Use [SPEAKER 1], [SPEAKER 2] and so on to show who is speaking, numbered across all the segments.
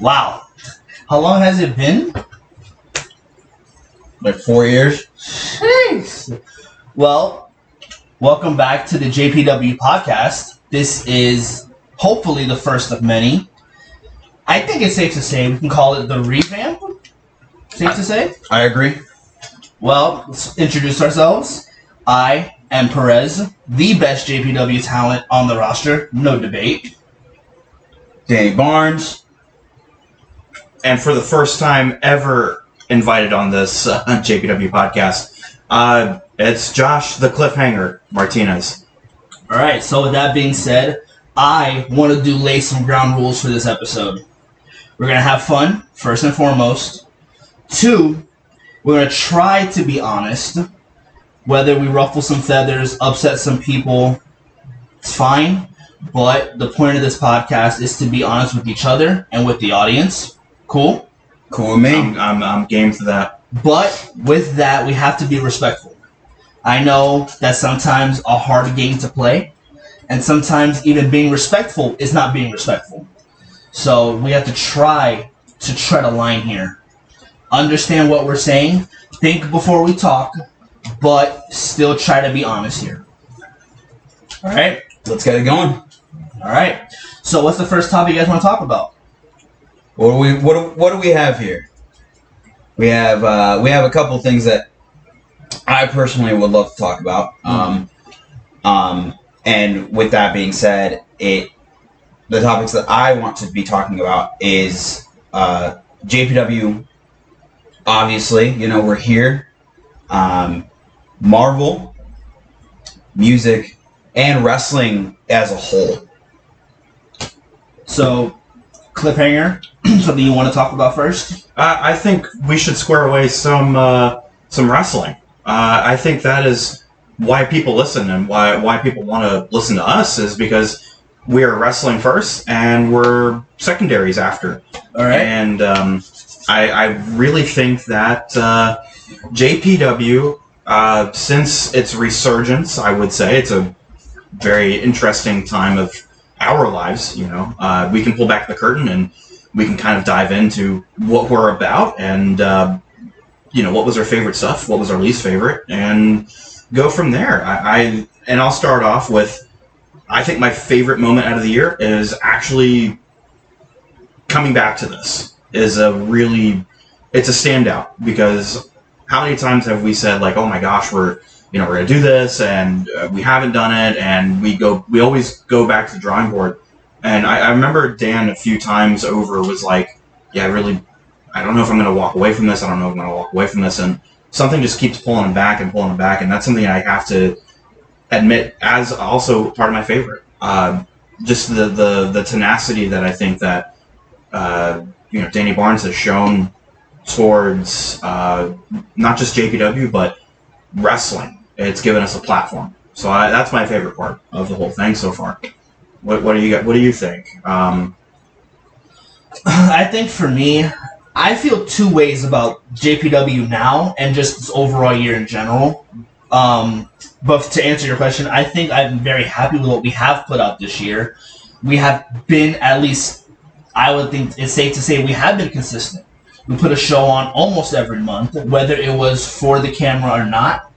[SPEAKER 1] Wow. How long has it been?
[SPEAKER 2] Like 4 years.
[SPEAKER 1] Jeez. Well, welcome back to the JPW Podcast. This is hopefully the first of many. I think it's safe to say we can call it the revamp. Safe to say?
[SPEAKER 2] I agree.
[SPEAKER 1] Well, let's introduce ourselves. I am Perez, the best JPW talent on the roster. No debate.
[SPEAKER 2] Danny Barnes.
[SPEAKER 3] And for the first time ever invited on this JPW podcast, it's Josh the Cliffhanger Martinez.
[SPEAKER 1] All right, so with that being said, I want to lay some ground rules for this episode. We're going to have fun, first and foremost. 2, we're going to try to be honest. Whether we ruffle some feathers, upset some people, it's fine. But the point of this podcast is to be honest with each other and with the audience. Cool?
[SPEAKER 2] Cool with me.
[SPEAKER 3] I'm game for that.
[SPEAKER 1] But with that, we have to be respectful. I know that's sometimes a hard game to play. And sometimes even being respectful is not being respectful. So we have to try to tread a line here. Understand what we're saying. Think before we talk. But still try to be honest here. All right?
[SPEAKER 2] Let's get it going.
[SPEAKER 1] All right. So what's the first topic you guys want to talk about?
[SPEAKER 2] What do we have here? We have a couple of things that I personally would love to talk about. And with that being said, the topics that I want to be talking about is JPW. Obviously, we're here. Marvel, music, and wrestling as a whole.
[SPEAKER 1] So, Cliffhanger, something you want to talk about first?
[SPEAKER 3] I think we should square away some wrestling. I think that is why people listen and why people want to listen to us is because we are wrestling first and we're secondaries after.
[SPEAKER 1] All right.
[SPEAKER 3] And I really think that JPW, since its resurgence, I would say it's a very interesting time of our lives. We can pull back the curtain and we can kind of dive into what we're about and what was our favorite stuff, what was our least favorite, and go from there. I'll start off with, I think my favorite moment out of the year is actually coming back to this. It's a standout because how many times have we said like, oh my gosh, we're going to do this and we haven't done it, and we always go back to the drawing board. And I remember Dan a few times over was like, yeah, I don't know if I'm going to walk away from this. I don't know if I'm going to walk away from this. And something just keeps pulling him back. And that's something I have to admit as also part of my favorite. Just the tenacity that I think that, Danny Barnes has shown towards not just JPW, but wrestling. It's given us a platform. So that's my favorite part of the whole thing so far. What do you got? What do you think?
[SPEAKER 1] I think for me, I feel 2 ways about JPW now and just this overall year in general. But to answer your question, I think I'm very happy with what we have put out this year. We have been, at least, I would think it's safe to say we have been consistent. We put a show on almost every month, whether it was for the camera or not.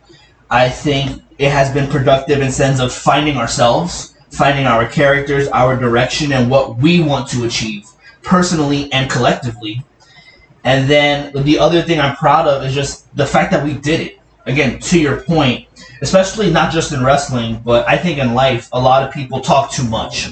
[SPEAKER 1] I think it has been productive in sense of finding ourselves, finding our characters, our direction, and what we want to achieve personally and collectively. And then the other thing I'm proud of is just the fact that we did it. Again, to your point, especially not just in wrestling, but I think in life, a lot of people talk too much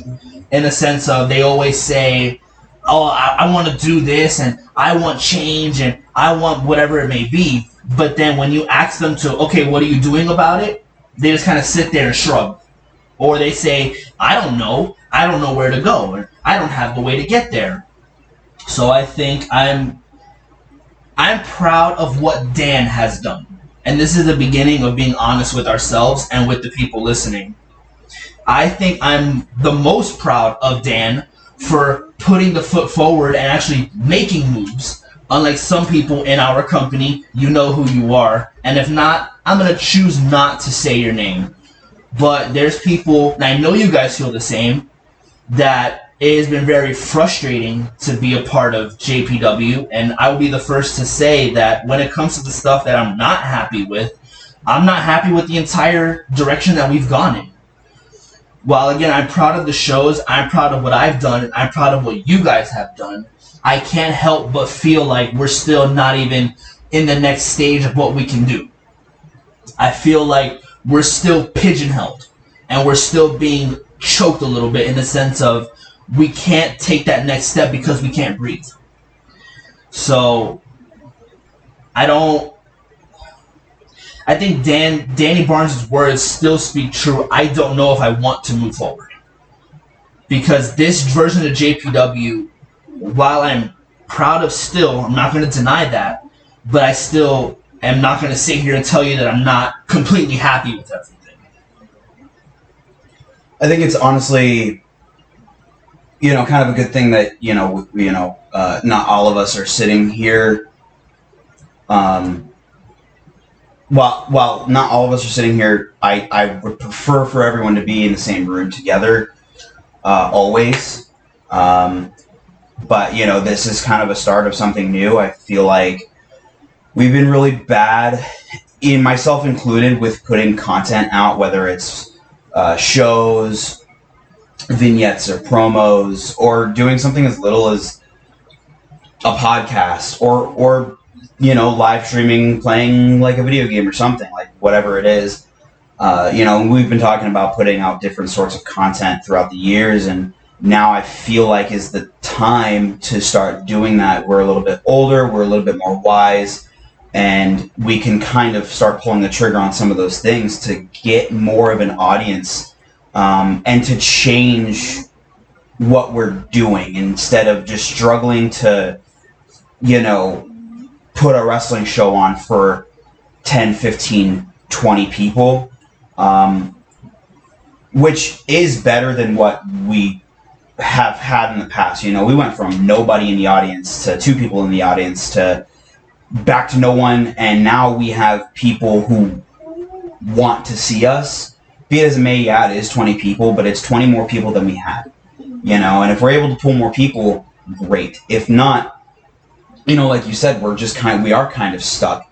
[SPEAKER 1] in the sense of they always say, oh, I want to do this and I want change and I want whatever it may be. But then when you ask them to, okay, what are you doing about it? They just kind of sit there and shrug. Or they say, I don't know where to go, or I don't have the way to get there. So I think I'm proud of what Dan has done. And this is the beginning of being honest with ourselves and with the people listening. I think I'm the most proud of Dan for putting the foot forward and actually making moves. Unlike some people in our company, you know who you are. And if not, I'm going to choose not to say your name. But there's people, and I know you guys feel the same, that it has been very frustrating to be a part of JPW, and I will be the first to say that when it comes to the stuff that I'm not happy with, I'm not happy with the entire direction that we've gone in. While again, I'm proud of the shows, I'm proud of what I've done, and I'm proud of what you guys have done, I can't help but feel like we're still not even in the next stage of what we can do. I feel like we're still pigeonholed, and we're still being choked a little bit in the sense of we can't take that next step because we can't breathe. So, I think Danny Barnes' words still speak true. I don't know if I want to move forward. Because this version of JPW, while I'm proud of still, I'm not going to deny that, but I still am not going to sit here and tell you that I'm not completely happy with everything.
[SPEAKER 2] I think it's honestly, kind of a good thing that, not all of us are sitting here. While not all of us are sitting here, I would prefer for everyone to be in the same room together, always. But, this is kind of a start of something new. I feel like we've been really bad, in myself included, with putting content out, whether it's shows, vignettes, or promos, or doing something as little as a podcast, or live streaming, playing like a video game or something, like whatever it is. We've been talking about putting out different sorts of content throughout the years, and now I feel like is the time to start doing that. We're a little bit older, we're a little bit more wise, and we can kind of start pulling the trigger on some of those things to get more of an audience, and to change what we're doing instead of just struggling to, put a wrestling show on for 10, 15, 20 people, which is better than what we have had in the past. We went from nobody in the audience to 2 people in the audience to back to no one, and now we have people who want to see us. Be it as it may, yeah, it is 20 people, but it's 20 more people than we had. And if we're able to pull more people, great. If not, like you said, we are kind of stuck.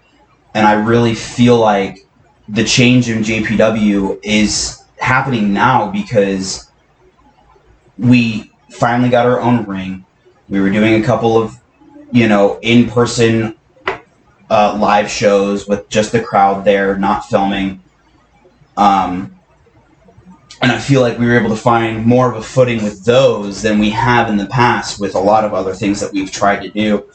[SPEAKER 2] And I really feel like the change in JPW is happening now because we finally got our own ring. We were doing a couple of, in-person live shows with just the crowd there, not filming. And I feel like we were able to find more of a footing with those than we have in the past with a lot of other things that we've tried to do.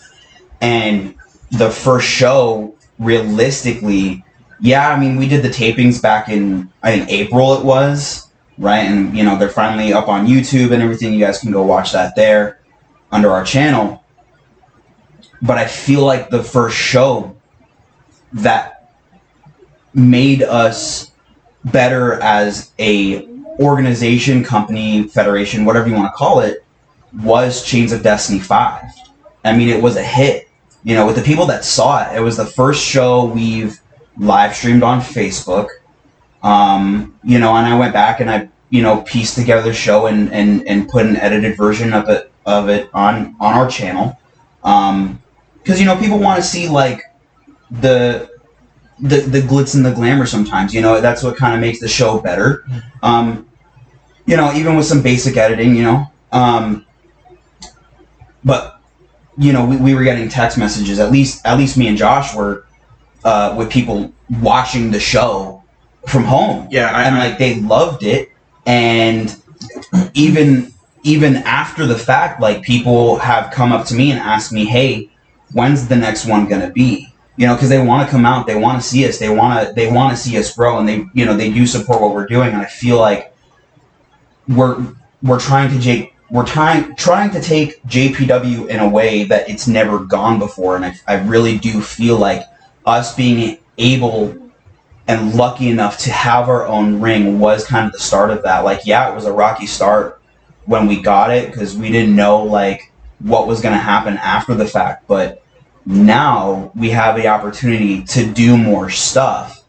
[SPEAKER 2] And the first show, realistically, we did the tapings back in, I think, April it was, right? And, they're finally up on YouTube and everything. You guys can go watch that there under our channel. But I feel like the first show that made us better as a organization, company, federation, whatever you want to call it, was Chains of Destiny 5. It was a hit. With the people that saw it, it was the first show we've live streamed on Facebook. And I went back and I, pieced together the show and put an edited version of it on our channel. Because, people want to see, like, the glitz and the glamour sometimes. That's what kind of makes the show better. Even with some basic editing, but, we were getting text messages, at least me and Josh were, with people watching the show from home. Yeah. They loved it. And even after the fact, like, people have come up to me and asked me, hey, when's the next one going to be? Because they want to come out, they want to see us, they want to see us grow, and they do support what we're doing. And I feel like we're trying to take JPW in a way that it's never gone before. And I really do feel like us being able and lucky enough to have our own ring was kind of the start of that. Like, yeah, it was a rocky start when we got it because we didn't know, like, what was going to happen after the fact. But now we have the opportunity to do more stuff.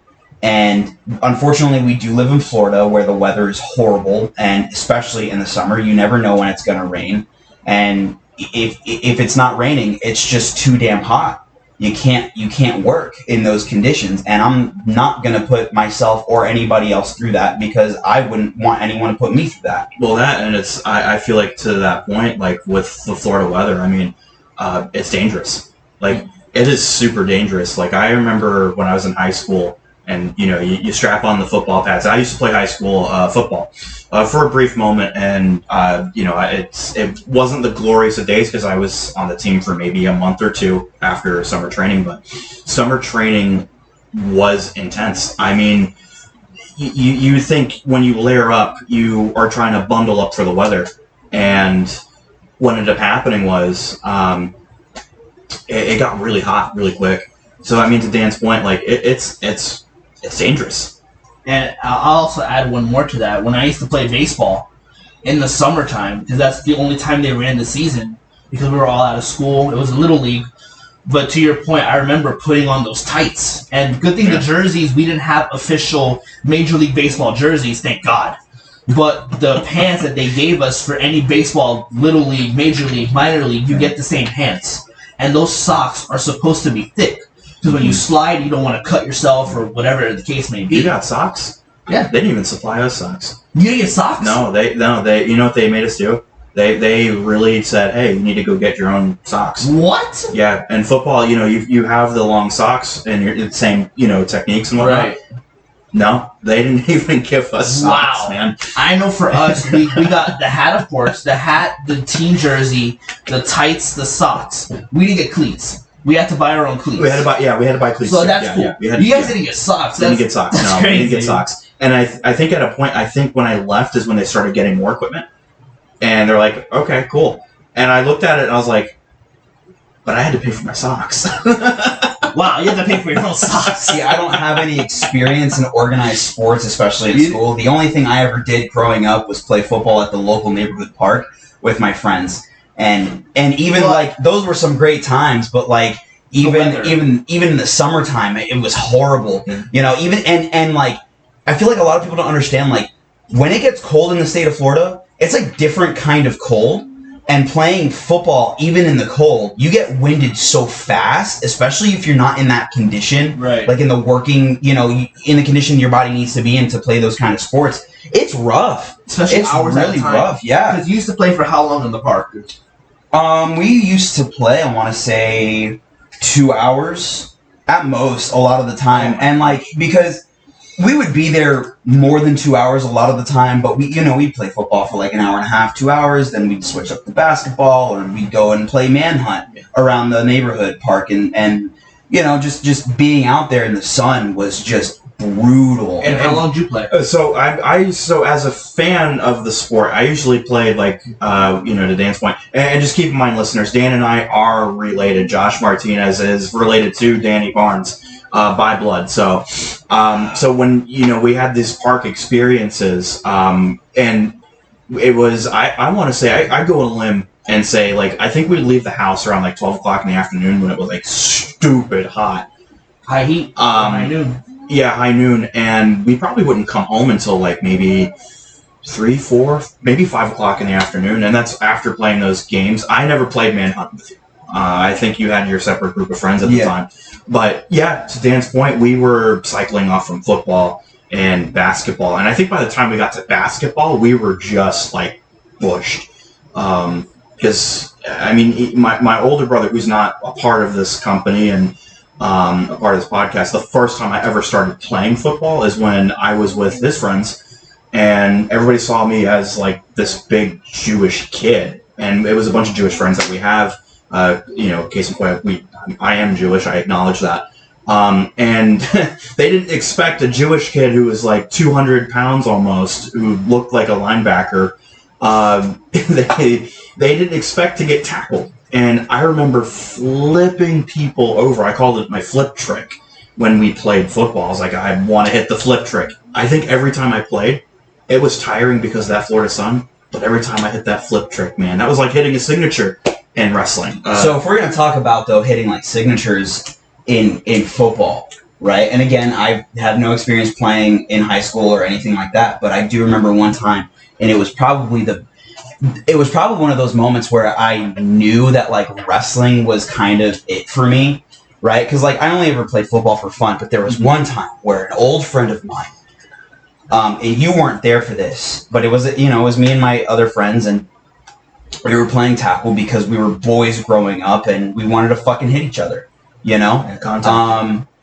[SPEAKER 2] And unfortunately, we do live in Florida where the weather is horrible, and especially in the summer, you never know when it's going to rain. And if it's not raining, it's just too damn hot. You can't work in those conditions, and I'm not going to put myself or anybody else through that because I wouldn't want anyone to put me through that.
[SPEAKER 3] Well, that, and I feel like to that point, like with the Florida weather, I mean, it's dangerous. Like, it is super dangerous. Like, I remember when I was in high school, and you strap on the football pads. I used to play high school football for a brief moment, and it wasn't the glorious of days because I was on the team for maybe a month or two after summer training. But summer training was intense. I mean, you think when you layer up, you are trying to bundle up for the weather, and what ended up happening was it got really hot really quick. So I mean, to Dan's point, like it's dangerous.
[SPEAKER 1] And I'll also add one more to that. When I used to play baseball in the summertime, because that's the only time they ran the season, because we were all out of school. It was a little league. But to your point, I remember putting on those tights. And good thing the jerseys, we didn't have official Major League Baseball jerseys, thank God. But the pants that they gave us for any baseball, Little League, Major League, Minor League, you get the same pants. And those socks are supposed to be thick. Because when you slide, you don't want to cut yourself or whatever the case may be.
[SPEAKER 3] You got socks?
[SPEAKER 1] Yeah.
[SPEAKER 3] They didn't even supply us socks.
[SPEAKER 1] You didn't get socks?
[SPEAKER 3] No, they. You know what they made us do? They really said, hey, you need to go get your own socks.
[SPEAKER 1] What?
[SPEAKER 3] Yeah, and football, you have the long socks and the same, techniques and whatnot.
[SPEAKER 1] Right.
[SPEAKER 3] No, they didn't even give us socks, man.
[SPEAKER 1] I know for us, we got the hat, of course, the hat, the team jersey, the tights, the socks. We didn't get cleats. We had to buy our own cleats.
[SPEAKER 3] We had to buy cleats.
[SPEAKER 1] So that's cool.
[SPEAKER 3] Yeah,
[SPEAKER 1] you guys didn't get socks.
[SPEAKER 3] Didn't get socks. No, we didn't get socks. And I think at a point, when I left is when they started getting more equipment. And they're like, okay, cool. And I looked at it and I was like, but I had to pay for my socks.
[SPEAKER 1] Wow, you had to pay for your own socks.
[SPEAKER 2] See, I don't have any experience in organized sports, especially in school. The only thing I ever did growing up was play football at the local neighborhood park with my friends. And even like those were some great times, but like even in the summertime it was horrible. And like I feel like a lot of people don't understand, like when it gets cold in the state of Florida, it's like different kind of cold. And playing football, even in the cold, you get winded so fast, especially if you're not in that condition.
[SPEAKER 1] Right.
[SPEAKER 2] Like in the working, in the condition your body needs to be in to play those kind of sports. It's rough.
[SPEAKER 1] Especially
[SPEAKER 2] it's
[SPEAKER 1] hours
[SPEAKER 2] really
[SPEAKER 1] at a time.
[SPEAKER 2] rough, yeah.
[SPEAKER 1] Because you used to play for how long in the park?
[SPEAKER 2] We used to play, I want to say, 2 hours at most a lot of the time. And like, because we would be there more than 2 hours a lot of the time, but we'd play football for like an hour and a half, 2 hours, then we'd switch up to basketball, or we'd go and play manhunt around the neighborhood park, and just being out there in the sun was just brutal.
[SPEAKER 1] And how long did you play?
[SPEAKER 3] So so as a fan of the sport, I usually played like to Dan's point, and just keep in mind, listeners, Dan and I are related. Josh Martinez is related to Danny Barnes by blood. So when we had these park experiences, and it was I want to say I go on a limb and say, like, I think we'd leave the house around like 12 o'clock in the afternoon when it was like stupid hot,
[SPEAKER 1] high heat, high noon.
[SPEAKER 3] Yeah, high noon, and we probably wouldn't come home until like maybe 3, 4, maybe 5 o'clock in the afternoon, and that's after playing those games. I never played Manhunt with you. I think you had your separate group of friends at the time. But yeah, to Dan's point, we were cycling off from football and basketball, and I think by the time we got to basketball, we were just like bushed. Because I mean, my older brother, who's not a part of this company and a part of this podcast, the first time I ever started playing football is when I was with his friends, and everybody saw me as like this big Jewish kid, and it was a bunch of Jewish friends that we have. Case in point, I am Jewish. I acknowledge that. And they didn't expect a Jewish kid who was like 200 pounds almost, who looked like a linebacker. They didn't expect to get tackled. And I remember flipping people over. I called it my flip trick when we played football. I was like, I want to hit the flip trick. I think every time I played, it was tiring because of that Florida sun. But every time I hit that flip trick, man, that was like hitting a signature in wrestling.
[SPEAKER 2] So if we're going to talk about, though, hitting like signatures in football, right? And again, I had no experience playing in high school or anything like that, but I do remember one time, and it was probably one of those moments where I knew that like wrestling was kind of it for me, right? Because like I only ever played football for fun, but there was one time where an old friend of mine, and you weren't there for this, but it was it was me and my other friends, and we were playing tackle because we were boys growing up and we wanted to fucking hit each other,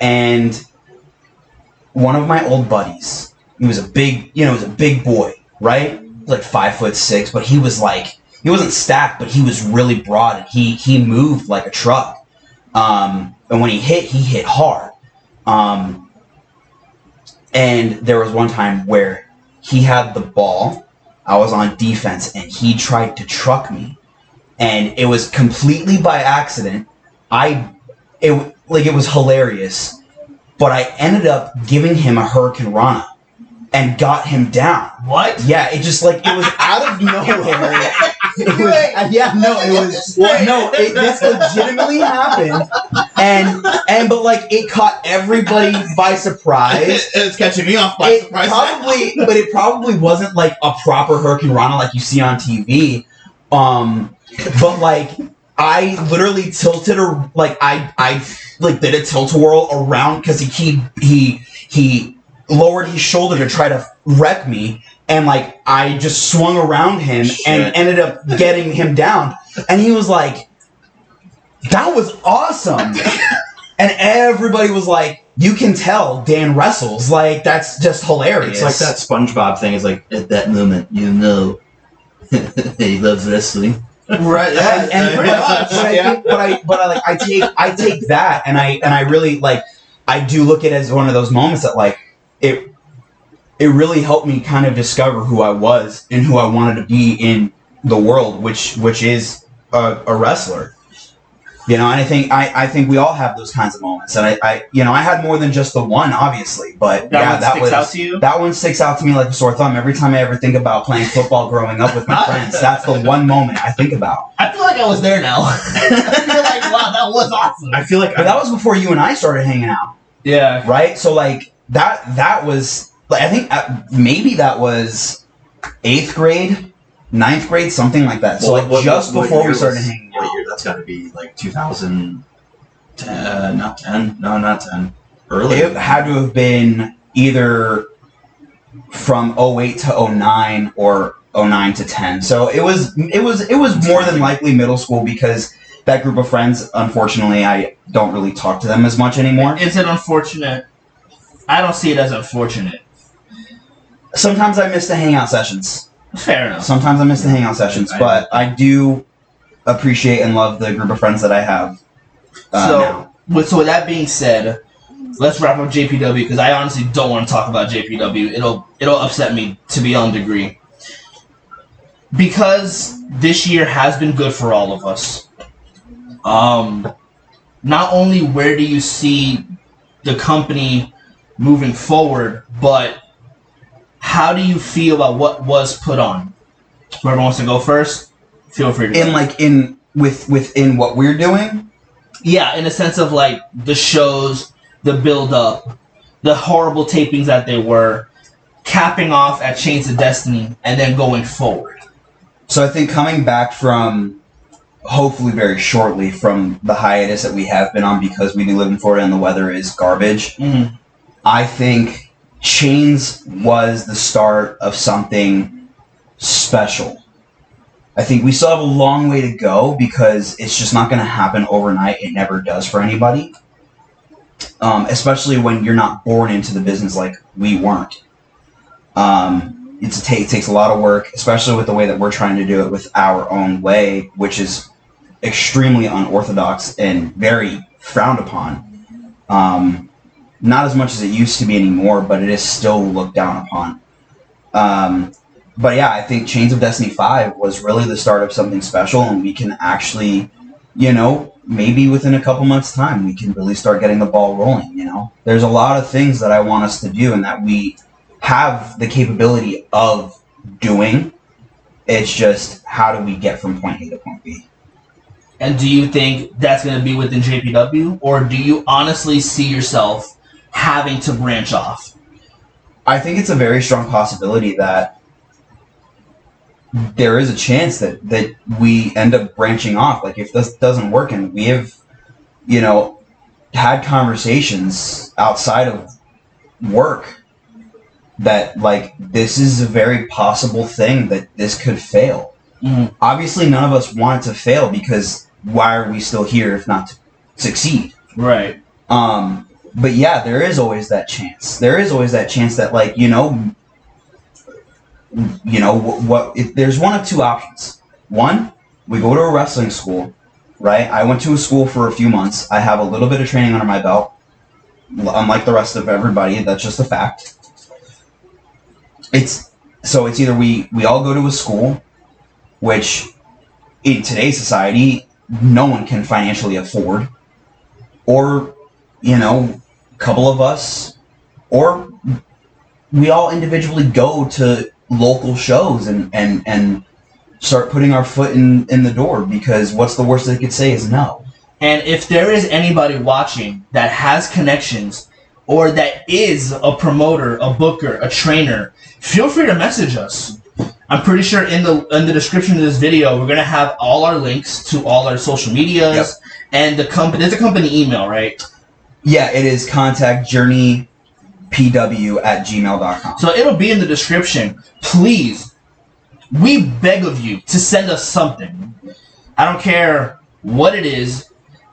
[SPEAKER 2] and one of my old buddies, he was a big boy, right? Like 5'6", but he wasn't stacked, but he was really broad, and he moved like a truck. And when he hit hard. And there was one time where he had the ball, I was on defense, and he tried to truck me, and it was completely by accident. It was hilarious, but I ended up giving him a Hurricane Rana and got him down.
[SPEAKER 1] What?
[SPEAKER 2] Yeah, it was out of nowhere. This legitimately happened, but like it caught everybody by surprise.
[SPEAKER 3] It's catching me off by surprise.
[SPEAKER 2] It probably wasn't like a proper Hurricane Rana like you see on TV. But like I literally tilted, or like I did a tilt-a-whirl around because he lowered his shoulder to try to wreck me, and like I just swung around him and ended up getting him down, and he was like, "That was awesome," and everybody was like, "You can tell Dan wrestles, like that's just hilarious."
[SPEAKER 3] It's like that SpongeBob thing. It's like at that moment, he loves wrestling.
[SPEAKER 1] Right.
[SPEAKER 2] I take that, and I really like, I do look at it as one of those moments that like it really helped me kind of discover who I was and who I wanted to be in the world, which is a wrestler. And I think we all have those kinds of moments, and I had more than just the one, obviously, but that one sticks out to me like a sore thumb. Every time I ever think about playing football growing up with my friends, that's the one moment I think about.
[SPEAKER 1] I feel like I was there now. I feel like, wow, that was awesome.
[SPEAKER 2] But that was before you and I started hanging out.
[SPEAKER 1] Yeah.
[SPEAKER 2] Right. So like that was. I think maybe that was 8th grade, 9th grade, something like that. So just before we started hanging out.
[SPEAKER 3] What year? That's got to be like 2010, not 10. No, not 10. Early.
[SPEAKER 2] It had to have been either from 08 to 09 or 09 to 10. So it was more than likely middle school, because that group of friends, unfortunately, I don't really talk to them as much anymore.
[SPEAKER 1] Is it unfortunate? I don't see it as unfortunate.
[SPEAKER 2] Sometimes I miss the hangout sessions.
[SPEAKER 1] Fair enough.
[SPEAKER 2] Sometimes I miss the hangout sessions, but I do appreciate and love the group of friends that I have now.
[SPEAKER 1] With that being said, let's wrap up JPW, because I honestly don't want to talk about JPW. It'll upset me to beyond degree. Because this year has been good for all of us. Not only where do you see the company moving forward, but how do you feel about what was put on? Whoever wants to go first, feel free to
[SPEAKER 2] within what we're doing?
[SPEAKER 1] Yeah, in a sense of like the shows, the build up, the horrible tapings that they were, capping off at Chains of Destiny, and then going forward.
[SPEAKER 2] So I think coming back from, hopefully very shortly, from the hiatus that we have been on because we do live in Florida and the weather is garbage, I think Chains was the start of something special. I think we still have a long way to go because it's just not going to happen overnight. It never does for anybody. Especially when you're not born into the business like we weren't. It takes a lot of work, especially with the way that we're trying to do it with our own way, which is extremely unorthodox and very frowned upon. Not as much as it used to be anymore, but it is still looked down upon. But yeah, I think Chains of Destiny 5 was really the start of something special, and we can actually, maybe within a couple months' time, we can really start getting the ball rolling, There's a lot of things that I want us to do and that we have the capability of doing. It's just, how do we get from point A to point B?
[SPEAKER 1] And do you think that's going to be within JPW, or do you honestly see yourself having to branch off?
[SPEAKER 2] I think it's a very strong possibility that there is a chance that we end up branching off. Like, if this doesn't work, and we have, had conversations outside of work that, like, this is a very possible thing that this could fail.
[SPEAKER 1] Mm-hmm.
[SPEAKER 2] Obviously, none of us want it to fail, because why are we still here if not to succeed?
[SPEAKER 1] Right.
[SPEAKER 2] But yeah, there is always that chance. There is always that chance that, like, there's one of two options. One, we go to a wrestling school, right? I went to a school for a few months. I have a little bit of training under my belt. Unlike the rest of everybody, that's just a fact. It's either we all go to a school, which in today's society, no one can financially afford, or, a couple of us, or we all individually go to local shows and start putting our foot in the door, because what's the worst they could say is no.
[SPEAKER 1] And if there is anybody watching that has connections, or that is a promoter, a booker, a trainer, feel free to message us. I'm pretty sure in the description of this video, we're gonna have all our links to all our social medias.
[SPEAKER 2] Yep.
[SPEAKER 1] And there's a company email, right?
[SPEAKER 2] Yeah, it is contactjourneypw@gmail.com.
[SPEAKER 1] So it'll be in the description. Please, we beg of you to send us something. I don't care what it is.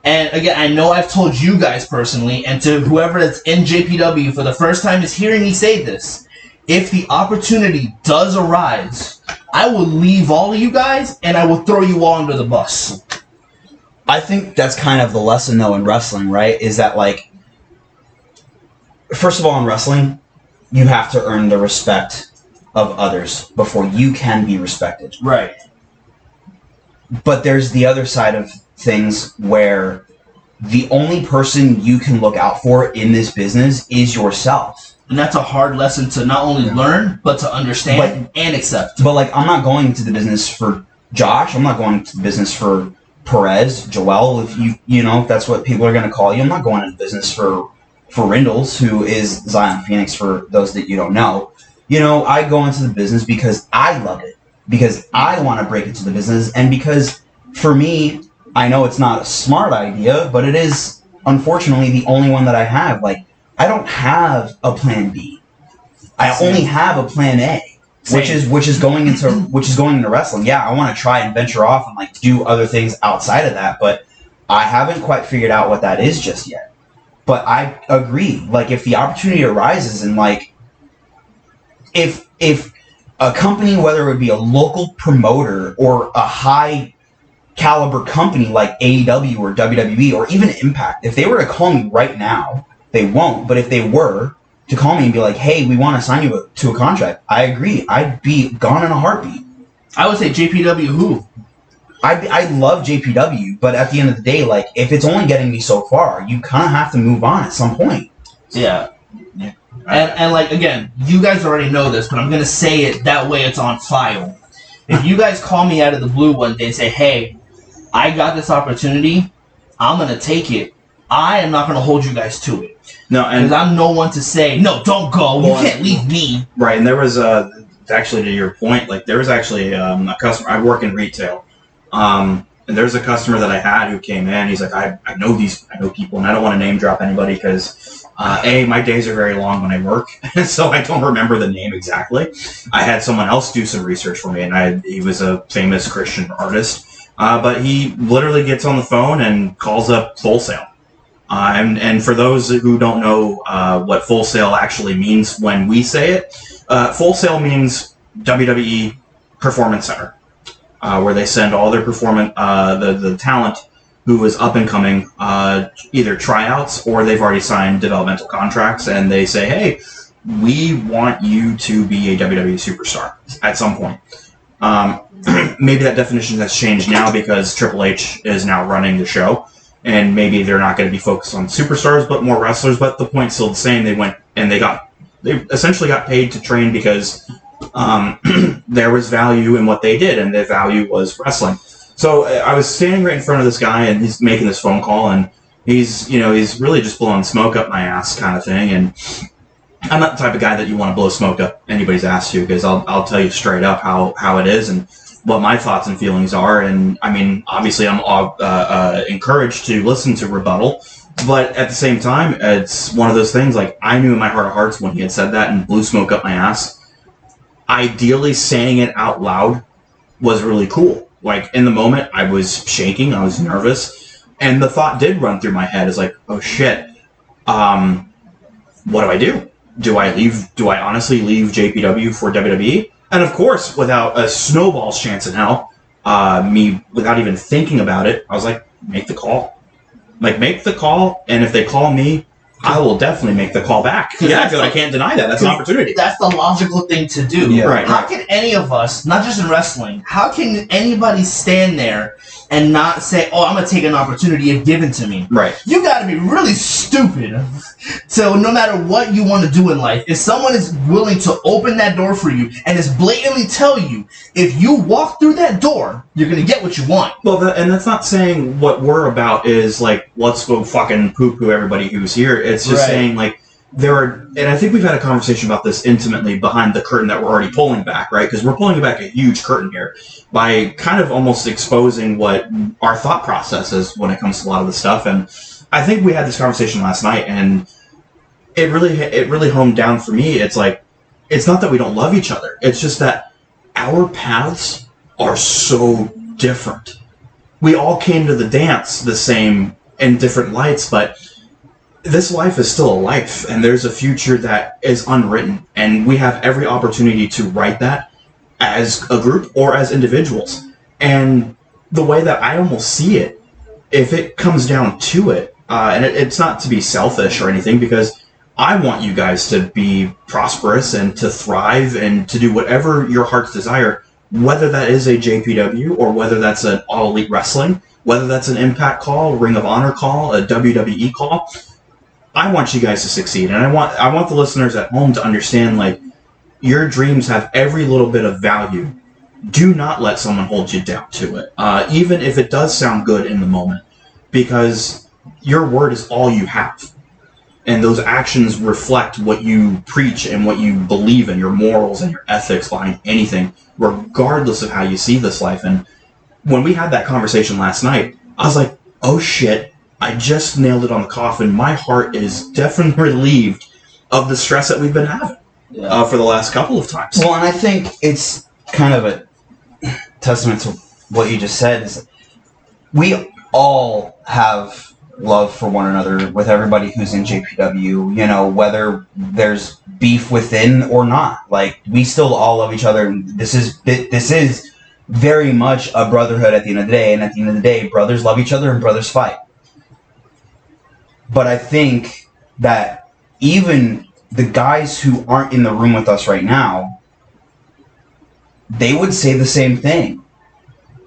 [SPEAKER 1] And again, I know I've told you guys personally, and to whoever that's in JPW for the first time is hearing me say this, if the opportunity does arise, I will leave all of you guys and I will throw you all under the bus.
[SPEAKER 2] I think that's kind of the lesson, though, in wrestling, right? Is that, like, first of all, in wrestling, you have to earn the respect of others before you can be respected.
[SPEAKER 1] Right.
[SPEAKER 2] But there's the other side of things where the only person you can look out for in this business is yourself.
[SPEAKER 1] And that's a hard lesson to not only learn, but to understand and accept.
[SPEAKER 2] But, like, I'm not going into the business for Josh. I'm not going into the business for Perez, Joel, if if that's what people are going to call you. I'm not going into business for Rindles, who is Zion Phoenix, for those that you don't know. I go into the business because I love it, because I want to break into the business, and because, for me, I know it's not a smart idea, but it is, unfortunately, the only one that I have. Like, I don't have a plan B. I only have a plan A. Which is going into wrestling. Yeah, I want to try and venture off and, like, do other things outside of that, but I haven't quite figured out what that is just yet. But I agree. Like, if the opportunity arises, and, like, if a company, whether it would be a local promoter or a high caliber company like AEW or WWE or even Impact, if they were to call me right now, they won't. But if they were to call me and be like, hey, we want to sign you to a contract, I agree. I'd be gone in a heartbeat.
[SPEAKER 1] I would say JPW who?
[SPEAKER 2] I love JPW, but at the end of the day, like, if it's only getting me so far, you kind of have to move on at some point.
[SPEAKER 1] Yeah. And like, again, you guys already know this, but I'm going to say it that way it's on file. If you guys call me out of the blue one day and say, hey, I got this opportunity, I'm going to take it, I am not going to hold you guys to it.
[SPEAKER 3] No, and
[SPEAKER 1] because I'm no one to say, no, don't go. You can't leave me.
[SPEAKER 3] Right, and there was actually, to your point, like, there was actually a customer. I work in retail, and there's a customer that I had who came in. He's like, I know people, and I don't want to name drop anybody because my days are very long when I work, so I don't remember the name exactly. I had someone else do some research for me, and he was a famous Christian artist, but he literally gets on the phone and calls up Full Sail. And for those who don't know what Full Sail actually means when we say it, Full Sail means WWE Performance Center, where they send all their the talent who is up and coming, either tryouts or they've already signed developmental contracts, and they say, hey, we want you to be a WWE superstar at some point. Maybe that definition has changed now because Triple H is now running the show. And maybe they're not going to be focused on superstars, but more wrestlers. But the point's still the same. They went and they essentially got paid to train because there was value in what they did, and their value was wrestling. So I was standing right in front of this guy, and he's making this phone call, and He's really just blowing smoke up my ass kind of thing, and I'm not the type of guy that you want to blow smoke up anybody's ass to, because I'll tell you straight up how it is and what my thoughts and feelings are. And I mean, obviously, I'm encouraged to listen to rebuttal, but at the same time, it's one of those things. Like, I knew in my heart of hearts when he had said that and blew smoke up my ass. Ideally, saying it out loud was really cool. Like, in the moment, I was shaking, I was nervous, and the thought did run through my head. Is like, oh shit, what do I do? Do I honestly leave JPW for WWE? And of course, without a snowball's chance in hell, without even thinking about it, I was like, make the call. Make the call, and if they call me, I will definitely make the call back. Yeah, because I can't deny that. That's an opportunity.
[SPEAKER 1] That's the logical thing to do.
[SPEAKER 2] Yeah.
[SPEAKER 3] Right.
[SPEAKER 1] How can any of us, not just in wrestling, how can anybody stand there and not say, oh, I'm going to take an opportunity if given to me?
[SPEAKER 3] Right.
[SPEAKER 1] You got to be really stupid. So no matter what you want to do in life, if someone is willing to open that door for you and is blatantly tell you, if you walk through that door, you're going to get what you want.
[SPEAKER 3] Well, and that's not saying what we're about is, like, let's go fucking poo-poo everybody who's here. It's just saying, like, there are, and I think we've had a conversation about this intimately behind the curtain that we're already pulling back, right? Because we're pulling back a huge curtain here by kind of almost exposing what our thought process is when it comes to a lot of this stuff. And I think we had this conversation last night, and it really honed down for me. It's like, it's not that we don't love each other. It's just that our paths are so different. We all came to the dance the same in different lights, but this life is still a life, and there's a future that is unwritten, and we have every opportunity to write that as a group or as individuals. And the way that I almost see it, if it comes down to it, and it's not to be selfish or anything, because I want you guys to be prosperous and to thrive and to do whatever your heart's desire, whether that is a JPW or whether that's an All Elite Wrestling, whether that's an Impact call, Ring of Honor call, a WWE call. I want you guys to succeed, and I want the listeners at home to understand, like, your dreams have every little bit of value. Do not let someone hold you down to it, even if it does sound good in the moment, because your word is all you have, and those actions reflect what you preach and what you believe in, your morals and your ethics behind anything, regardless of how you see this life. And when we had that conversation last night, I was like, oh shit, I just nailed it on the coffin. My heart is definitely relieved of the stress that we've been having for the last couple of times.
[SPEAKER 2] Well, and I think it's kind of a testament to what you just said. Is we all have love for one another with everybody who's in JPW, you know, whether there's beef within or not. Like, we still all love each other. This is very much a brotherhood at the end of the day, and at the end of the day, brothers love each other and brothers fight. But I think that even the guys who aren't in the room with us right now, they would say the same thing.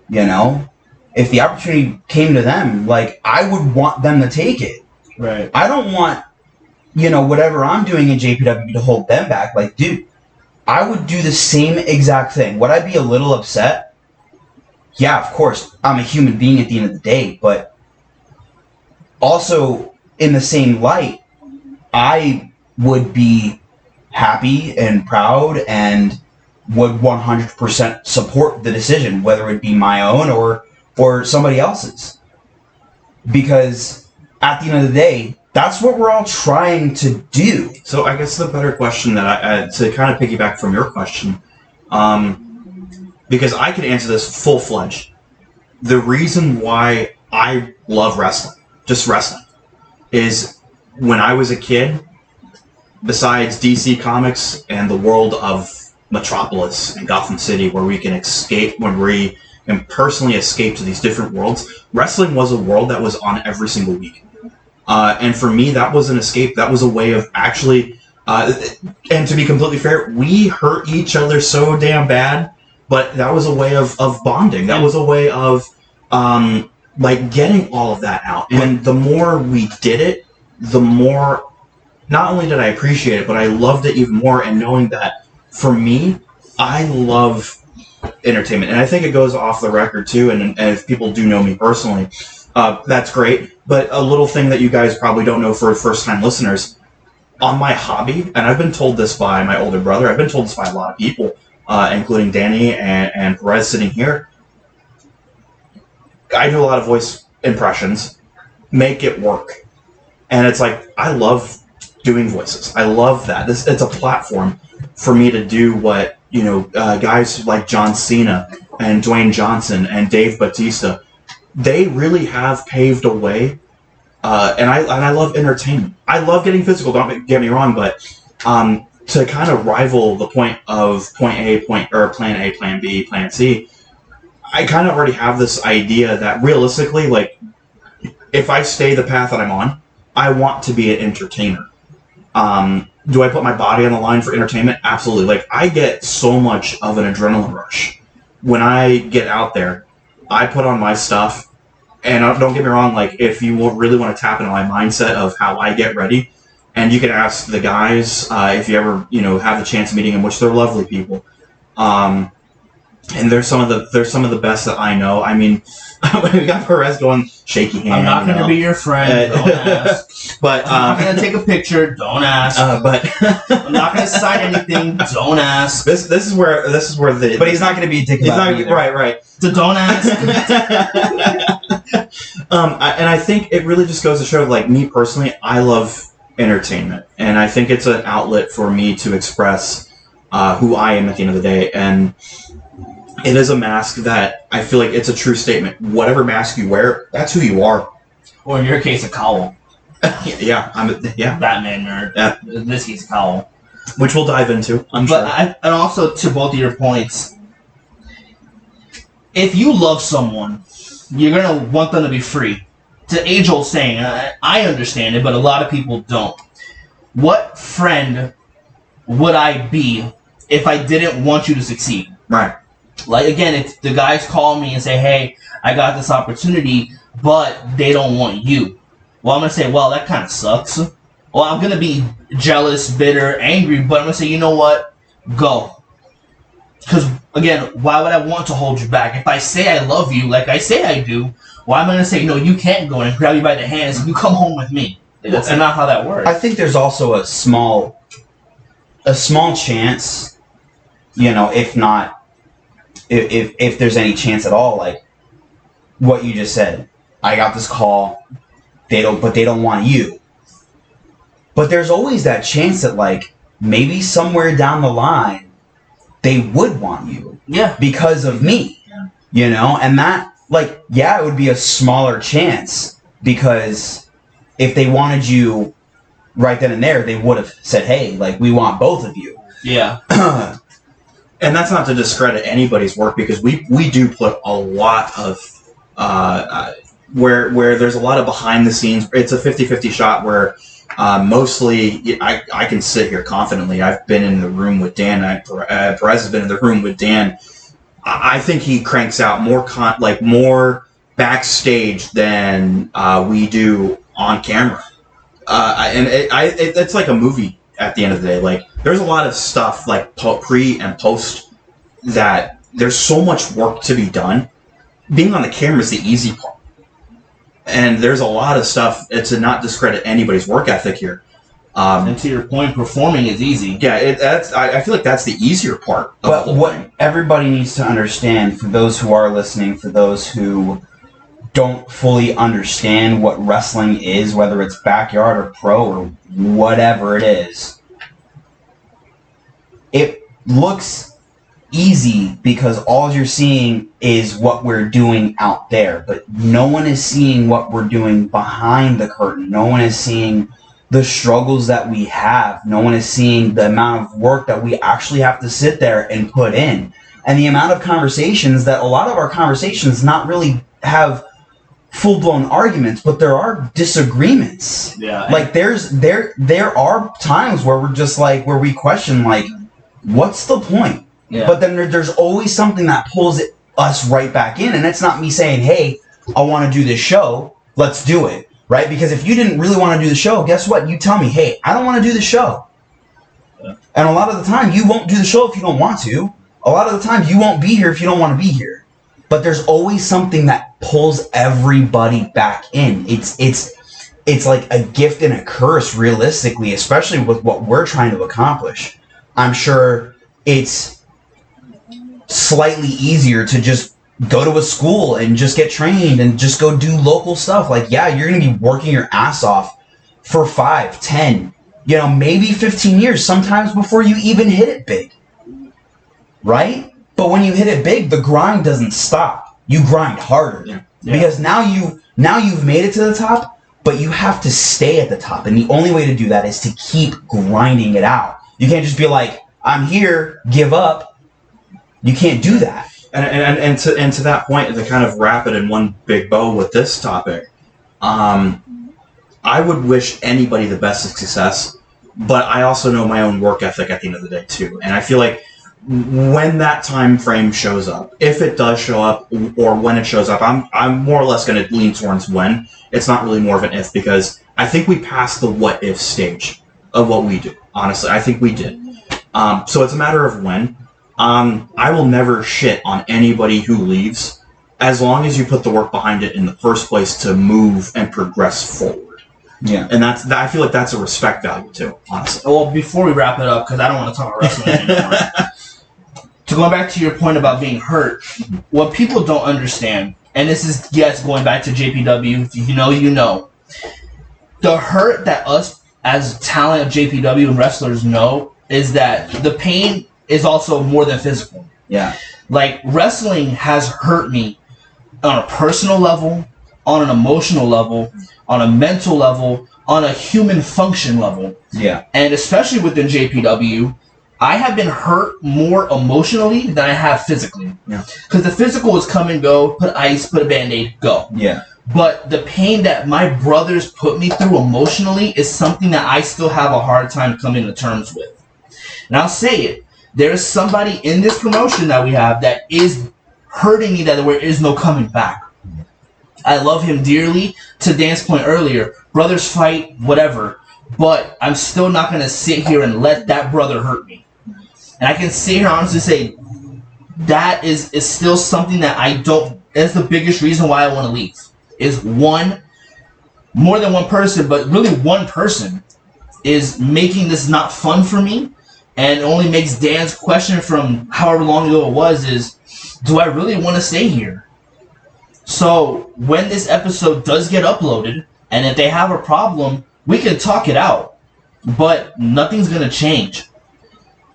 [SPEAKER 2] You know? If the opportunity came to them, like, I would want them to take it.
[SPEAKER 1] Right.
[SPEAKER 2] I don't want, you know, whatever I'm doing in JPW to hold them back. Like, dude, I would do the same exact thing. Would I be a little upset? Yeah, of course. I'm a human being at the end of the day, but also, in the same light, I would be happy and proud and would 100% support the decision, whether it be my own or somebody else's. Because at the end of the day, that's what we're all trying to do.
[SPEAKER 3] So I guess the better question that to kind of piggyback from your question, because I can answer this full-fledged. The reason why I love wrestling, just wrestling, is when I was a kid, besides DC Comics and the world of Metropolis and Gotham City, where we can escape, when we can personally escape to these different worlds, wrestling was a world that was on every single week. And for me, that was an escape. That was a way of actually, and to be completely fair, we hurt each other so damn bad, but that was a way of bonding. That was a way of, like, getting all of that out. And the more we did it, the more, not only did I appreciate it, but I loved it even more. And knowing that, for me, I love entertainment. And I think it goes off the record too, and if people do know me personally, That's great. But a little thing that you guys probably don't know for first-time listeners, on my hobby, and I've been told this by my older brother, I've been told this by a lot of people, including Danny and Perez sitting here, I do a lot of voice impressions. Make it work. And it's like, I love doing voices. I love that. It's a platform for me to do what, guys like John Cena and Dwayne Johnson and Dave Bautista, they really have paved a way. And I love entertainment. I love getting physical, don't get me wrong, but to kind of rival the point of plan A, plan B, plan C, I kind of already have this idea that realistically, like, if I stay the path that I'm on, I want to be an entertainer. Do I put my body on the line for entertainment? Absolutely. Like, I get so much of an adrenaline rush when I get out there. I put on my stuff, and don't get me wrong, like, if you really want to tap into my mindset of how I get ready, and you can ask the guys if you ever, have the chance of meeting them, which they're lovely people. And they're some of the best that I know. I mean, we got Perez going shaky hand.
[SPEAKER 1] I'm not going to be your friend. Don't ask.
[SPEAKER 3] But
[SPEAKER 1] I'm not going to take a picture. Don't ask.
[SPEAKER 3] But
[SPEAKER 1] I'm not going to sign anything. Don't ask.
[SPEAKER 3] This is where the.
[SPEAKER 2] But he's not going to be a dick about it.
[SPEAKER 3] Right.
[SPEAKER 1] So don't ask.
[SPEAKER 3] And I think it really just goes to show, like, me personally, I love entertainment, and I think it's an outlet for me to express who I am at the end of the day. And it is a mask that I feel like it's a true statement. Whatever mask you wear, that's who you are.
[SPEAKER 1] Or in your case, a cowl.
[SPEAKER 3] Yeah,
[SPEAKER 1] Batman nerd.
[SPEAKER 3] Yeah.
[SPEAKER 1] In this case, a cowl.
[SPEAKER 3] Which we'll dive into, I'm sure.
[SPEAKER 1] And also, to both of your points, if you love someone, you're going to want them to be free. It's an age-old saying. I understand it, but a lot of people don't. What friend would I be if I didn't want you to succeed?
[SPEAKER 3] Right.
[SPEAKER 1] Like, again, if the guys call me and say, hey, I got this opportunity, but they don't want you. Well, I'm going to say, well, that kind of sucks. Well, I'm going to be jealous, bitter, angry, but I'm going to say, you know what? Go. Because, again, why would I want to hold you back? If I say I love you, like I say I do, why am I going to say, no, you can't go and grab you by the hands and you come home with me? That's not how that works.
[SPEAKER 2] I think there's also a small chance, if not, if there's any chance at all, like what you just said. I got this call, they don't want you. But there's always that chance that, like, maybe somewhere down the line they would want you.
[SPEAKER 1] Yeah.
[SPEAKER 2] Because of me. Yeah. And that, like, yeah, it would be a smaller chance, because if they wanted you right then and there, they would have said, hey, like, we want both of you.
[SPEAKER 1] Yeah.
[SPEAKER 3] And that's not to discredit anybody's work, because we do put a lot of where there's a lot of behind the scenes. It's a 50-50 shot where mostly I can sit here confidently. I've been in the room with Dan. Perez has been in the room with Dan. I think he cranks out more backstage than we do on camera. It's like a movie at the end of the day. Like, there's a lot of stuff, like, pre and post, that there's so much work to be done. Being on the camera is the easy part. And there's a lot of stuff to not discredit anybody's work ethic here.
[SPEAKER 1] And to your point, performing is easy.
[SPEAKER 3] Yeah, I feel like that's the easier part.
[SPEAKER 2] But what everybody needs to understand, for those who are listening, for those who don't fully understand what wrestling is, whether it's backyard or pro or whatever it is, it looks easy because all you're seeing is what we're doing out there, but no one is seeing what we're doing behind the curtain. No one is seeing the struggles that we have. No one is seeing the amount of work that we actually have to sit there and put in, and the amount of conversations that a lot of our conversations not really have full-blown arguments, but there are disagreements.
[SPEAKER 1] Yeah.
[SPEAKER 2] Like, there are times where we're just like, where we question, like, what's the point?
[SPEAKER 1] Yeah.
[SPEAKER 2] But then there's always something that pulls us right back in, and it's not me saying, hey, I want to do this show, let's do it, right? Because if you didn't really want to do the show, guess what? You tell me, hey, I don't want to do the show. Yeah. And a lot of the time, you won't do the show if you don't want to. A lot of the time, you won't be here if you don't want to be here. but there's always something that pulls everybody back in. It's like a gift and a curse, realistically, especially with what we're trying to accomplish. I'm sure it's slightly easier to just go to a school and just get trained and just go do local stuff. Like, yeah, you're going to be working your ass off for 5, 10, maybe 15 years, sometimes before you even hit it big. Right? But when you hit it big, the grind doesn't stop. You grind harder.
[SPEAKER 3] Yeah.
[SPEAKER 2] Because now you've made it to the top, but you have to stay at the top. And the only way to do that is to keep grinding it out. You can't just be like, I'm here, give up. You can't do that.
[SPEAKER 3] And to that point, to kind of wrap it in one big bow with this topic, I would wish anybody the best of success, but I also know my own work ethic at the end of the day too. And I feel like when that time frame shows up, if it does show up, or when it shows up, I'm more or less going to lean towards when. It's not really more of an if, because I think we passed the what if stage of what we do. Honestly, I think we did. So it's a matter of when. I will never shit on anybody who leaves, as long as you put the work behind it in the first place to move and progress forward.
[SPEAKER 2] Yeah.
[SPEAKER 3] And I feel like that's a respect value too, honestly.
[SPEAKER 1] Well, before we wrap it up, because I don't want to talk about wrestling anymore. To go back to your point about being hurt, what people don't understand, and this is, yes, going back to JPW, if you know, the hurt that us as talent of JPW and wrestlers know is that the pain is also more than physical.
[SPEAKER 2] Yeah.
[SPEAKER 1] Like, wrestling has hurt me on a personal level, on an emotional level, on a mental level, on a human function level.
[SPEAKER 2] Yeah.
[SPEAKER 1] And especially within JPW, I have been hurt more emotionally than I have physically.
[SPEAKER 2] Yeah.
[SPEAKER 1] Because the physical is come and go, put ice, put a Band-Aid, go.
[SPEAKER 2] Yeah.
[SPEAKER 1] But the pain that my brothers put me through emotionally is something that I still have a hard time coming to terms with. And I'll say it. There is somebody in this promotion that we have that is hurting me, that there is no coming back. I love him dearly. To Dan's point earlier, brothers fight, whatever. But I'm still not going to sit here and let that brother hurt me. And I can sit here and honestly say that is still something that I don't... That's the biggest reason why I want to leave. Is more than one person, but really one person is making this not fun for me. And it only makes Dan's question from however long ago it was is, do I really want to stay here? So when this episode does get uploaded, and if they have a problem, we can talk it out. But nothing's going to change.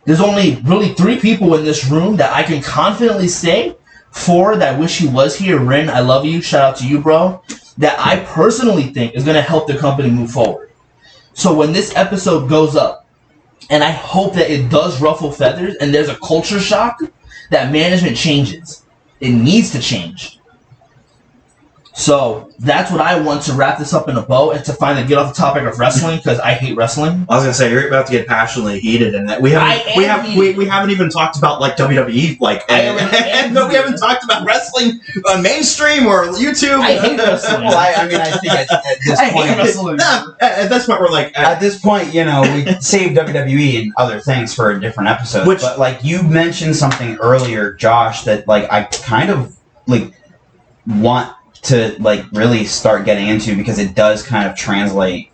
[SPEAKER 1] There's only really 3 people in this room that I can confidently say, 4 that wish he was here. Rin, I love you. Shout out to you, bro. That I personally think is going to help the company move forward. So when this episode goes up, and I hope that it does ruffle feathers and there's a culture shock, that management changes. It needs to change. So that's what I want to wrap this up in a bow and to finally get off the topic of wrestling, because I hate wrestling.
[SPEAKER 3] I was gonna say you're about to get passionately heated, and that we haven't even talked about like WWE, like no, we haven't talked about wrestling on mainstream or YouTube.
[SPEAKER 1] I hate wrestling.
[SPEAKER 2] Well, I think at this
[SPEAKER 1] I
[SPEAKER 2] point,
[SPEAKER 1] hate wrestling.
[SPEAKER 3] At this point, we're like
[SPEAKER 2] at this point, we save WWE and other things for a different episode. But like you mentioned something earlier, Josh, that like I kind of like want to like really start getting into, because it does kind of translate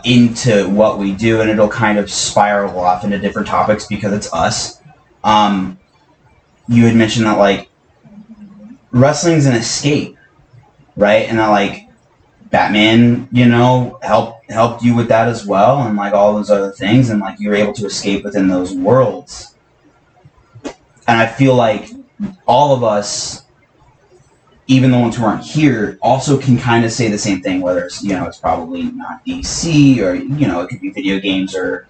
[SPEAKER 2] into what we do, and it'll kind of spiral off into different topics because it's us. You had mentioned that like wrestling's an escape, right? And that like Batman, helped you with that as well, and like all those other things, and like you were able to escape within those worlds. And I feel like all of us, even the ones who aren't here, also can kind of say the same thing, whether it's, it's probably not DC, or, it could be video games or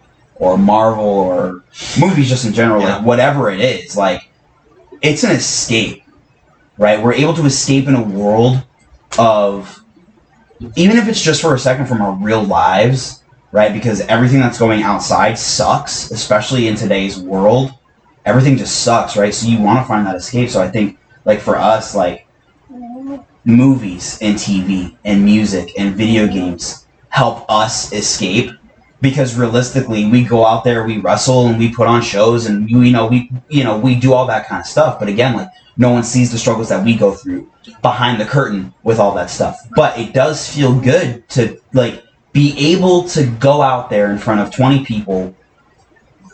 [SPEAKER 2] Marvel or movies just in general, like whatever it is, like it's an escape, right? We're able to escape in a world of, even if it's just for a second, from our real lives, right? Because everything that's going outside sucks, especially in today's world. Everything just sucks, right? So you want to find that escape. So I think like for us, like, movies and TV and music and video games help us escape because realistically, we go out there, we wrestle, and we put on shows, and we do all that kind of stuff. But again, like, no one sees the struggles that we go through behind the curtain with all that stuff. But it does feel good to like be able to go out there in front of 20 people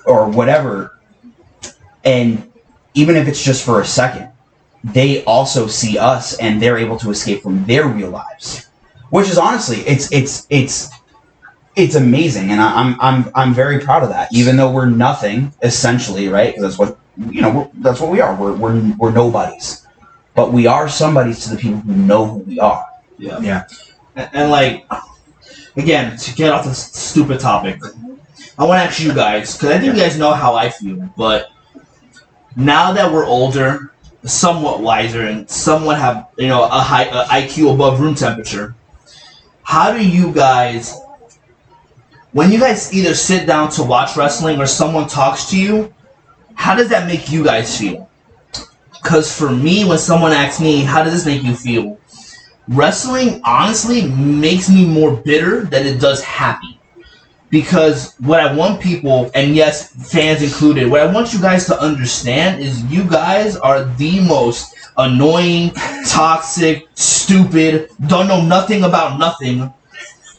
[SPEAKER 2] or whatever, and even if it's just for a second, they also see us and they're able to escape from their real lives, which is honestly, it's amazing, and I'm very proud of that. Even though we're nothing essentially, right? Because that's what that's what we are. We're nobodies, but we are somebodies to the people who know who we are.
[SPEAKER 1] Yeah. And like, again, to get off this stupid topic, I want to ask you guys, because I think you guys know how I feel, but now that we're older, somewhat wiser, and somewhat have a high IQ above room temperature, how do you guys, when you guys either sit down to watch wrestling or someone talks to you, how does that make you guys feel? Because for me, when someone asks me, how does this make you feel? Wrestling, honestly, makes me more bitter than it does happy. Because what I want people, and yes, fans included, what I want you guys to understand is you guys are the most annoying, toxic, stupid, don't know nothing about nothing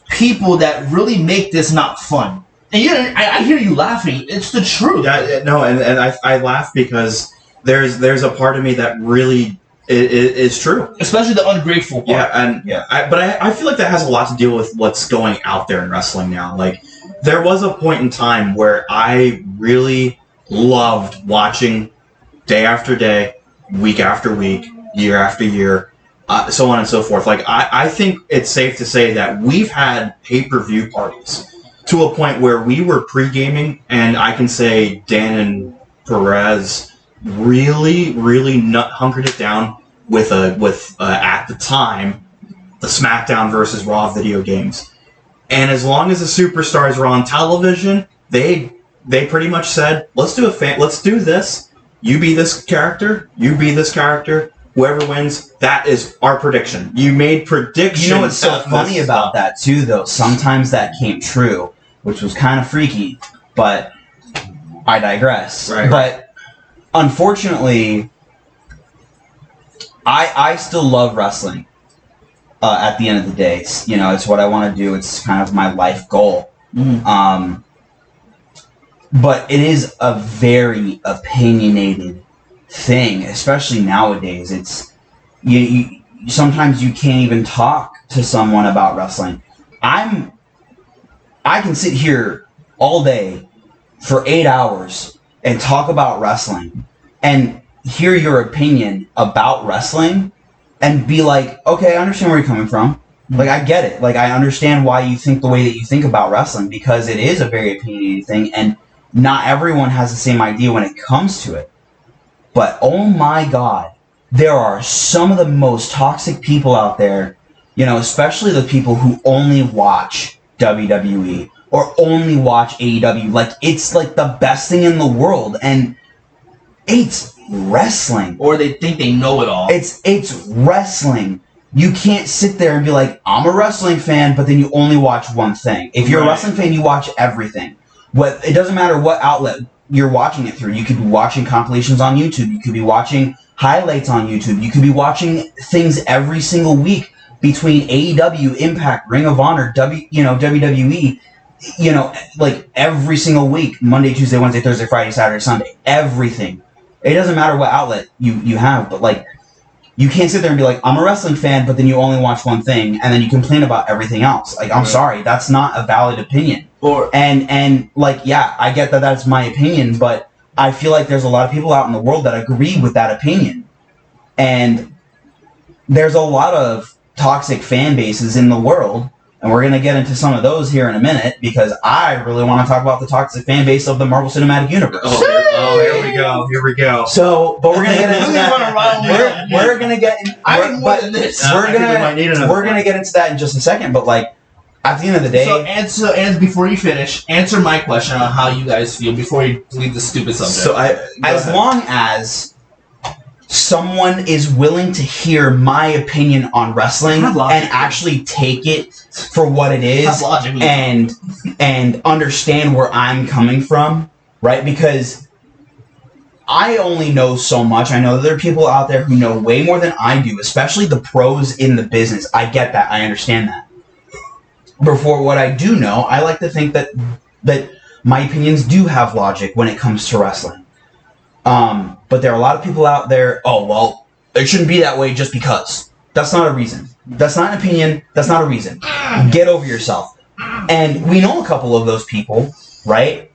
[SPEAKER 1] people that really make this not fun. And I hear you laughing. It's the truth.
[SPEAKER 3] Yeah, no, and I laugh because there's a part of me that really is true.
[SPEAKER 1] Especially the ungrateful part.
[SPEAKER 3] Yeah, but I feel like that has a lot to deal with what's going out there in wrestling now. Like, there was a point in time where I really loved watching day after day, week after week, year after year, so on and so forth. Like, I think it's safe to say that we've had pay-per-view parties to a point where we were pre-gaming, and I can say Dan and Perez really, really hunkered it down with at the time, the SmackDown versus Raw video games. And as long as the superstars were on television, they pretty much said, let's do this. You be this character, you be this character. Whoever wins, that is our prediction. You made predictions.
[SPEAKER 2] You know what's so funny about that too, though? Sometimes that came true, which was kind of freaky, but I digress.
[SPEAKER 3] Right.
[SPEAKER 2] But unfortunately, I still love wrestling. At the end of the day, it's what I want to do. It's kind of my life goal.
[SPEAKER 1] Mm-hmm.
[SPEAKER 2] But it is a very opinionated thing, especially nowadays. It's you sometimes you can't even talk to someone about wrestling. I can sit here all day for 8 hours and talk about wrestling and hear your opinion about wrestling and be like, okay, I understand where you're coming from. Like, I get it. Like, I understand why you think the way that you think about wrestling, because it is a very opinionated thing, and not everyone has the same idea when it comes to it. But, oh my God, there are some of the most toxic people out there, especially the people who only watch WWE or only watch AEW. Like, it's like the best thing in the world, and it's wrestling.
[SPEAKER 1] Or they think they know it all.
[SPEAKER 2] It's wrestling. You can't sit there and be like, I'm a wrestling fan, but then you only watch one thing. If you're a wrestling fan, you watch everything. It doesn't matter what outlet you're watching it through. You could be watching compilations on YouTube. You could be watching highlights on YouTube. You could be watching things every single week between AEW, Impact, Ring of Honor, WWE. Like every single week, Monday, Tuesday, Wednesday, Thursday, Friday, Saturday, Sunday, everything. It doesn't matter what outlet you have, but like, you can't sit there and be like, I'm a wrestling fan, but then you only watch one thing, and then you complain about everything else. Like, I'm sorry, that's not a valid opinion. And like, yeah, I get that that's my opinion, but I feel like there's a lot of people out in the world that agree with that opinion. And there's a lot of toxic fan bases in the world, and we're going to get into some of those here in a minute, because I really want to talk about the toxic fan base of the Marvel Cinematic Universe.
[SPEAKER 3] Here we go.
[SPEAKER 2] So, but we're going to get into that. We're going to get into we're going to get into that in just a second, but like, at the end of the day...
[SPEAKER 1] So, and before you finish, answer my question on how you guys feel before you leave the stupid subject.
[SPEAKER 2] So, as long as someone is willing to hear my opinion on wrestling and actually take it for what it is and understand where I'm coming from, right? Because I only know so much. I know that there are people out there who know way more than I do, especially the pros in the business. I get that. I understand that. But for what I do know, I like to think that my opinions do have logic when it comes to wrestling. But there are a lot of people out there, oh, well, it shouldn't be that way just because. That's not a reason. That's not an opinion. That's not a reason. Get over yourself. And we know a couple of those people, right?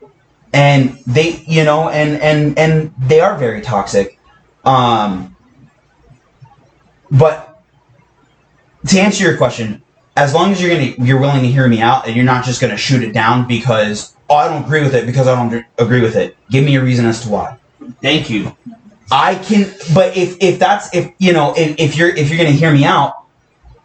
[SPEAKER 2] And they, you know, and they are very toxic. But to answer your question, as long as you're willing to hear me out and you're not just gonna shoot it down because I don't agree with it because I don't agree with it. Give me a reason as to why.
[SPEAKER 1] Thank you.
[SPEAKER 2] I can, but if you're gonna hear me out,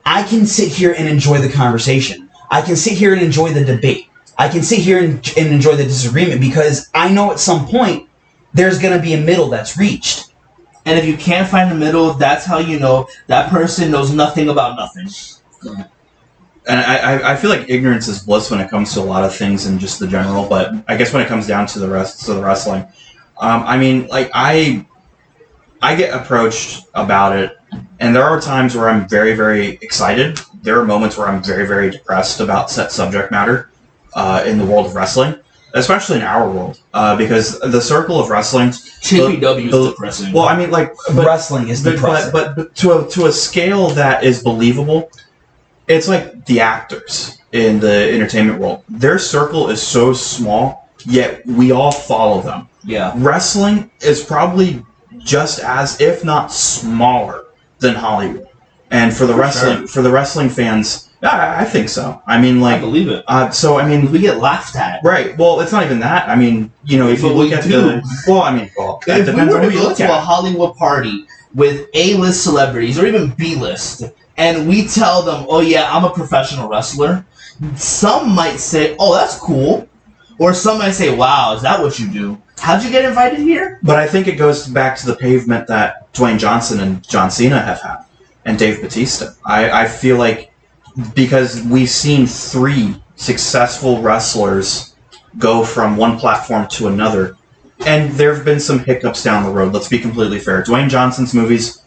[SPEAKER 2] I can sit here and enjoy the conversation. I can sit here and enjoy the debate. I can sit here and enjoy the disagreement because I know at some point there's gonna be a middle that's reached.
[SPEAKER 1] And if you can't find the middle, that's how you know that person knows nothing about nothing.
[SPEAKER 3] And I feel like ignorance is bliss when it comes to a lot of things in just the general, but I guess when it comes down to the wrestling, I mean, like I get approached about it, and there are times where I'm very, very excited. There are moments where I'm very, very depressed about set subject matter in the world of wrestling, especially in our world, because the circle of wrestling.
[SPEAKER 1] JPW is depressing.
[SPEAKER 3] Well, I mean, like,
[SPEAKER 2] wrestling is depressing,
[SPEAKER 3] but to a scale that is believable. It's like the actors in the entertainment world. Their circle is so small, yet we all follow them.
[SPEAKER 1] Yeah.
[SPEAKER 3] Wrestling is probably just as, if not smaller, than Hollywood. And for the wrestling fans, I think so. I mean, like,
[SPEAKER 1] I believe it.
[SPEAKER 3] So I mean,
[SPEAKER 1] we get laughed at.
[SPEAKER 3] Right. Well, it's not even that. I mean, you know, if you look at
[SPEAKER 1] if
[SPEAKER 3] we were to go to a
[SPEAKER 1] Hollywood party with A-list celebrities or even B-list, and we tell them, oh yeah, I'm a professional wrestler, some might say, oh, that's cool. Or some might say, wow, is that what you do? How'd you get invited here?
[SPEAKER 3] But I think it goes back to the pavement that Dwayne Johnson and John Cena have had, and Dave Bautista. I feel like because we've seen 3 successful wrestlers go from one platform to another, and there have been some hiccups down the road, let's be completely fair. Dwayne Johnson's movies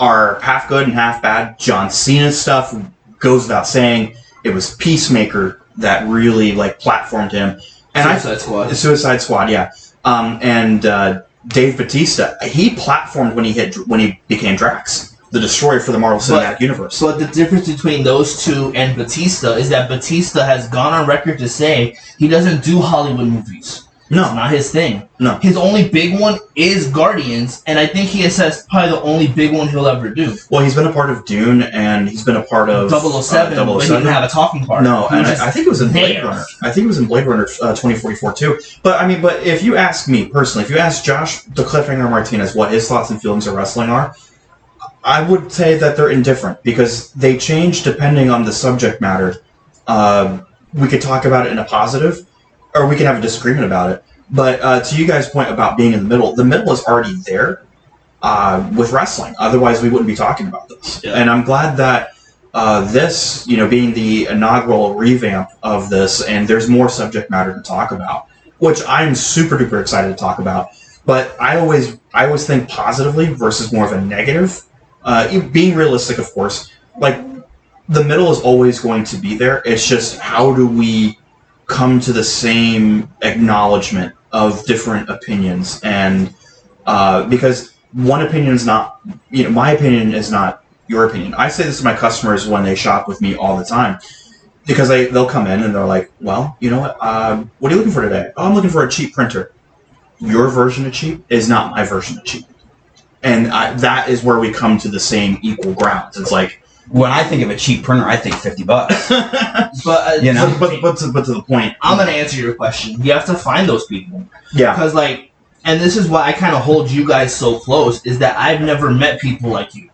[SPEAKER 3] are half good and half bad. John Cena's stuff goes without saying. It was Peacemaker that really like platformed him. And Suicide Squad, yeah. And Dave Bautista, he platformed when he became Drax, the Destroyer for the Marvel Cinematic Universe.
[SPEAKER 1] But the difference between those two and Bautista is that Bautista has gone on record to say he doesn't do Hollywood movies.
[SPEAKER 3] No.
[SPEAKER 1] It's not his thing.
[SPEAKER 3] No.
[SPEAKER 1] His only big one is Guardians, and I think he says probably the only big one he'll ever do.
[SPEAKER 3] Well, he's been a part of Dune, and he's been a part of
[SPEAKER 1] 007, but he didn't have a talking part.
[SPEAKER 3] No, and I think it was in Blade Runner. I think it was in Blade Runner 2044 too. But I mean, but if you ask me personally, if you ask Josh the Cliffhanger Martinez what his thoughts and feelings of wrestling are, I would say that they're indifferent because they change depending on the subject matter. We could talk about it in a positive, or we can have a disagreement about it. But to you guys' point about being in the middle is already there with wrestling. Otherwise, we wouldn't be talking about this. Yeah. And I'm glad that this, you know, being the inaugural revamp of this, and there's more subject matter to talk about, which I'm super duper excited to talk about. But I always think positively versus more of a negative. Being realistic, of course. Like the middle is always going to be there. It's just how do we come to the same acknowledgement of different opinions, and because one opinion is not, you know, my opinion is not your opinion. I say this to my customers when they shop with me all the time, because they'll come in and they're like, well, you know what are you looking for today? Oh, I'm looking for a cheap printer. Your version of cheap is not my version of cheap, and that is where we come to the same equal grounds. It's like,
[SPEAKER 2] when I think of a cheap printer, I think $50.
[SPEAKER 1] But
[SPEAKER 2] you know,
[SPEAKER 3] but to the point,
[SPEAKER 1] I'm gonna answer your question. You have to find those people.
[SPEAKER 3] Yeah.
[SPEAKER 1] Because and this is why I kind of hold you guys so close, is that I've never met people like you.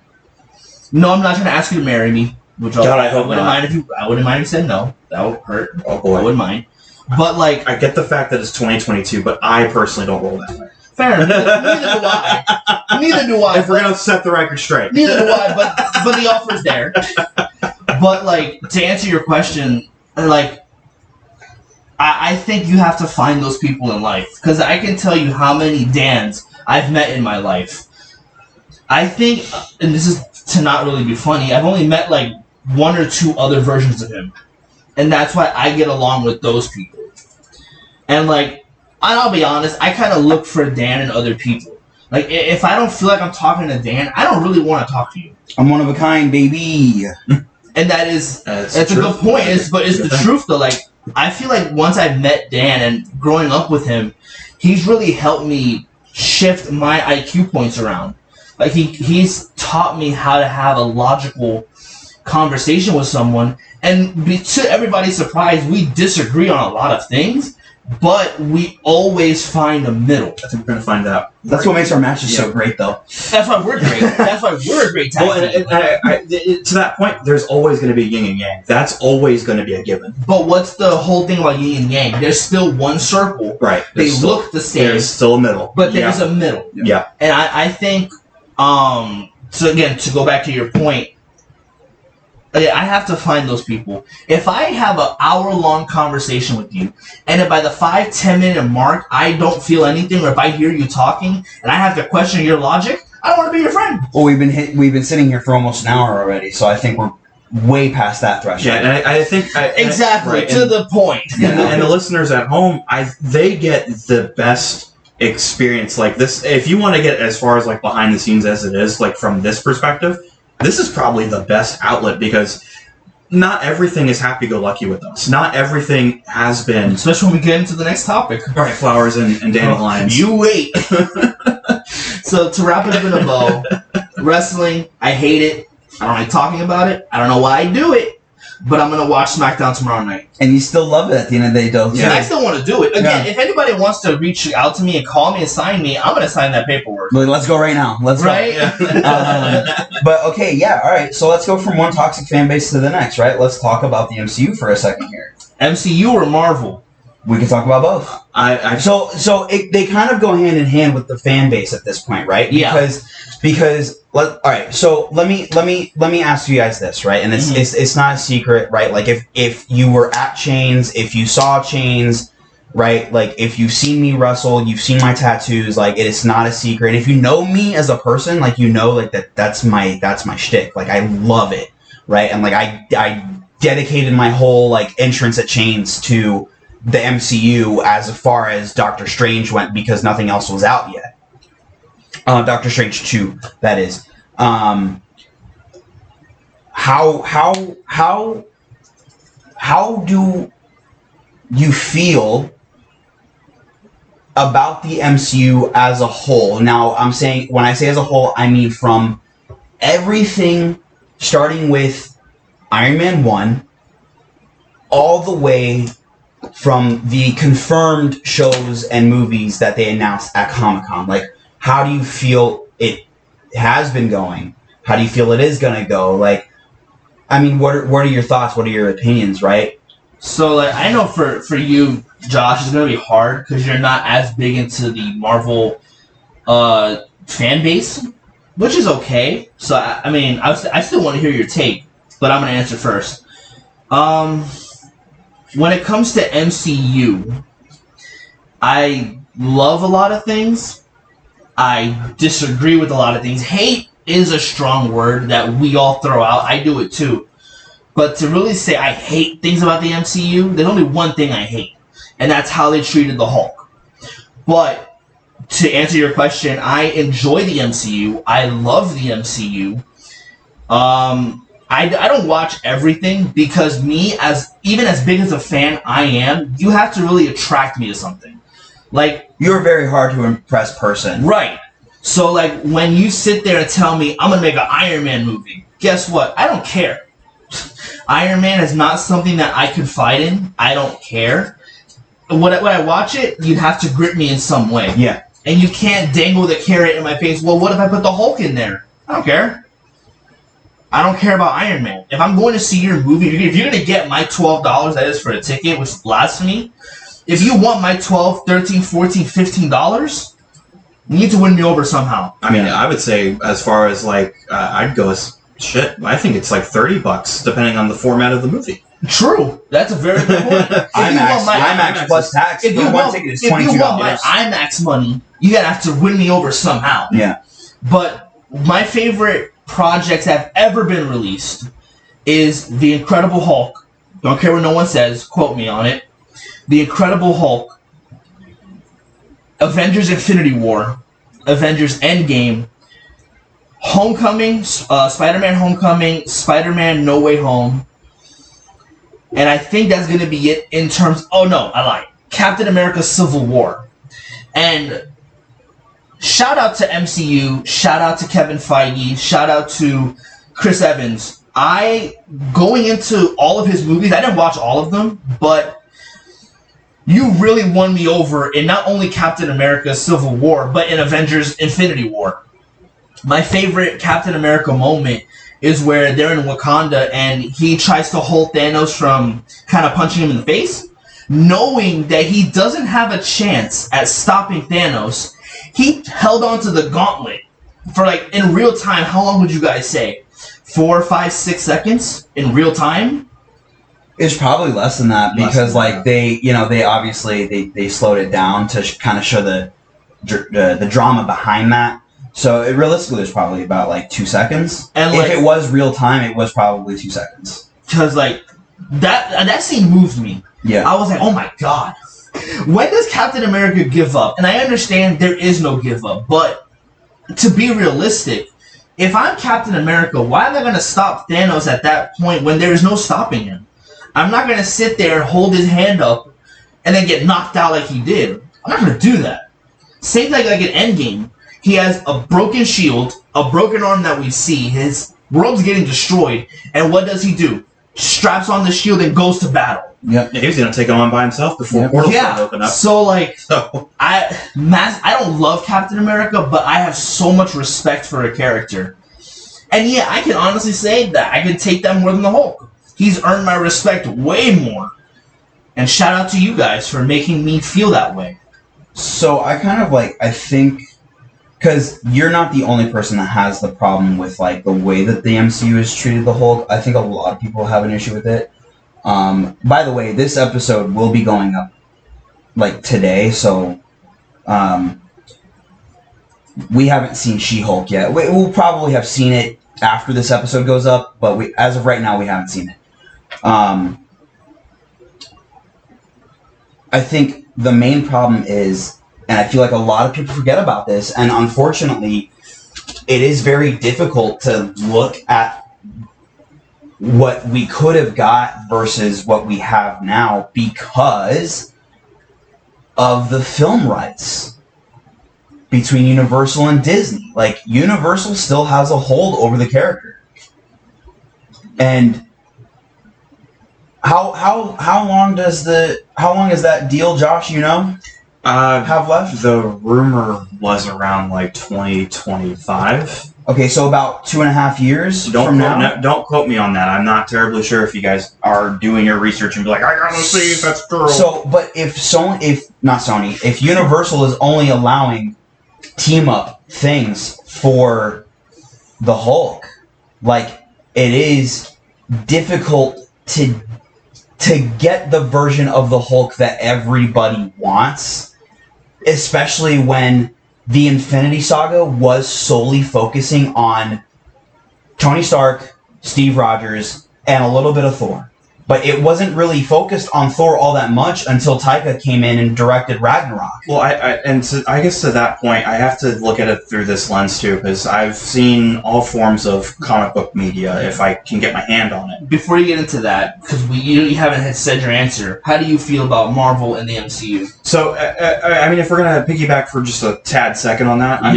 [SPEAKER 1] No, I'm not trying to ask you to marry me, which I wouldn't mind if you. I wouldn't mind if you said no. That would hurt.
[SPEAKER 3] Oh boy,
[SPEAKER 1] I wouldn't mind. But
[SPEAKER 3] I get the fact that it's 2022, but I personally don't roll that way.
[SPEAKER 1] Fair. Neither do I. Neither do I.
[SPEAKER 3] If we're gonna set the record straight.
[SPEAKER 1] Neither do I. But the offer's there. But like to answer your question, like I think you have to find those people in life because I can tell you how many Dans I've met in my life. I think, and this is to not really be funny, I've only met like one or two other versions of him. And that's why I get along with those people. And like, I'll be honest, I kind of look for Dan in other people. Like, if I don't feel like I'm talking to Dan, I don't really want to talk to you.
[SPEAKER 2] I'm one of a kind, baby.
[SPEAKER 1] And that's a good point. But it's the truth though. Like, I feel like once I've met Dan and growing up with him, he's really helped me shift my IQ points around. Like he's taught me how to have a logical conversation with someone, and to everybody's surprise, we disagree on a lot of things, but we always find a middle.
[SPEAKER 3] I think we're gonna find out.
[SPEAKER 2] That's what makes our matches so great, though.
[SPEAKER 1] That's why we're great. That's why we're a great tag team.
[SPEAKER 3] And to that point, there's always going to be yin and yang. That's always going to be a given.
[SPEAKER 1] But what's the whole thing about yin and yang? There's still one circle.
[SPEAKER 3] Right.
[SPEAKER 1] They look the same.
[SPEAKER 3] There's still a middle.
[SPEAKER 1] But there's a middle.
[SPEAKER 3] Yeah.
[SPEAKER 1] And I think, so again, to go back to your point, I have to find those people. If I have an hour-long conversation with you, and if by the 5-10 minute mark I don't feel anything, or if I hear you talking and I have to question your logic, I don't want to be your friend.
[SPEAKER 2] Well, we've been sitting here for almost an hour already, so I think we're way past that threshold.
[SPEAKER 3] Yeah, and I think
[SPEAKER 1] exactly to the point.
[SPEAKER 3] And the listeners at home, they get the best experience like this. If you want to get as far as like behind the scenes as it is, like from this perspective, this is probably the best outlet because not everything is happy-go-lucky with us. Not everything has been...
[SPEAKER 1] Especially when we get into the next topic.
[SPEAKER 3] Right, flowers and dandelions.
[SPEAKER 1] You wait. So to wrap it up in a bow, wrestling, I hate it. I don't like talking about it. I don't know why I do it. But I'm going to watch SmackDown tomorrow night.
[SPEAKER 2] And you still love it at the end of the day, though.
[SPEAKER 1] Yeah, I still want to do it. Again, if anybody wants to reach out to me and call me and sign me, I'm going to sign that paperwork.
[SPEAKER 2] Let's go right now. Let's go. But, okay, yeah, all right. So let's go from one toxic fan base to the next, right? Let's talk about the MCU for a second here.
[SPEAKER 1] MCU or Marvel?
[SPEAKER 2] We can talk about both. So they kind of go hand in hand with the fan base at this point, right?
[SPEAKER 1] Yeah.
[SPEAKER 2] Because all right. So let me ask you guys this, right? And it's not a secret, right? Like if you were at Chains, if you saw Chains, right? Like if you've seen me wrestle, you've seen my tattoos, like it is not a secret. And if you know me as a person, like you know, like that's my shtick. Like I love it, right? And like I dedicated my whole like entrance at Chains to the MCU as far as Doctor Strange went because nothing else was out yet. Doctor Strange 2, that is. How do you feel about the MCU as a whole? Now, when I say as a whole, I mean from everything starting with Iron Man 1 all the way from the confirmed shows and movies that they announced at Comic-Con. Like, how do you feel it has been going? How do you feel it is going to go? Like, I mean, what are your thoughts? What are your opinions, right?
[SPEAKER 1] So, like, I know for you, Josh, it's going to be hard because you're not as big into the Marvel fan base, which is okay. So, I mean, I still want to hear your take, but I'm going to answer first. When it comes to MCU, I love a lot of things. I disagree with a lot of things. Hate is a strong word that we all throw out. I do it too. But to really say I hate things about the MCU, there's only one thing I hate, and that's how they treated the Hulk. But to answer your question, I enjoy the MCU. I love the MCU. I don't watch everything because even as big as a fan I am, you have to really attract me to something. Like,
[SPEAKER 2] you're a very hard to impress person.
[SPEAKER 1] Right. So, like, when you sit there and tell me I'm going to make an Iron Man movie, guess what? I don't care. Iron Man is not something that I confide in. I don't care. When I watch it, you have to grip me in some way.
[SPEAKER 2] Yeah.
[SPEAKER 1] And you can't dangle the carrot in my face. Well, what if I put the Hulk in there? I don't care. I don't care about Iron Man. If I'm going to see your movie, if you're going to get my $12 that is for a ticket, which is blasphemy, if you want my $12, $13, $14, $15, You need to win me over somehow.
[SPEAKER 3] I mean, I would say as far as like, I'd go as shit. I think it's like $30 depending on the format of the movie.
[SPEAKER 1] True. That's a very good point.
[SPEAKER 2] IMAX plus tax.
[SPEAKER 1] If you want my IMAX money, you're going to have to win me over somehow.
[SPEAKER 2] Yeah.
[SPEAKER 1] But my favorite projects that have ever been released is The Incredible Hulk. Don't care what no one says. Quote me on it. The Incredible Hulk. Avengers Infinity War. Avengers Endgame. Homecoming. Spider-Man Homecoming. Spider-Man No Way Home. And I think that's going to be it in terms... Oh, no, I lied. Captain America Civil War. And shout out to MCU. Shout out to Kevin Feige. Shout out to Chris Evans. Going into all of his movies, I didn't watch all of them, but you really won me over in not only Captain America Civil War, but in Avengers Infinity War. My favorite Captain America moment is where they're in Wakanda and he tries to hold Thanos from kind of punching him in the face. Knowing that he doesn't have a chance at stopping Thanos, he held on to the gauntlet for like, in real time, how long would you guys say? 4, 5, 6 seconds in real time?
[SPEAKER 2] It's probably less than that because they obviously they slowed it down to kind of show the drama behind that. So realistically, it's probably about like 2 seconds. And if it was real time, it was probably 2 seconds.
[SPEAKER 1] Because like that scene moved me.
[SPEAKER 2] Yeah,
[SPEAKER 1] I was like, oh my god, when does Captain America give up? And I understand there is no give up, but to be realistic, if I'm Captain America, why am I going to stop Thanos at that point when there is no stopping him? I'm not going to sit there, hold his hand up, and then get knocked out like he did. I'm not going to do that. Same thing like in Endgame. He has a broken shield, a broken arm that we see. His world's getting destroyed. And what does he do? Straps on the shield and goes to battle.
[SPEAKER 2] Yep.
[SPEAKER 3] Yeah, he was going to take him on by himself before portals open up.
[SPEAKER 1] So, I don't love Captain America, but I have so much respect for a character. And yeah, I can honestly say that I can take that more than the Hulk. He's earned my respect way more. And shout out to you guys for making me feel that way.
[SPEAKER 2] So I kind of I think... Because you're not the only person that has the problem with like the way that the MCU has treated the Hulk. I think a lot of people have an issue with it. By the way, this episode will be going up like today, so we haven't seen She-Hulk yet. We'll probably have seen it after this episode goes up, but as of right now, we haven't seen it. I think the main problem is, and I feel like a lot of people forget about this, and unfortunately, it is very difficult to look at what we could have got versus what we have now because of the film rights between Universal and Disney. Like, Universal still has a hold over the character. And how long is that deal, Josh, you know? Have left?
[SPEAKER 3] The rumor was around like 2025.
[SPEAKER 2] Okay, so about 2.5 years from now?
[SPEAKER 3] Don't quote me on that. I'm not terribly sure if you guys are doing your research and be like, I gotta see if that's true.
[SPEAKER 2] So, but if Universal is only allowing team-up things for the Hulk, like, it is difficult to get the version of the Hulk that everybody wants, especially when the Infinity Saga was solely focusing on Tony Stark, Steve Rogers, and a little bit of Thor. But it wasn't really focused on Thor all that much until Taika came in and directed Ragnarok.
[SPEAKER 3] Well, I guess to that point, I have to look at it through this lens too, because I've seen all forms of comic book media if I can get my hand on it.
[SPEAKER 1] Before you get into that, because you haven't said your answer, how do you feel about Marvel and the MCU?
[SPEAKER 3] So, I mean, if we're gonna piggyback for just a tad second on that, the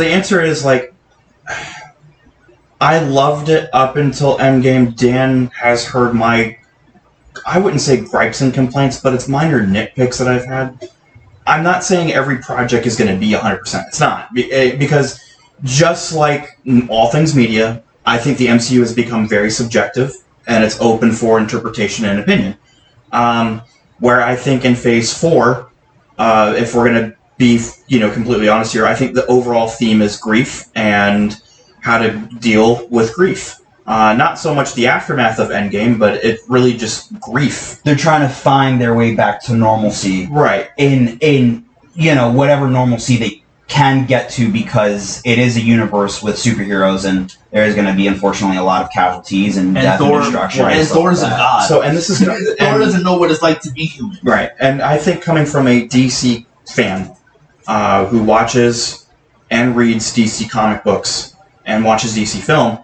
[SPEAKER 3] answer is like, I loved it up until Endgame. Dan has heard my, I wouldn't say gripes and complaints, but it's minor nitpicks that I've had. I'm not saying every project is going to be 100%. It's not. Because just like all things media, I think the MCU has become very subjective, and it's open for interpretation and opinion. Where I think in Phase 4, if we're going to be, completely honest here, I think the overall theme is grief and how to deal with grief. Not so much the aftermath of Endgame, but it really just grief.
[SPEAKER 2] They're trying to find their way back to normalcy.
[SPEAKER 3] Right.
[SPEAKER 2] In whatever normalcy they can get to, because it is a universe with superheroes, and there is going to be, unfortunately, a lot of casualties and death and destruction.
[SPEAKER 1] Right. And Thor's a god.
[SPEAKER 3] So, and this is
[SPEAKER 1] Thor doesn't know what it's like to be human.
[SPEAKER 3] Right. And I think coming from a DC fan who watches and reads DC comic books and watches DC film,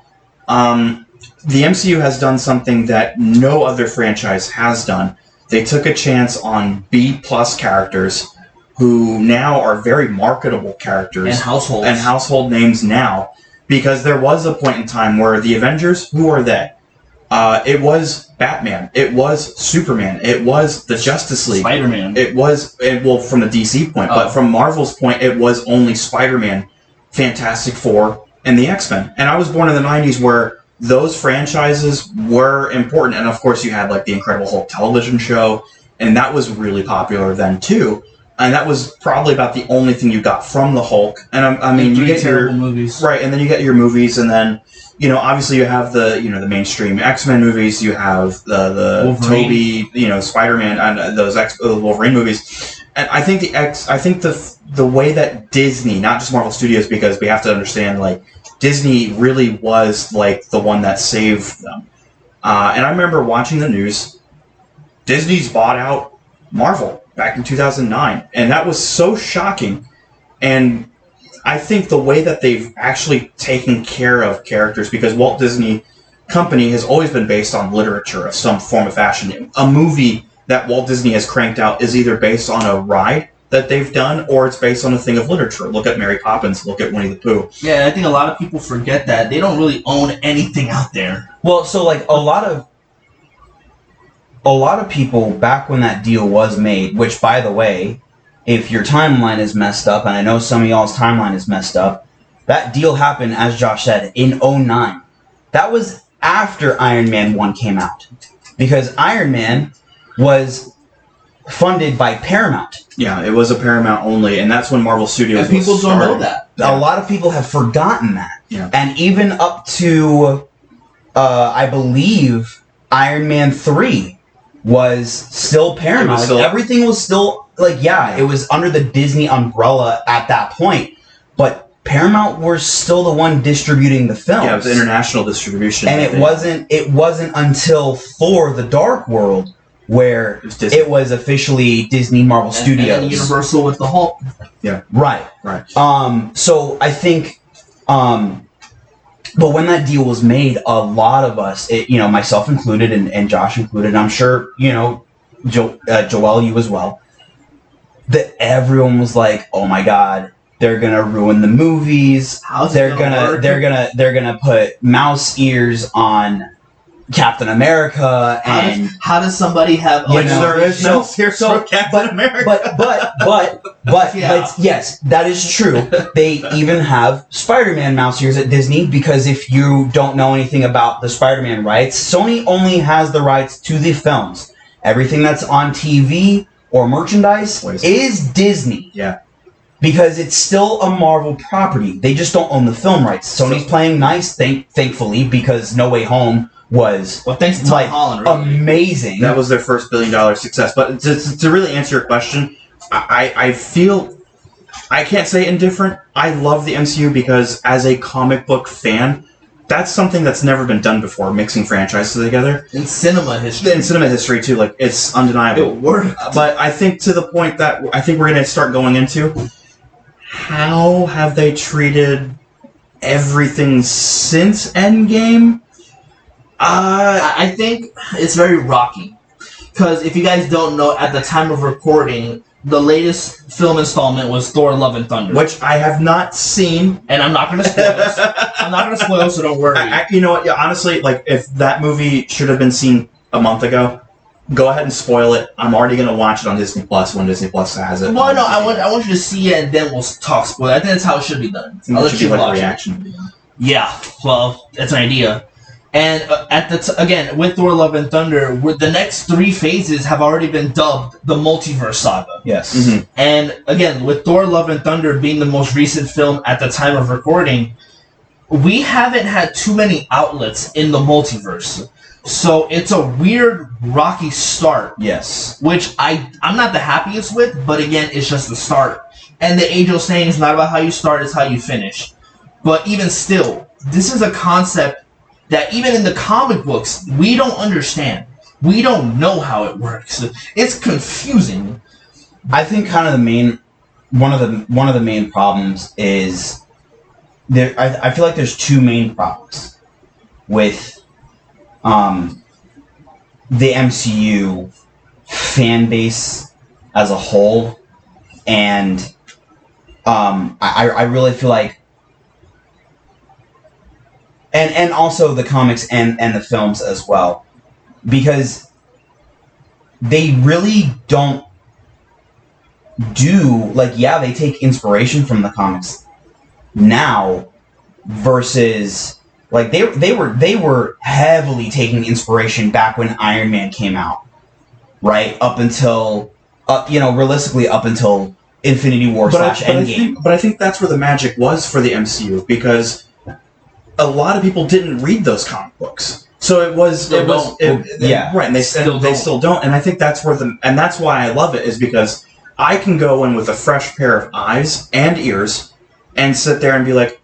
[SPEAKER 3] the MCU has done something that no other franchise has done. They took a chance on B-plus characters who now are very marketable characters.
[SPEAKER 1] And
[SPEAKER 3] household names now. Because there was a point in time where the Avengers, who are they? It was Batman. It was Superman. It was the Justice League.
[SPEAKER 1] Spider-Man.
[SPEAKER 3] It was, from the DC point, but from Marvel's point, it was only Spider-Man, Fantastic Four, and the X-Men. And I was born in the 90s where those franchises were important. And of course you had like the Incredible Hulk television show, and that was really popular then too. And that was probably about the only thing you got from the Hulk. And I mean, you get your
[SPEAKER 1] movies,
[SPEAKER 3] right, and then you get your movies, and then obviously you have the the mainstream X-Men movies. You have the
[SPEAKER 1] Wolverine.
[SPEAKER 3] Tobey, Spider-Man, and those Wolverine movies. And I think the way that Disney, not just Marvel Studios, because we have to understand like Disney really was like the one that saved them. And I remember watching the news. Disney's bought out Marvel back in 2009, and that was so shocking. And I think the way that they've actually taken care of characters, because Walt Disney Company has always been based on literature of some form of fashion. A movie that Walt Disney has cranked out is either based on a ride that they've done, or it's based on a thing of literature. Look at Mary Poppins, look at Winnie the Pooh.
[SPEAKER 1] Yeah, I think a lot of people forget that. They don't really own anything out there.
[SPEAKER 2] Well, so like a lot of people back when that deal was made, which by the way, if your timeline is messed up, and I know some of y'all's timeline is messed up, that deal happened, as Josh said, in 2009. That was after Iron Man 1 came out. Because Iron Man was funded by Paramount.
[SPEAKER 3] Yeah, it was a Paramount only, and that's when Marvel Studios
[SPEAKER 1] and people
[SPEAKER 3] was
[SPEAKER 1] don't
[SPEAKER 3] started.
[SPEAKER 1] know that.
[SPEAKER 2] A lot of people have forgotten that.
[SPEAKER 3] Yeah.
[SPEAKER 2] And even up to, I believe, Iron Man 3 was still Paramount. Everything was still, it was under the Disney umbrella at that point. But Paramount were still the one distributing the films.
[SPEAKER 3] Yeah, it was international distribution.
[SPEAKER 2] And it wasn't until Thor: The Dark World where it was officially Disney Marvel Studios.
[SPEAKER 1] And Universal with the Hulk.
[SPEAKER 3] Yeah.
[SPEAKER 2] Right. So I think, but when that deal was made, a lot of us, myself included and Josh included, and I'm sure, Joel, you as well, that everyone was like, oh my God, they're gonna ruin the movies. They're gonna put mouse ears on Captain America, and
[SPEAKER 1] how does somebody have?
[SPEAKER 3] There is no fear for Captain America.
[SPEAKER 2] But yes, that is true. They even have Spider-Man mouse ears at Disney, because if you don't know anything about the Spider-Man rights, Sony only has the rights to the films. Everything that's on TV or merchandise is Disney.
[SPEAKER 3] Yeah.
[SPEAKER 2] Because it's still a Marvel property. They just don't own the film rights. Sony's playing nice, thankfully, because No Way Home was
[SPEAKER 1] thanks to Tom Holland, really.
[SPEAKER 2] Amazing.
[SPEAKER 3] That was their first billion-dollar success. But to really answer your question, I feel I can't say indifferent. I love the MCU because as a comic book fan, that's something that's never been done before, mixing franchises together.
[SPEAKER 1] In cinema history.
[SPEAKER 3] In cinema history, too. Like, it's undeniable.
[SPEAKER 1] It worked.
[SPEAKER 3] But I think to the point that I think we're going to start going into, how have they treated everything since Endgame?
[SPEAKER 1] I think it's very rocky. Because if you guys don't know, at the time of recording, the latest film installment was Thor: Love and Thunder.
[SPEAKER 3] Which I have not seen.
[SPEAKER 1] And I'm not going to spoil so don't worry.
[SPEAKER 3] You know what? Yeah, honestly, like, if that movie should have been seen a month ago, go ahead and spoil it. I'm already going to watch it on Disney Plus when Disney Plus has it.
[SPEAKER 1] Well, no, I want you to see it, and then we'll talk spoil it. I think that's how it should be done.
[SPEAKER 3] I'll let you watch reaction.
[SPEAKER 1] Yeah, well, that's an idea. And again, with Thor: Love and Thunder, the next 3 phases have already been dubbed the Multiverse Saga.
[SPEAKER 2] Yes.
[SPEAKER 3] Mm-hmm.
[SPEAKER 1] And again, with Thor: Love and Thunder being the most recent film at the time of recording, we haven't had too many outlets in the multiverse. So it's a weird, rocky start.
[SPEAKER 2] Yes.
[SPEAKER 1] Which I'm not the happiest with, but again, it's just the start. And the age-old saying is not about how you start, it's how you finish. But even still, this is a concept that even in the comic books, we don't understand. We don't know how it works. It's confusing.
[SPEAKER 2] I think kind of one of the main problems is there. I feel like there's 2 main problems with the MCU fan base as a whole, and I really feel like, and also the comics and the films as well, because they really don't do, like, yeah, they take inspiration from the comics now versus, like, they were heavily taking inspiration back when Iron Man came out, right? Up until realistically up until Infinity War / Endgame.
[SPEAKER 3] But I think that's where the magic was for the MCU, because a lot of people didn't read those comic books. So right, and they still don't. And I think that's where and that's why I love it, is because I can go in with a fresh pair of eyes and ears and sit there and be like,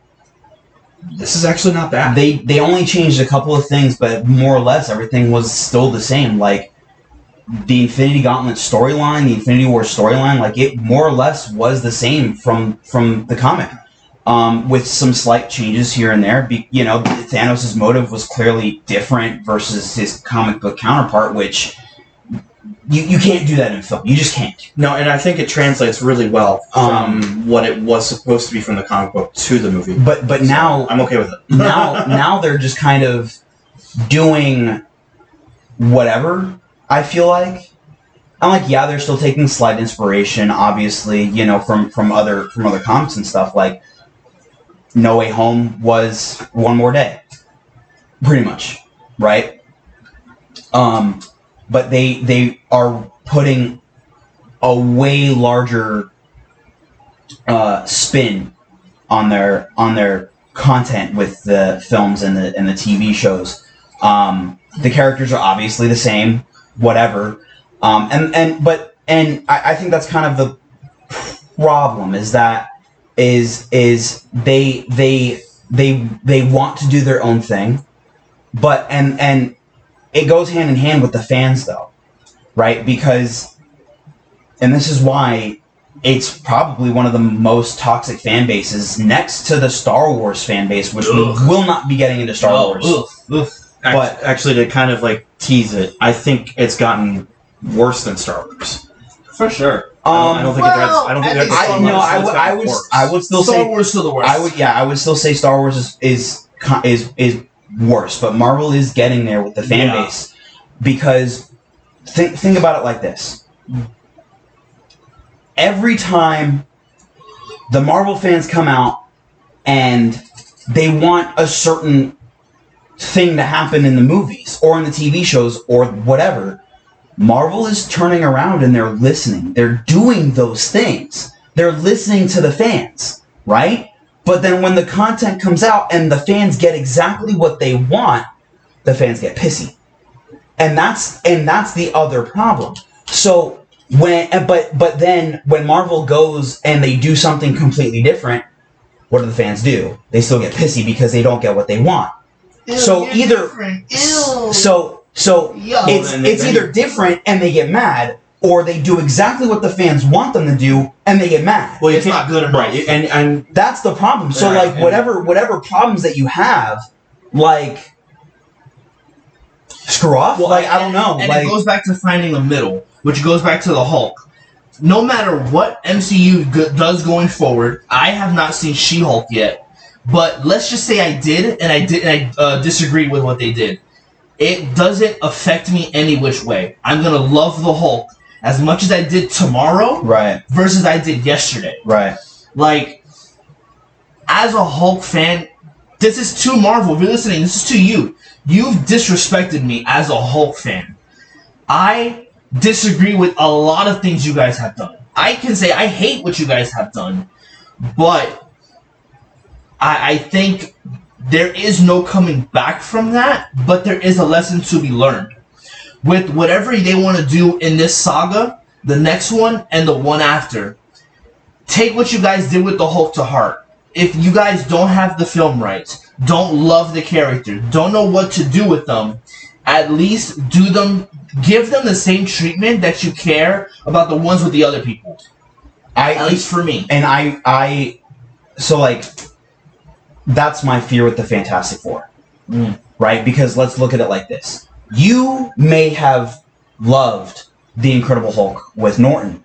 [SPEAKER 3] this is actually not bad.
[SPEAKER 2] They only changed a couple of things, but more or less everything was still the same. Like, the Infinity Gauntlet storyline, the Infinity War storyline, like, it more or less was the same from the comic, with some slight changes here and there. Thanos' motive was clearly different versus his comic book counterpart, which you can't do that in film. You just can't.
[SPEAKER 3] No, and I think it translates really well from what it was supposed to be from the comic book to the movie.
[SPEAKER 2] But
[SPEAKER 3] so
[SPEAKER 2] now
[SPEAKER 3] I'm okay with it.
[SPEAKER 2] now they're just kind of doing whatever. I feel like, I'm like, yeah, they're still taking slight inspiration, obviously, from other comics and stuff. Like, No Way Home was One More Day, pretty much, right? But they are putting a way larger spin on their content with the films and the TV shows. The characters are obviously the same, whatever. I think that's kind of the problem, is they want to do their own thing, but and it goes hand in hand with the fans, though, right? Because, and this is why it's probably one of the most toxic fan bases next to the Star Wars fan base, which we will not be getting into Star Wars.
[SPEAKER 3] But actually, to kind of like tease it, I think it's gotten worse than Star Wars.
[SPEAKER 1] For sure.
[SPEAKER 3] I don't think it has. I don't think it has.
[SPEAKER 2] I would still say
[SPEAKER 1] Star Wars is still the worst.
[SPEAKER 2] I would still say Star Wars is worse, but Marvel is getting there with the fan base, because think about it like this: every time the Marvel fans come out and they want a certain thing to happen in the movies or in the TV shows or whatever, Marvel is turning around and they're listening. They're doing those things. They're listening to the fans, right? But then when the content comes out and the fans get exactly what they want, the fans get pissy. And that's the other problem. So but then when Marvel goes and they do something completely different, what do the fans do? They still get pissy because they don't get what they want. So either it's either different and they get mad, or they do exactly what the fans want them to do and they get mad.
[SPEAKER 1] Well, it's not good enough,
[SPEAKER 3] right? And
[SPEAKER 2] that's the problem. So whatever problems that you have, like, screw off.
[SPEAKER 1] Well,
[SPEAKER 2] I don't know.
[SPEAKER 1] And it goes back to finding a middle, which goes back to the Hulk. No matter what MCU does going forward, I have not seen She-Hulk yet. But let's just say I did, and I disagreed with what they did. It doesn't affect me any which way. I'm gonna love the Hulk as much as I did tomorrow,
[SPEAKER 2] right?
[SPEAKER 1] Versus I did yesterday,
[SPEAKER 2] right?
[SPEAKER 1] Like, as a Hulk fan, this is to Marvel. If you're listening, this is to you. you've disrespected me as a Hulk fan. I disagree with a lot of things you guys have done. I can say I hate what you guys have done, but I think there is no coming back from that, but there is a lesson to be learned. With whatever they want to do in this saga, the next one, and the one after, take what you guys did with the Hulk to heart. If you guys don't have the film rights, don't love the character, don't know what to do with them, at least give them the same treatment that you care about the ones with the other people. At least for me.
[SPEAKER 2] And so like, that's my fear with the Fantastic Four, right? Because let's look at it like this. You may have loved The Incredible Hulk with Norton,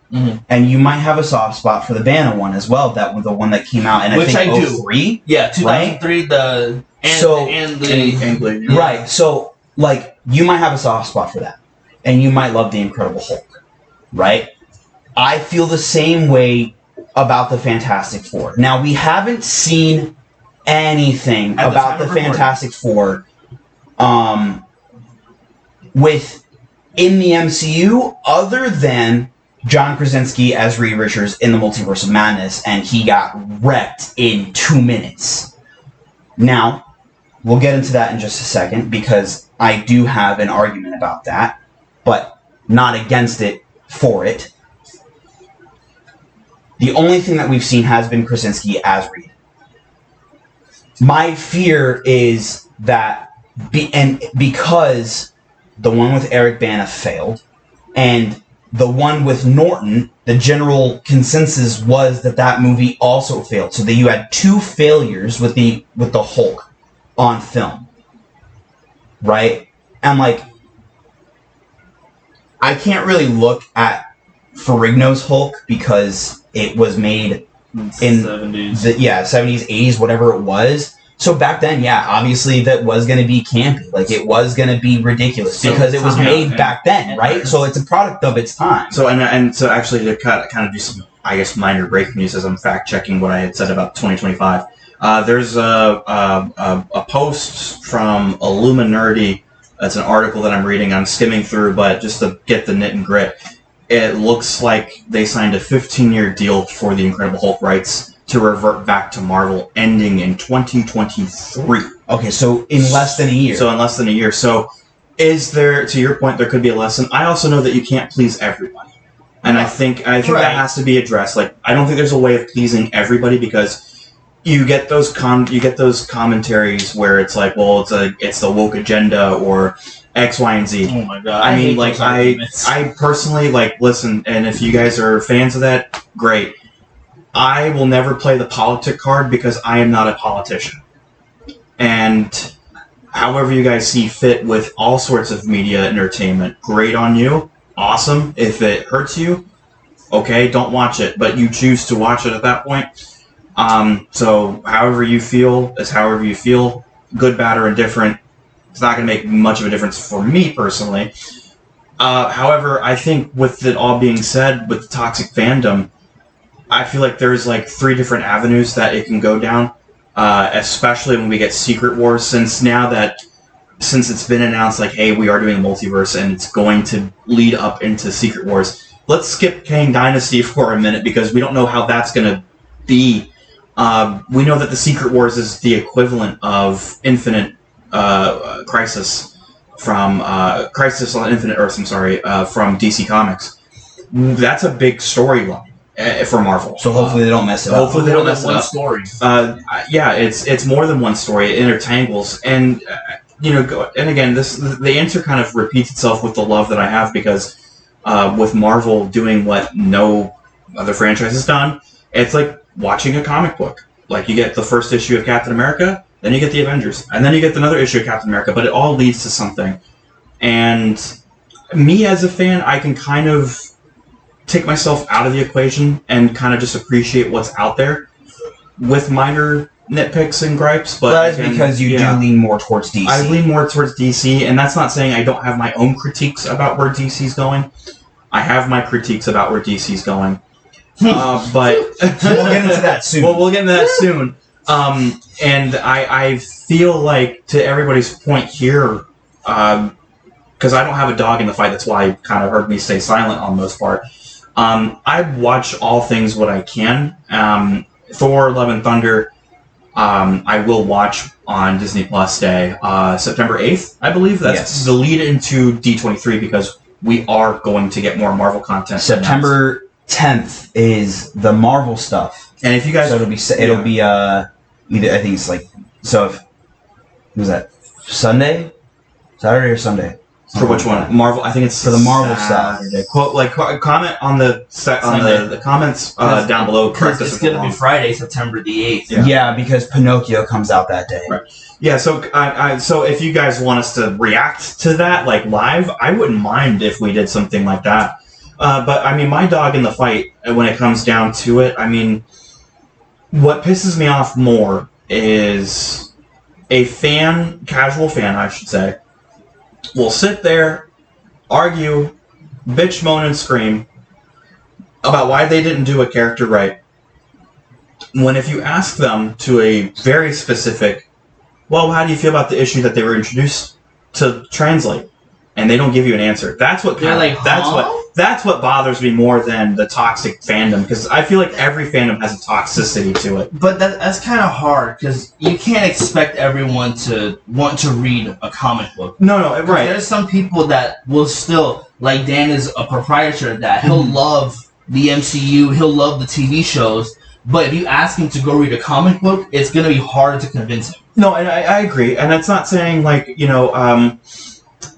[SPEAKER 2] and you might have a soft spot for the Banner one as well, the one that came out in, I think, 03?
[SPEAKER 1] Yeah, 2003,
[SPEAKER 2] right? Right, so, like, you might have a soft spot for that, and you might love The Incredible Hulk, right? I feel the same way about the Fantastic Four. Now, we haven't seen anything about the Fantastic Four in the MCU other than John Krasinski as Reed Richards in the Multiverse of Madness, and he got wrecked in 2 minutes. Now, we'll get into that in just a second, because I do have an argument about that, but not against it, for it. The only thing that we've seen has been Krasinski as Reed. My fear is that, because the one with Eric Bana failed, and the one with Norton, the general consensus was that movie also failed. So that you had two failures with the Hulk on film, right? And like, I can't really look at Ferrigno's Hulk because it was made in
[SPEAKER 1] 70s.
[SPEAKER 2] 70s, 80s, whatever it was. So back then, yeah, obviously that was going to be campy. Like, it was going to be ridiculous because it was made back then, right? So it's a product of its time.
[SPEAKER 3] So so actually to kind of do some, I guess, minor breaking news as I'm fact checking what I had said about 2025. There's a post from Illuminerdi. That's an article that I'm reading. I'm skimming through, but just to get the nit and grit, it looks like they signed a 15-year deal for the Incredible Hulk rights to revert back to Marvel, ending in 2023.
[SPEAKER 2] Okay, so in less than a year.
[SPEAKER 3] So is there, to your point, there could be a lesson. I also know that you can't please everybody. And I think that has to be addressed. Like, I don't think there's a way of pleasing everybody, because you get those commentaries where it's like, well, it's the woke agenda or X, Y, and Z.
[SPEAKER 1] Oh my god.
[SPEAKER 3] I mean, like, I personally, like, listen, and if you guys are fans of that, great. I will never play the politic card because I am not a politician. And however you guys see fit with all sorts of media entertainment, great on you, awesome. If it hurts you, okay, don't watch it, but you choose to watch it at that point. So however you feel is however you feel, good, bad, or indifferent. It's not going to make much of a difference for me personally. However, I think with it all being said, with the toxic fandom, I feel like there's like 3 different avenues that it can go down, especially when we get Secret Wars, since it's been announced, like, hey, we are doing a multiverse and it's going to lead up into Secret Wars. Let's skip Kang Dynasty for a minute because we don't know how that's going to be. We know that the Secret Wars is the equivalent of Infinite Crisis from Crisis on Infinite Earths, from DC Comics. That's a big storyline for Marvel.
[SPEAKER 2] So hopefully they don't mess it up.
[SPEAKER 3] Hopefully they don't mess it up.
[SPEAKER 1] Story.
[SPEAKER 3] Yeah, it's more than one story. It intertangles, and and again, the answer kind of repeats itself with the love that I have, because with Marvel doing what no other franchise has done, it's like watching a comic book. Like, you get the first issue of Captain America, then you get the Avengers, and then you get another issue of Captain America, but it all leads to something. And me as a fan, I can kind of take myself out of the equation and kind of just appreciate what's out there with minor nitpicks and gripes. But
[SPEAKER 2] that's because you do lean more towards DC.
[SPEAKER 3] I lean more towards DC, and that's not saying I don't have my own critiques about where DC's going. I have my critiques about where DC's going. But
[SPEAKER 2] we'll get into that soon.
[SPEAKER 3] Well, we'll get into that soon. And I feel like, to everybody's point here, because I don't have a dog in the fight, that's why you kind of heard me stay silent on the most part. I watch all things what I can. Thor: Love and Thunder, I will watch on Disney Plus Day, September 8th, I believe. That's the lead into D23, because we are going to get more Marvel content.
[SPEAKER 2] September 10th is the Marvel stuff.
[SPEAKER 3] And if you guys...
[SPEAKER 2] So it'll be either, I think it's like... So if... Was that Sunday? Saturday or Sunday?
[SPEAKER 3] For which one? Marvel. I think it's
[SPEAKER 2] for the Marvel stuff.
[SPEAKER 3] Comment on the comments down below. Correct us.
[SPEAKER 1] It's going to be Friday, September the 8th.
[SPEAKER 2] Yeah, because Pinocchio comes out that day.
[SPEAKER 3] Right. Yeah. So so if you guys want us to react to that like live, I wouldn't mind if we did something like that. But I mean, my dog in the fight, when it comes down to it, I mean, what pisses me off more is a casual fan, I should say, will sit there, argue, bitch, moan, and scream about why they didn't do a character right. When if you ask them to a very specific, well, how do you feel about the issue that they were introduced to translate? And they don't give you an answer. That's what that's what bothers me more than the toxic fandom, because I feel like every fandom has a toxicity to it.
[SPEAKER 1] But that's kind of hard, because you can't expect everyone to want to read a comic book.
[SPEAKER 3] No, right.
[SPEAKER 1] There's some people that will still, like Dan is a proprietor of that. He'll love the MCU, he'll love the TV shows, but if you ask him to go read a comic book, it's going to be hard to convince him.
[SPEAKER 3] No, and I agree. And it's not saying, like,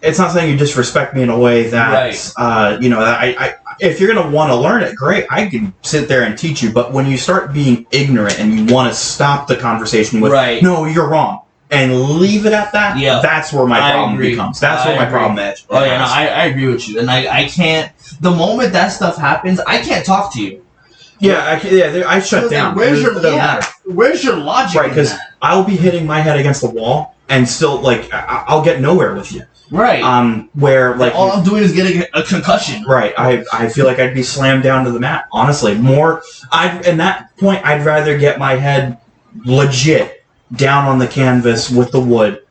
[SPEAKER 3] it's not saying you disrespect me in a way that, that if you're going to want to learn it, great, I can sit there and teach you. But when you start being ignorant and you want to stop the conversation with, no, you're wrong, and leave it at that, that's where my problem becomes. That's where my problem is.
[SPEAKER 1] Oh, yeah, no, I agree with you. And I can't, the moment that stuff happens, I can't talk to you.
[SPEAKER 3] Yeah, I shut down.
[SPEAKER 1] Where's your logic?
[SPEAKER 3] Right, because I'll be hitting my head against the wall and still, like, I'll get nowhere with you.
[SPEAKER 1] Right.
[SPEAKER 3] Where, like,
[SPEAKER 1] all I'm doing is getting a concussion.
[SPEAKER 3] Right. I feel like I'd be slammed down to the mat. Honestly, at that point, I'd rather get my head legit down on the canvas with the wood,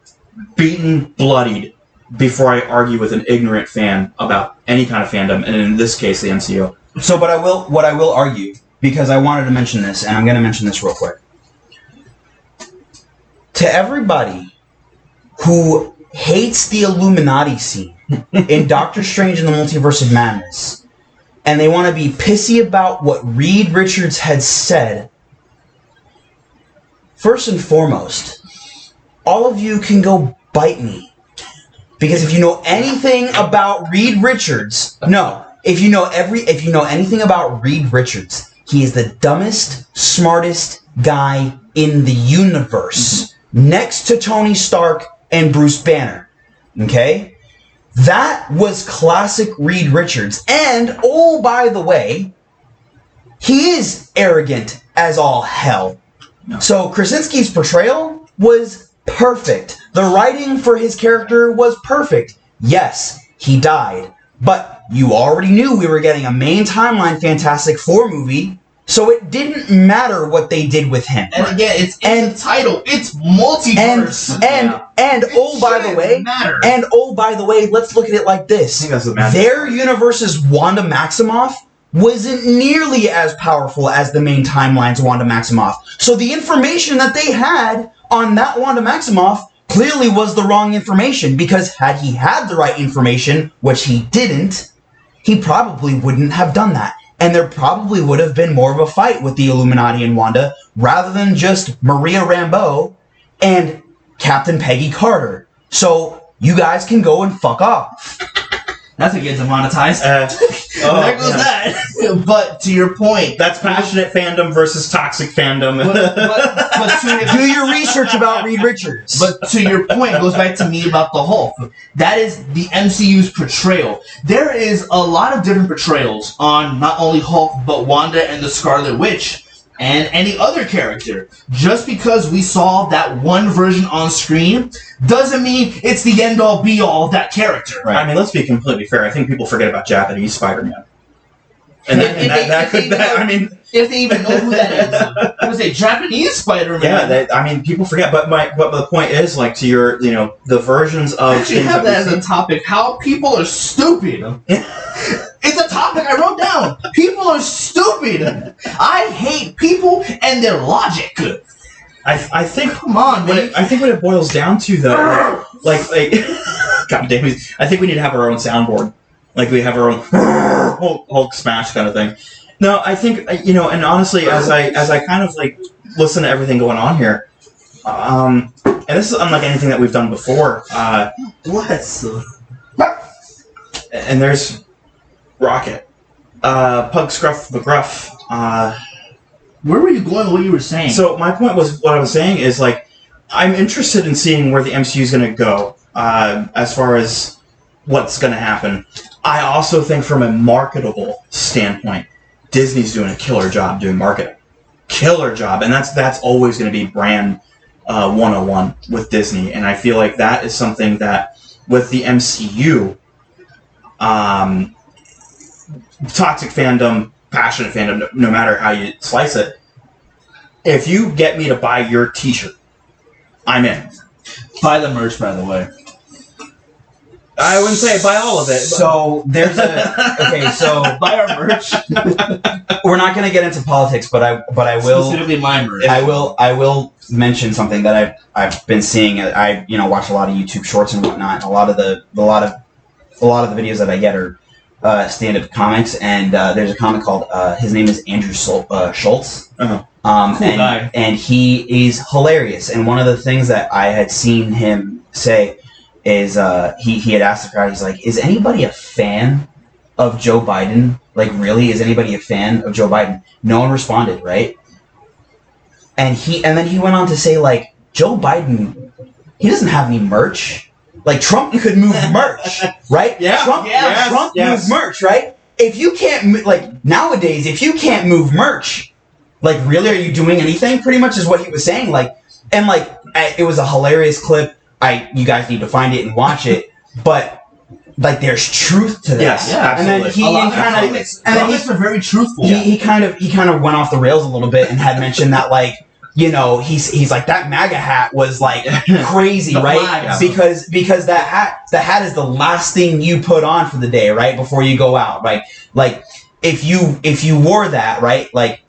[SPEAKER 3] beaten, bloodied, before I argue with an ignorant fan about any kind of fandom, and in this case, the MCU.
[SPEAKER 2] So, what I will argue, because I wanted to mention this, and I'm going to mention this real quick. To everybody who hates the Illuminati scene in Doctor Strange and the Multiverse of Madness, and they want to be pissy about what Reed Richards had said, first and foremost, all of you can go bite me. Because if you know anything about Reed Richards, if you know anything about Reed Richards, he is the dumbest, smartest guy in the universe, next to Tony Stark and Bruce Banner. Okay? That was classic Reed Richards. And, oh, by the way, he is arrogant as all hell. No. So Krasinski's portrayal was perfect. The writing for his character was perfect. Yes, he died. But you already knew we were getting a main timeline Fantastic Four movie, so it didn't matter what they did with him.
[SPEAKER 1] And again, it's in the title. It's multiverse.
[SPEAKER 2] And oh, by the way, let's look at it like this.
[SPEAKER 3] I think that's the magic.
[SPEAKER 2] Their universe's Wanda Maximoff wasn't nearly as powerful as the main timeline's Wanda Maximoff. So the information that they had on that Wanda Maximoff clearly was the wrong information, because had he had the right information, which he didn't, he probably wouldn't have done that. And there probably would have been more of a fight with the Illuminati and Wanda, rather than just Maria Rambeau and Captain Peggy Carter. So you guys can go and fuck off.
[SPEAKER 1] That's gonna get demonetized. There goes that. But to your point,
[SPEAKER 3] that's passionate fandom versus toxic fandom.
[SPEAKER 2] Do your research about Reed Richards.
[SPEAKER 1] But to your point, it goes back to me about the Hulk. That is the MCU's portrayal. There is a lot of different portrayals on not only Hulk, but Wanda and the Scarlet Witch, and any other character. Just because we saw that one version on screen doesn't mean it's the end-all be-all of that character.
[SPEAKER 3] Right. I mean, let's be completely fair. I think people forget about Japanese Spider-Man. And I mean,
[SPEAKER 1] if they even know who that is, it was a Japanese Spider-Man.
[SPEAKER 3] Yeah, I mean, people forget. But the point is, like, to your, the versions of.
[SPEAKER 1] I actually have that as a topic. How people are stupid. It's a topic I wrote down. People are stupid. I hate people and their logic.
[SPEAKER 3] I think.
[SPEAKER 1] Come on, man.
[SPEAKER 3] I think what it boils down to, though, like, God damn it, I think we need to have our own soundboard. Like, we have our own Hulk smash kind of thing. No, I think, and honestly, as I kind of, like, listen to everything going on here, and this is unlike anything that we've done before.
[SPEAKER 1] What?
[SPEAKER 3] And there's Rocket. Pug Scruff McGruff.
[SPEAKER 1] Where were you going with what you were saying?
[SPEAKER 3] So my point was, what I was saying is, like, I'm interested in seeing where the MCU is going to go as far as what's going to happen. I also think from a marketable standpoint, Disney's doing a killer job doing marketing. Killer job. And that's always going to be brand 101 with Disney. And I feel like that is something that with the MCU, toxic fandom, passionate fandom, no matter how you slice it, if you get me to buy your t-shirt, I'm in.
[SPEAKER 1] Buy the merch, by the way.
[SPEAKER 3] I wouldn't say buy all of it.
[SPEAKER 2] So there's so
[SPEAKER 1] buy our merch.
[SPEAKER 2] We're not going to get into politics, but I will
[SPEAKER 1] specifically my merch.
[SPEAKER 2] I will mention something that I've been seeing. I watch a lot of YouTube shorts and whatnot. And a lot of the videos that I get are stand-up comics, and there's a comic called his name is Andrew Schultz.
[SPEAKER 3] Uh-huh.
[SPEAKER 2] Cool
[SPEAKER 1] guy.
[SPEAKER 2] And he is hilarious. And one of the things that I had seen him say is he had asked the crowd, he's like, is anybody a fan of Joe Biden? Like, really? Is anybody a fan of Joe Biden? No one responded, right? And then he went on to say, like, Joe Biden, he doesn't have any merch. Like, Trump could move merch, right?
[SPEAKER 3] Yeah.
[SPEAKER 2] Trump moves merch, right? If you can't, like, nowadays, if you can't move merch, like, really, are you doing anything? Pretty much is what he was saying. Like, and, like, it was a hilarious clip. You guys need to find it and watch it. But, like, there's truth to that.
[SPEAKER 3] Yes, yeah,
[SPEAKER 2] and then
[SPEAKER 1] Comics are very truthful.
[SPEAKER 2] He kind of went off the rails a little bit and had mentioned that, like, he's like, that MAGA hat was, like, crazy, right?
[SPEAKER 1] Flags.
[SPEAKER 2] Because the hat is the last thing you put on for the day, right? Before you go out, right? Like, if you wore that, right? Like,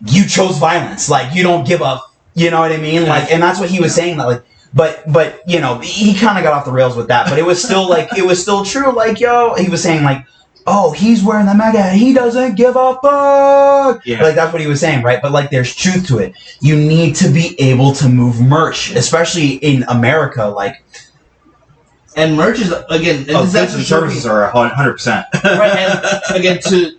[SPEAKER 2] you chose violence. Like, you don't give up. You know what I mean? Like, and that's what he was saying. That, like, but he kind of got off the rails with that. But it was still like, it was still true. Like, yo, he was saying, like, oh, he's wearing the MAGA hat. He doesn't give a fuck.
[SPEAKER 3] Yeah.
[SPEAKER 2] Like, that's what he was saying, right? But, like, there's truth to it. You need to be able to move merch, especially in America. Like,
[SPEAKER 1] and merch is, again,
[SPEAKER 3] goods and services are 100%.
[SPEAKER 1] Right, and again, to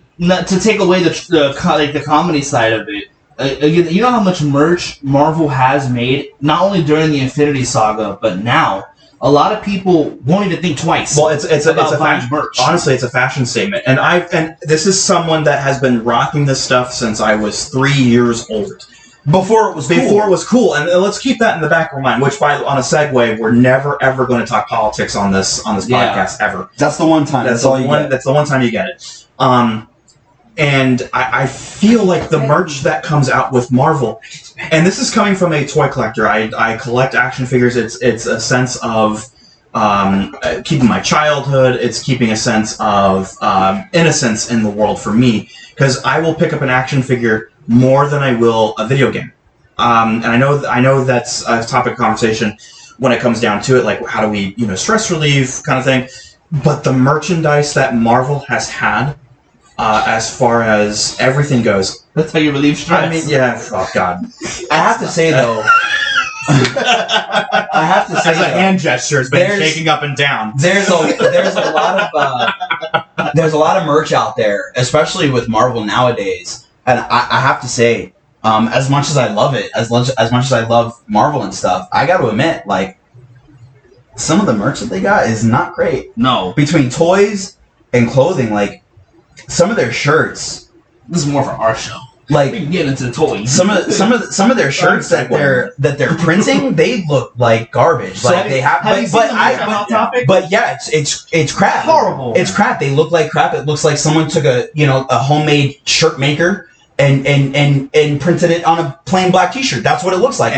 [SPEAKER 1] take away the comedy side of it, again, you know how much merch Marvel has made, not only during the Infinity Saga, but now. A lot of people won't even think twice.
[SPEAKER 3] Well, it's a
[SPEAKER 1] buying merch.
[SPEAKER 3] Honestly, it's a fashion statement, and this is someone that has been rocking this stuff since I was 3 years old.
[SPEAKER 2] before it was
[SPEAKER 3] cool. And let's keep that in the back of our mind. Which, on a segue, we're never ever going to talk politics on this podcast ever.
[SPEAKER 2] That's the one time.
[SPEAKER 3] That's the one time you get it. And I feel like the merch that comes out with Marvel, and this is coming from a toy collector. I collect action figures. It's a sense of keeping my childhood. It's keeping a sense of innocence in the world for me, because I will pick up an action figure more than I will a video game. And I know that's a topic of conversation when it comes down to it, like how do we stress relieve kind of thing. But the merchandise that Marvel has had, as far as everything goes,
[SPEAKER 1] that's how you relieve stress.
[SPEAKER 3] I mean, yeah. Oh God.
[SPEAKER 2] I have to say though.
[SPEAKER 3] As a hand gesture has been shaking up and down.
[SPEAKER 2] There's a lot of merch out there, especially with Marvel nowadays. And I have to say, as much as I love it, as much as I love Marvel and stuff, I got to admit, like, some of the merch that they got is not great.
[SPEAKER 1] No.
[SPEAKER 2] Between toys and clothing, like, some of their shirts.
[SPEAKER 1] This is more for our show.
[SPEAKER 2] like
[SPEAKER 1] We can get into the toys.
[SPEAKER 2] some of their shirts that they're printing, they look like garbage.
[SPEAKER 1] So
[SPEAKER 2] like they have, but yeah, it's crap.
[SPEAKER 1] Horrible.
[SPEAKER 2] It's crap. They look like crap. It looks like someone took a homemade shirt maker and printed it on a plain black T-shirt. That's what it looks like.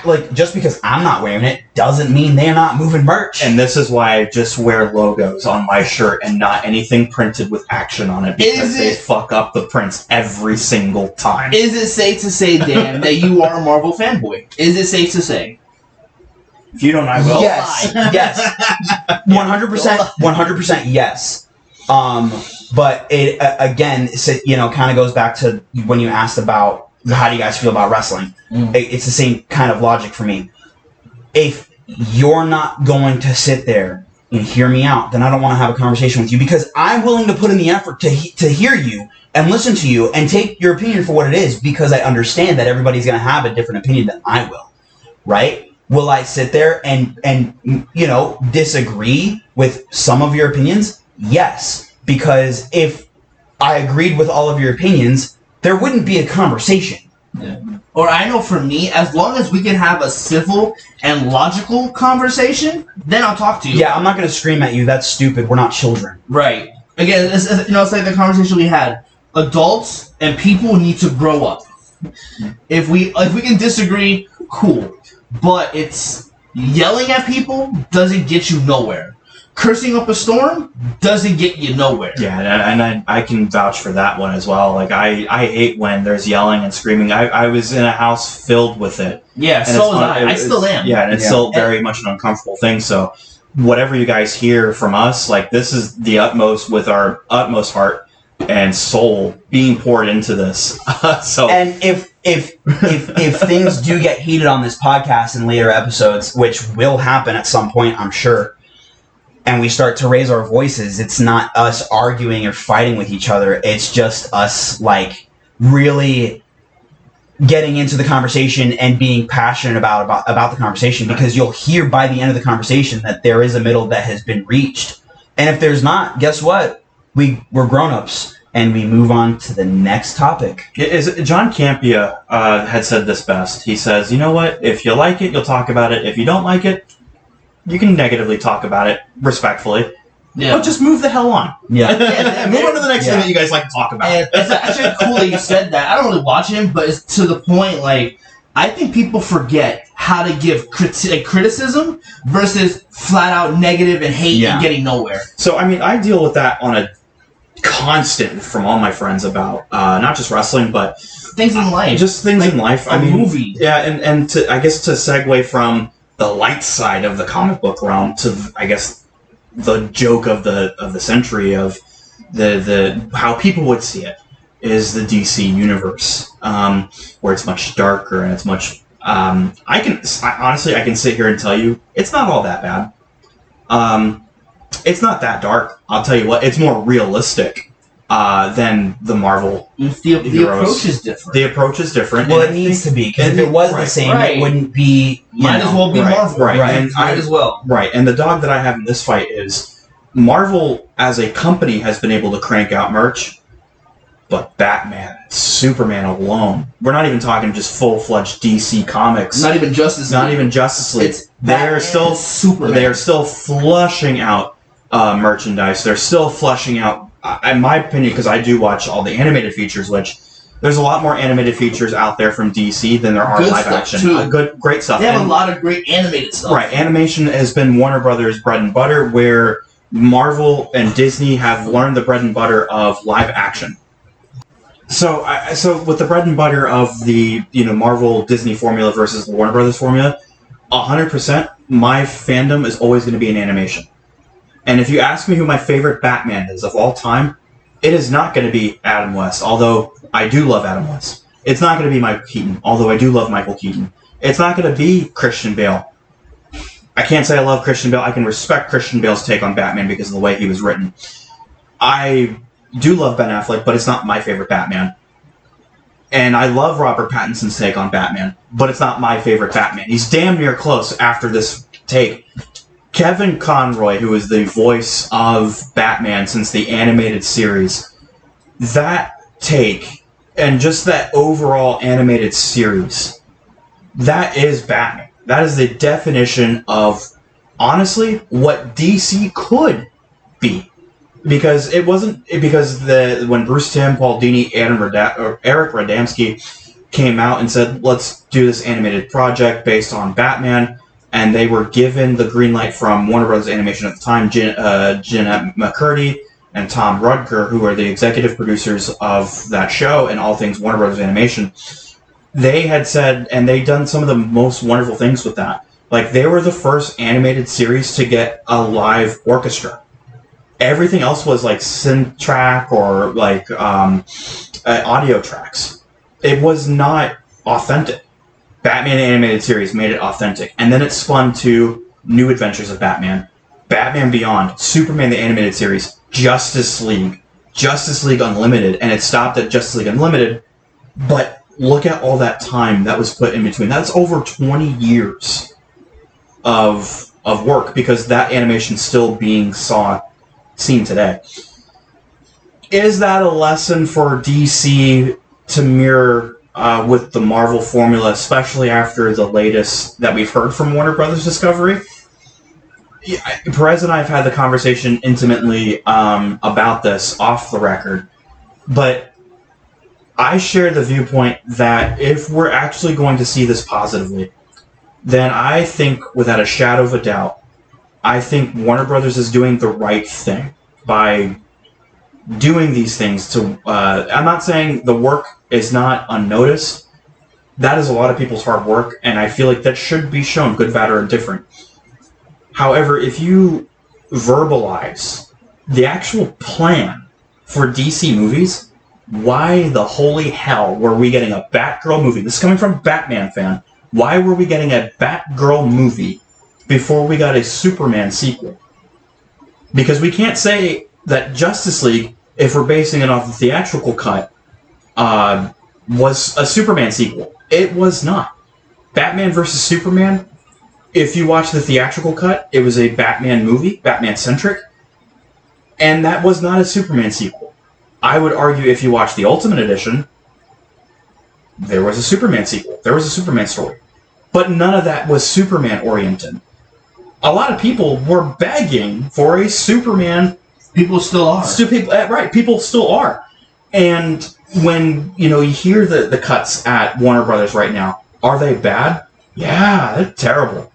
[SPEAKER 2] But just because I'm not wearing it doesn't mean they're not moving merch.
[SPEAKER 3] And this is why I just wear logos on my shirt and not anything printed with action on it, because they fuck up the prints every single time.
[SPEAKER 1] Is it safe to say, Dan, that you are a Marvel fanboy? Is it safe to say?
[SPEAKER 3] If you don't, I will.
[SPEAKER 2] Yes, 100%, yes. But it again, kind of goes back to when you asked about how do you guys feel about wrestling. It's the same kind of logic for me. If you're not going to sit there and hear me out, then I don't want to have a conversation with you, because I'm willing to put in the effort to hear you and listen to you and take your opinion for what it is, because I understand that everybody's going to have a different opinion than I will, right? Will I sit there and disagree with some of your opinions? Yes, because if I agreed with all of your opinions, there wouldn't be a conversation.
[SPEAKER 1] Yeah. Or I know for me, as long as we can have a civil and logical conversation, then I'll talk to you.
[SPEAKER 2] Yeah, I'm not going to scream at you. That's stupid. We're not children.
[SPEAKER 1] Right. Again, it's like the conversation we had. Adults and people need to grow up. If we can disagree, cool. But it's yelling at people doesn't get you nowhere. Cursing up a storm doesn't get you nowhere.
[SPEAKER 3] Yeah, and I can vouch for that one as well. Like, I hate when there's yelling and screaming. I was in a house filled with it.
[SPEAKER 1] Yeah,
[SPEAKER 3] and
[SPEAKER 1] so was I. I still am.
[SPEAKER 3] Yeah, and it's still very much an uncomfortable thing. So whatever you guys hear from us, like, this is the utmost, with our utmost heart and soul being poured into this.
[SPEAKER 2] And if things do get heated on this podcast in later episodes, which will happen at some point, I'm sure, and we start to raise our voices, it's not us arguing or fighting with each other. It's just us, really getting into the conversation and being passionate about the conversation, because you'll hear by the end of the conversation that there is a middle that has been reached. And if there's not, guess what? We're grown-ups, and we move on to the next topic.
[SPEAKER 3] John Campea had said this best. He says, you know what? If you like it, you'll talk about it. If you don't like it, you can negatively talk about it respectfully. Yeah. But just move the hell on.
[SPEAKER 2] Yeah.
[SPEAKER 3] Move on to the next thing that you guys like to talk about.
[SPEAKER 1] And it's actually cool that you said that. I don't really watch him, but it's to the point, I think people forget how to give criticism versus flat out negative and hate and getting nowhere.
[SPEAKER 3] So, I deal with that on a constant from all my friends about not just wrestling, but
[SPEAKER 1] things in life.
[SPEAKER 3] Just things in life.
[SPEAKER 1] Movie.
[SPEAKER 3] Yeah, and to segue from the light side of the comic book realm to, I guess, the joke of the century of the how people would see it is the DC universe, where it's much darker and it's much. I can sit here and tell you it's not all that bad. It's not that dark. I'll tell you what, it's more realistic than the Marvel
[SPEAKER 1] the approach is different.
[SPEAKER 3] The approach is different.
[SPEAKER 2] Well, it needs to be, because if it was the same, it wouldn't be.
[SPEAKER 1] Might as well be Marvel.
[SPEAKER 3] Right. And
[SPEAKER 1] might as well.
[SPEAKER 3] Right. And the dog that I have in this fight is Marvel as a company has been able to crank out merch, but Batman, Superman alone, we're not even talking just full-fledged DC comics.
[SPEAKER 1] Not even Justice League.
[SPEAKER 3] It's they're still
[SPEAKER 1] Superman.
[SPEAKER 3] They are still flushing out merchandise. They're still flushing out, in my opinion, because I do watch all the animated features, which there's a lot more animated features out there from DC than there are live action. Great stuff.
[SPEAKER 1] They have a lot of great animated stuff.
[SPEAKER 3] Right. Animation has been Warner Brothers' bread and butter, where Marvel and Disney have learned the bread and butter of live action. So with the bread and butter of the Marvel Disney formula versus the Warner Brothers formula, 100%, my fandom is always going to be in animation. And if you ask me who my favorite Batman is of all time, it is not going to be Adam West, although I do love Adam West. It's not going to be Michael Keaton, although I do love Michael Keaton. It's not going to be Christian Bale. I can't say I love Christian Bale. I can respect Christian Bale's take on Batman because of the way he was written. I do love Ben Affleck, but it's not my favorite Batman. And I love Robert Pattinson's take on Batman, but it's not my favorite Batman. He's damn near close after this take. Kevin Conroy, who is the voice of Batman since the animated series, that take and just that overall animated series, that is Batman. That is the definition of, honestly, what DC could be. Because it wasn't when Bruce Timm, Paul Dini, Eric Radomski came out and said, let's do this animated project based on Batman, and they were given the green light from Warner Bros. Animation at the time, Jeanette McCurdy and Tom Rudker, who are the executive producers of that show and all things Warner Bros. Animation. They had said, and they'd done some of the most wonderful things with that. Like, they were the first animated series to get a live orchestra. Everything else was like synth track or like audio tracks. It was not authentic. Batman animated series made it authentic. And then it spun to New Adventures of Batman, Batman Beyond, Superman the Animated Series, Justice League Unlimited, and it stopped at Justice League Unlimited. But look at all that time that was put in between. That's over 20 years of work, because that animation's still being seen today. Is that a lesson for DC to mirror with the Marvel formula, especially after the latest that we've heard from Warner Brothers Discovery? Yeah, Perez and I have had the conversation intimately about this off the record, but I share the viewpoint that if we're actually going to see this positively, then I think, without a shadow of a doubt, I think Warner Brothers is doing the right thing by doing these things to... I'm not saying the work is not unnoticed. That is a lot of people's hard work, and I feel like that should be shown, good, bad, or indifferent. However, if you verbalize the actual plan for DC movies, why the holy hell were we getting a Batgirl movie? This is coming from a Batman fan. Why were we getting a Batgirl movie before we got a Superman sequel? Because we can't say that Justice League, if we're basing it off the theatrical cut, was a Superman sequel. It was not. Batman vs. Superman, if you watch the theatrical cut, it was a Batman movie, Batman-centric, and that was not a Superman sequel. I would argue if you watch the Ultimate Edition, there was a Superman sequel. There was a Superman story. But none of that was Superman-oriented. A lot of people were begging for a Superman...
[SPEAKER 1] People still are.
[SPEAKER 3] Right, people still are. And when you hear the cuts at Warner Brothers right now, are they bad? Yeah, they're terrible.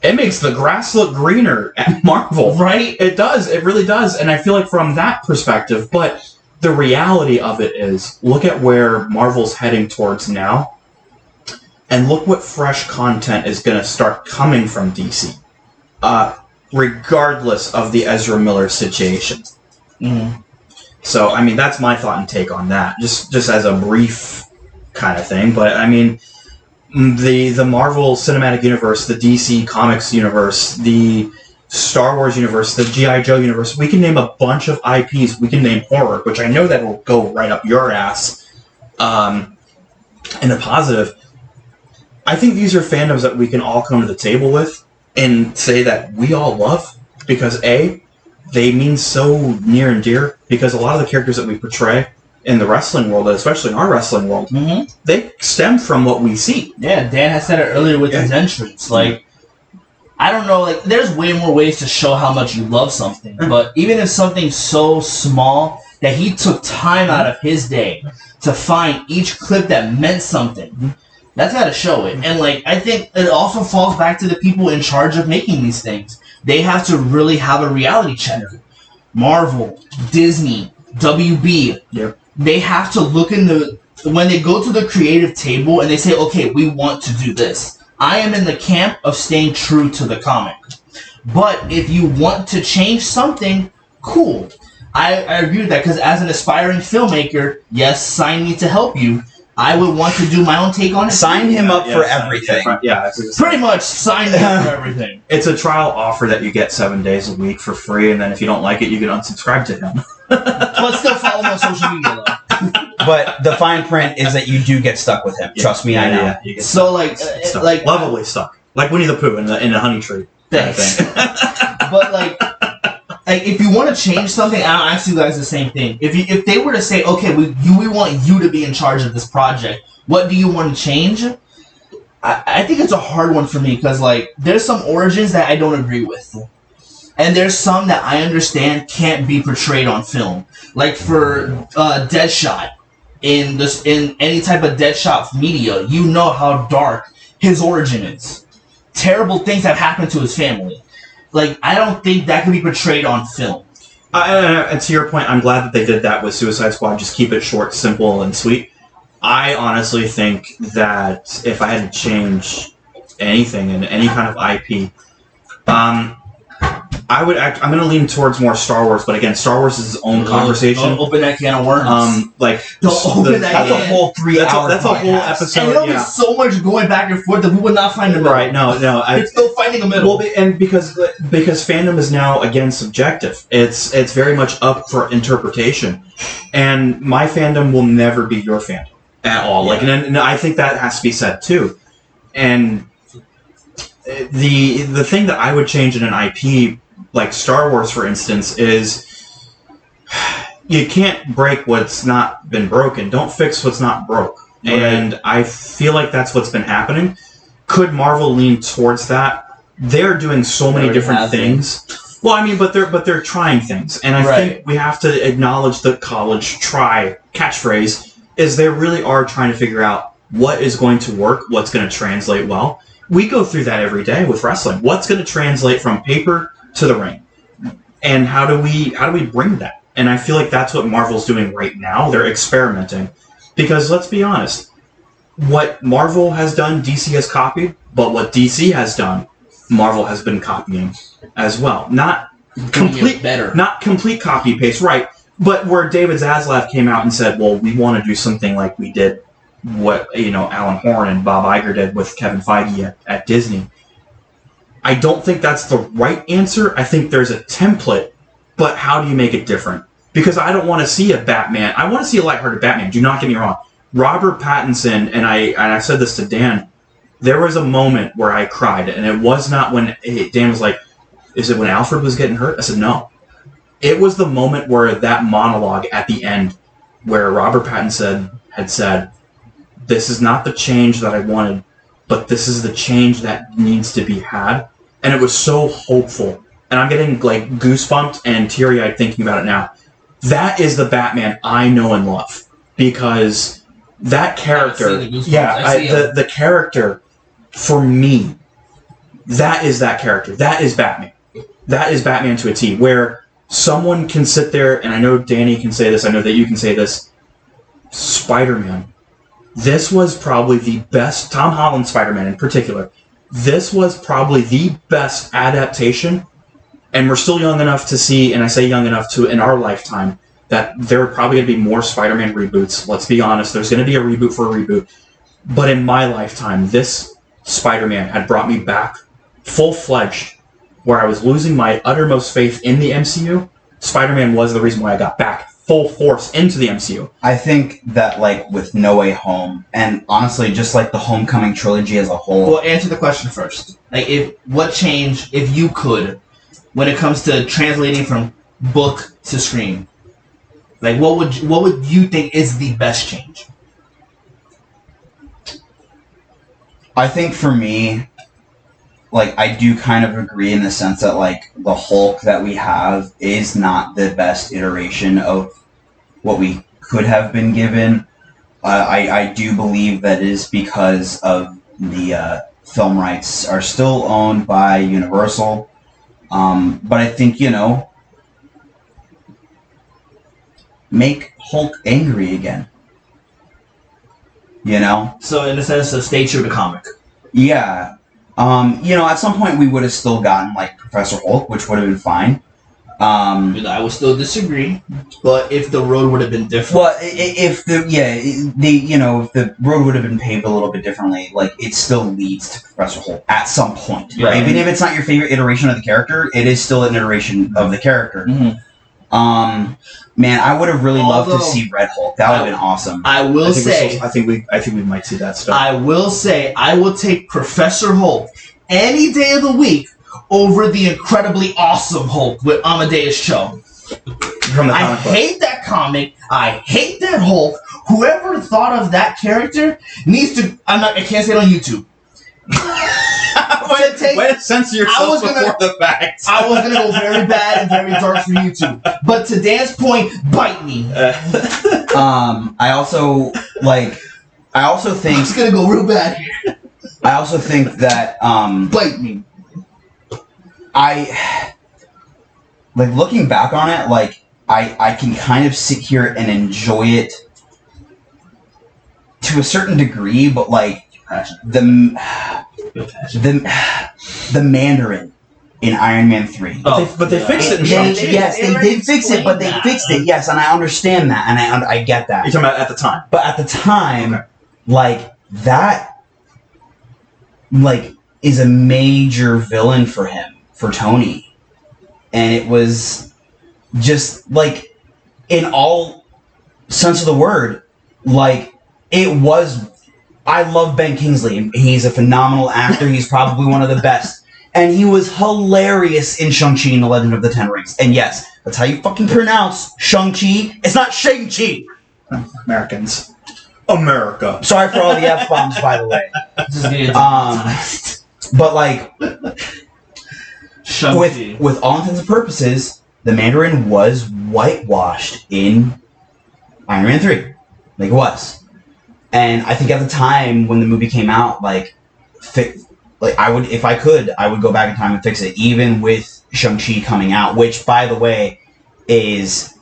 [SPEAKER 3] It makes the grass look greener at Marvel. Right? It does. It really does. And I feel like from that perspective, but the reality of it is, look at where Marvel's heading towards now, and look what fresh content is going to start coming from DC. Regardless of the Ezra Miller situation.
[SPEAKER 1] Mm-hmm.
[SPEAKER 3] So, I mean, that's my thought and take on that. Just as a brief kind of thing. But, I mean, the Marvel Cinematic Universe, the DC Comics Universe, the Star Wars Universe, the G.I. Joe Universe, we can name a bunch of IPs. We can name horror, which I know that will go right up your ass in a positive. I think these are fandoms that we can all come to the table with and say that we all love, because A, they mean so near and dear, because a lot of the characters that we portray in the wrestling world, especially in our wrestling world, they stem from what we see.
[SPEAKER 1] Yeah, Dan has said it earlier with his entrance. Like, I don't know, like, there's way more ways to show how much you love something, but even if something's so small that he took time out of his day to find each clip that meant something, that's got to show it. And, like, I think it also falls back to the people in charge of making these things. They have to really have a reality check. Marvel, Disney, WB, they have to look when they go to the creative table and they say, okay, we want to do this. I am in the camp of staying true to the comic. But if you want to change something, cool. I agree with that, because as an aspiring filmmaker, yes, sign me to help you. I would want to do my own take on it.
[SPEAKER 2] Sign him up for everything.
[SPEAKER 3] Yeah,
[SPEAKER 1] pretty much sign him up for everything.
[SPEAKER 3] It's a trial offer that you get 7 days a week for free, and then if you don't like it, you can unsubscribe to him.
[SPEAKER 1] But still follow him on social media, though.
[SPEAKER 2] But the fine print is that you do get stuck with him. Trust me, I know.
[SPEAKER 3] Yeah, you get
[SPEAKER 1] so
[SPEAKER 3] stuck.
[SPEAKER 1] like
[SPEAKER 3] lovably stuck, like Winnie the Pooh in a honey tree.
[SPEAKER 1] Thanks. But like, like if you want to change something, I'll ask you guys the same thing. If they were to say, okay, we want you to be in charge of this project, what do you want to change? I think it's a hard one for me because like there's some origins that I don't agree with, and there's some that I understand can't be portrayed on film. Like for Deadshot, in any type of Deadshot media, you know how dark his origin is. Terrible things have happened to his family. Like, I don't think that can be portrayed on film.
[SPEAKER 3] And to your point, I'm glad that they did that with Suicide Squad. Just keep it short, simple, and sweet. I honestly think that if I had to change anything in any kind of IP, I'm going to lean towards more Star Wars, but again, Star Wars is its own conversation.
[SPEAKER 1] Don't open that can of worms.
[SPEAKER 3] That's
[SPEAKER 2] a whole 3 hour.
[SPEAKER 3] That's a whole episode.
[SPEAKER 1] And there'll be so much going back and forth that we would not find a middle.
[SPEAKER 3] Right? No.
[SPEAKER 1] We're still finding a middle.
[SPEAKER 3] Well, and because fandom is now again subjective. It's very much up for interpretation, and my fandom will never be your fandom at all. Yeah. Like, and I think that has to be said too. And the thing that I would change in an IP. Like Star Wars, for instance, is you can't break what's not been broken. Don't fix what's not broke. Right. And I feel like that's what's been happening. Could Marvel lean towards that? They're doing so many different things. Well, I mean, but they're trying things, and I think we have to acknowledge the college try catchphrase is they really are trying to figure out what is going to work, what's going to translate well. We go through that every day with wrestling. What's going to translate from paper to the ring, and how do we bring that? And I feel like that's what Marvel's doing right now. They're experimenting, because let's be honest, what Marvel has done, DC has copied, but what DC has done, Marvel has been copying as well. Not complete copy paste, right? But where David Zaslav came out and said, "Well, we want to do something like we did what Alan Horn and Bob Iger did with Kevin Feige at Disney." I don't think that's the right answer. I think there's a template, but how do you make it different? Because I don't want to see a Batman. I want to see a lighthearted Batman. Do not get me wrong. Robert Pattinson, and I said this to Dan, there was a moment where I cried, and it was not when Dan was like, is it when Alfred was getting hurt? I said, no. It was the moment where that monologue at the end, where Robert Pattinson had said, this is not the change that I wanted, but this is the change that needs to be had. And it was so hopeful. And I'm getting like goosebumped and teary-eyed thinking about it now. That is the Batman I know and love. Because that character, the character, for me, that is that character. That is Batman. That is Batman to a T. Where someone can sit there, and I know Danny can say this, I know that you can say this, Spider-Man. This was probably the best, Tom Holland Spider-Man in particular, this was probably the best adaptation, and we're still young enough to see, and I say young enough to, in our lifetime, that there are probably going to be more Spider-Man reboots. Let's be honest, there's going to be a reboot for a reboot. But in my lifetime, this Spider-Man had brought me back full-fledged, where I was losing my uttermost faith in the MCU. Spider-Man was the reason why I got back full force into the MCU.
[SPEAKER 2] I think that, like, with No Way Home, and honestly, just like the Homecoming trilogy as a whole.
[SPEAKER 1] Well, answer the question first. Like, what change, if you could, when it comes to translating from book to screen? Like, what would you think is the best change?
[SPEAKER 2] I think for me, like, I do kind of agree in the sense that, like, the Hulk that we have is not the best iteration of what we could have been given. I do believe that is because of the film rights are still owned by Universal. But I think, make Hulk angry again.
[SPEAKER 1] So in a sense of stay true to comic.
[SPEAKER 2] Yeah. At some point we would have still gotten, like, Professor Hulk, which would have been fine.
[SPEAKER 1] I would still disagree, but if the road would have been different.
[SPEAKER 2] Well, if the road would have been paved a little bit differently, like, it still leads to Professor Hulk at some point. Right. Even if it's not your favorite iteration of the character, it is still an iteration of the character. Mm-hmm. Man, I would have really loved to see Red Hulk. That would have been awesome.
[SPEAKER 1] I think
[SPEAKER 3] we might see that stuff.
[SPEAKER 1] I will say I will take Professor Hulk any day of the week over the incredibly awesome Hulk with Amadeus Cho.
[SPEAKER 3] From the
[SPEAKER 1] I
[SPEAKER 3] comic book.
[SPEAKER 1] hate that comic. I hate that Hulk. Whoever thought of that character needs to. I can't say it on YouTube.
[SPEAKER 3] Way to censor yourself before the fact.
[SPEAKER 1] I was gonna go very bad and very dark for YouTube, but to Dan's point, bite me.
[SPEAKER 2] I also think
[SPEAKER 1] It's gonna go real bad here.
[SPEAKER 2] I also think that
[SPEAKER 1] Bite me.
[SPEAKER 2] I like looking back on it, like I can kind of sit here and enjoy it to a certain degree, but like the Mandarin in Iron Man 3.
[SPEAKER 3] But they fixed it in Shang-Chi.
[SPEAKER 2] Yes, they did fix it, but they fixed it. Yes, and I understand that, and I get that.
[SPEAKER 3] You're talking about at the time.
[SPEAKER 2] But at the time, like that, like is a major villain for him, for Tony, and it was just like, in all sense of the word, like it was. I love Ben Kingsley. He's a phenomenal actor. He's probably one of the best. And he was hilarious in Shang-Chi and the Legend of the Ten Rings. And yes, that's how you fucking pronounce Shang-Chi. It's not Shang-Chi.
[SPEAKER 3] Americans. America.
[SPEAKER 2] Sorry for all the F-bombs, by the way. But like, with all intents and purposes, the Mandarin was whitewashed in Iron Man 3. Like it was. And I think at the time when the movie came out, I would, if I could, I would go back in time and fix it, even with Shang-Chi coming out, which, by the way, is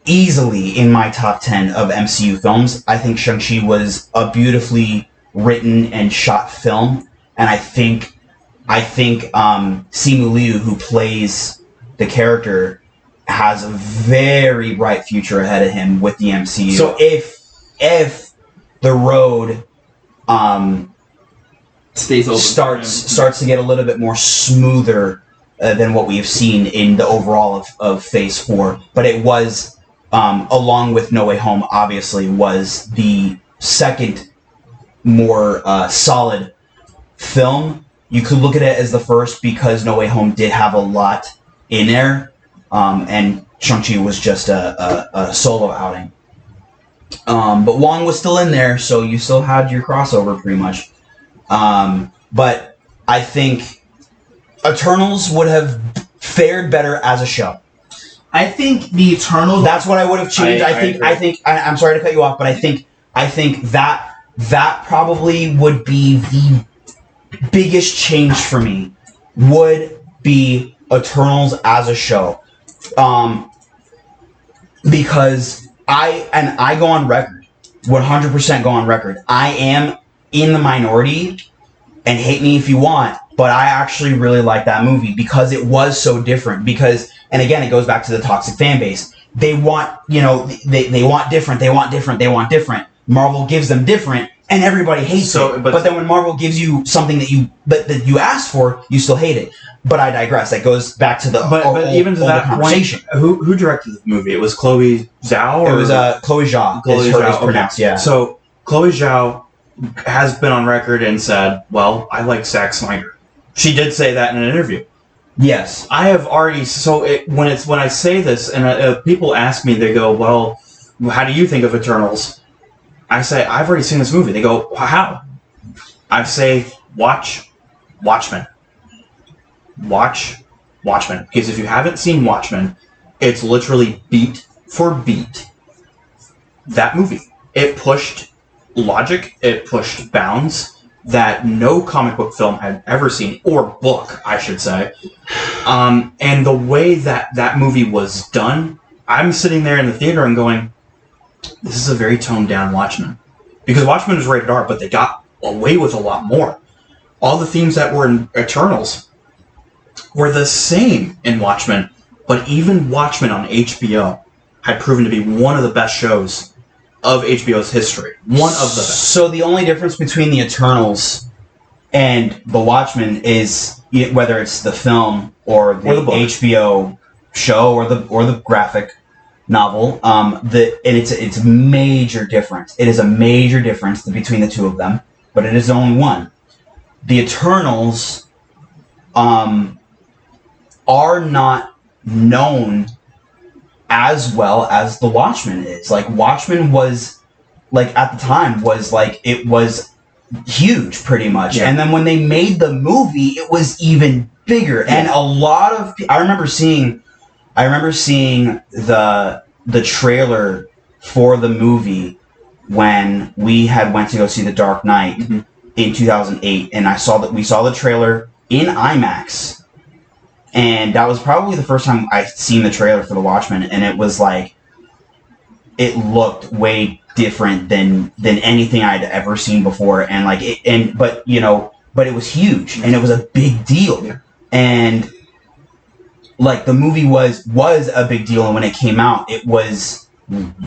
[SPEAKER 2] easily in my top 10 of MCU films. I think Shang-Chi was a beautifully written and shot film, and I think Simu Liu, who plays the character, has a very bright future ahead of him with the MCU. So if the road
[SPEAKER 1] stays open,
[SPEAKER 2] starts to get a little bit more smoother than what we've seen in the overall of Phase 4, but it was, along with No Way Home, obviously, was the second more solid film. You could look at it as the first because No Way Home did have a lot in there, and Shang-Chi was just a solo outing. But Wong was still in there, so you still had your crossover pretty much. But I think Eternals would have fared better as a show.
[SPEAKER 1] I think the Eternals.
[SPEAKER 2] That's what I would have changed. I'm sorry to cut you off, but I think that probably would be the biggest change for me. Would be Eternals as a show, because I go on record, 100% go on record. I am in the minority, and hate me if you want, but I actually really like that movie because it was so different. Because, and again, it goes back to the toxic fan base. They want, they want different, they want different, they want different. Marvel gives them different, and everybody hates it. But then when Marvel gives you something that you asked for, you still hate it. But I digress. That goes back to the
[SPEAKER 3] even to that conversation. Point, who directed the movie? It was Chloe Zhao?
[SPEAKER 2] It was Chloe Zhao.
[SPEAKER 3] Chloe Zhao,
[SPEAKER 2] pronounced, yeah.
[SPEAKER 3] So Chloe Zhao has been on record and said, well, I like Zack Snyder. She did say that in an interview.
[SPEAKER 2] Yes.
[SPEAKER 3] I have already... when I say this, and people ask me, they go, well, how do you think of Eternals? I say, I've already seen this movie. They go, how? I say, watch Watchmen. Watch Watchmen. Because if you haven't seen Watchmen, it's literally beat for beat that movie. It pushed logic, it pushed bounds that no comic book film had ever seen, or book, I should say. And the way that movie was done, I'm sitting there in the theater and going, this is a very toned down Watchmen. Because Watchmen is rated R, but they got away with a lot more. All the themes that were in Eternals were the same in Watchmen, but even Watchmen on HBO had proven to be one of the best shows of HBO's history. One of the best.
[SPEAKER 2] So the only difference between the Eternals and the Watchmen is whether it's the film or the HBO show or the graphic novel. It's a major difference. It is a major difference between the two of them, but it is only one. The Eternals are not known as well as The Watchmen is. Like, Watchmen was, like, at the time, was, like, it was huge, pretty much.
[SPEAKER 3] Yeah.
[SPEAKER 2] And then when they made the movie, it was even bigger. Yeah. And a lot of... I remember seeing the trailer for the movie when we had went to go see The Dark Knight in 2008, and we saw the trailer in IMAX. And that was probably the first time I'd seen the trailer for The Watchmen, and it was like, it looked way different than anything I'd ever seen before, and like but it was huge, and it was a big deal.
[SPEAKER 3] Yeah.
[SPEAKER 2] And like, the movie was a big deal, and when it came out, it was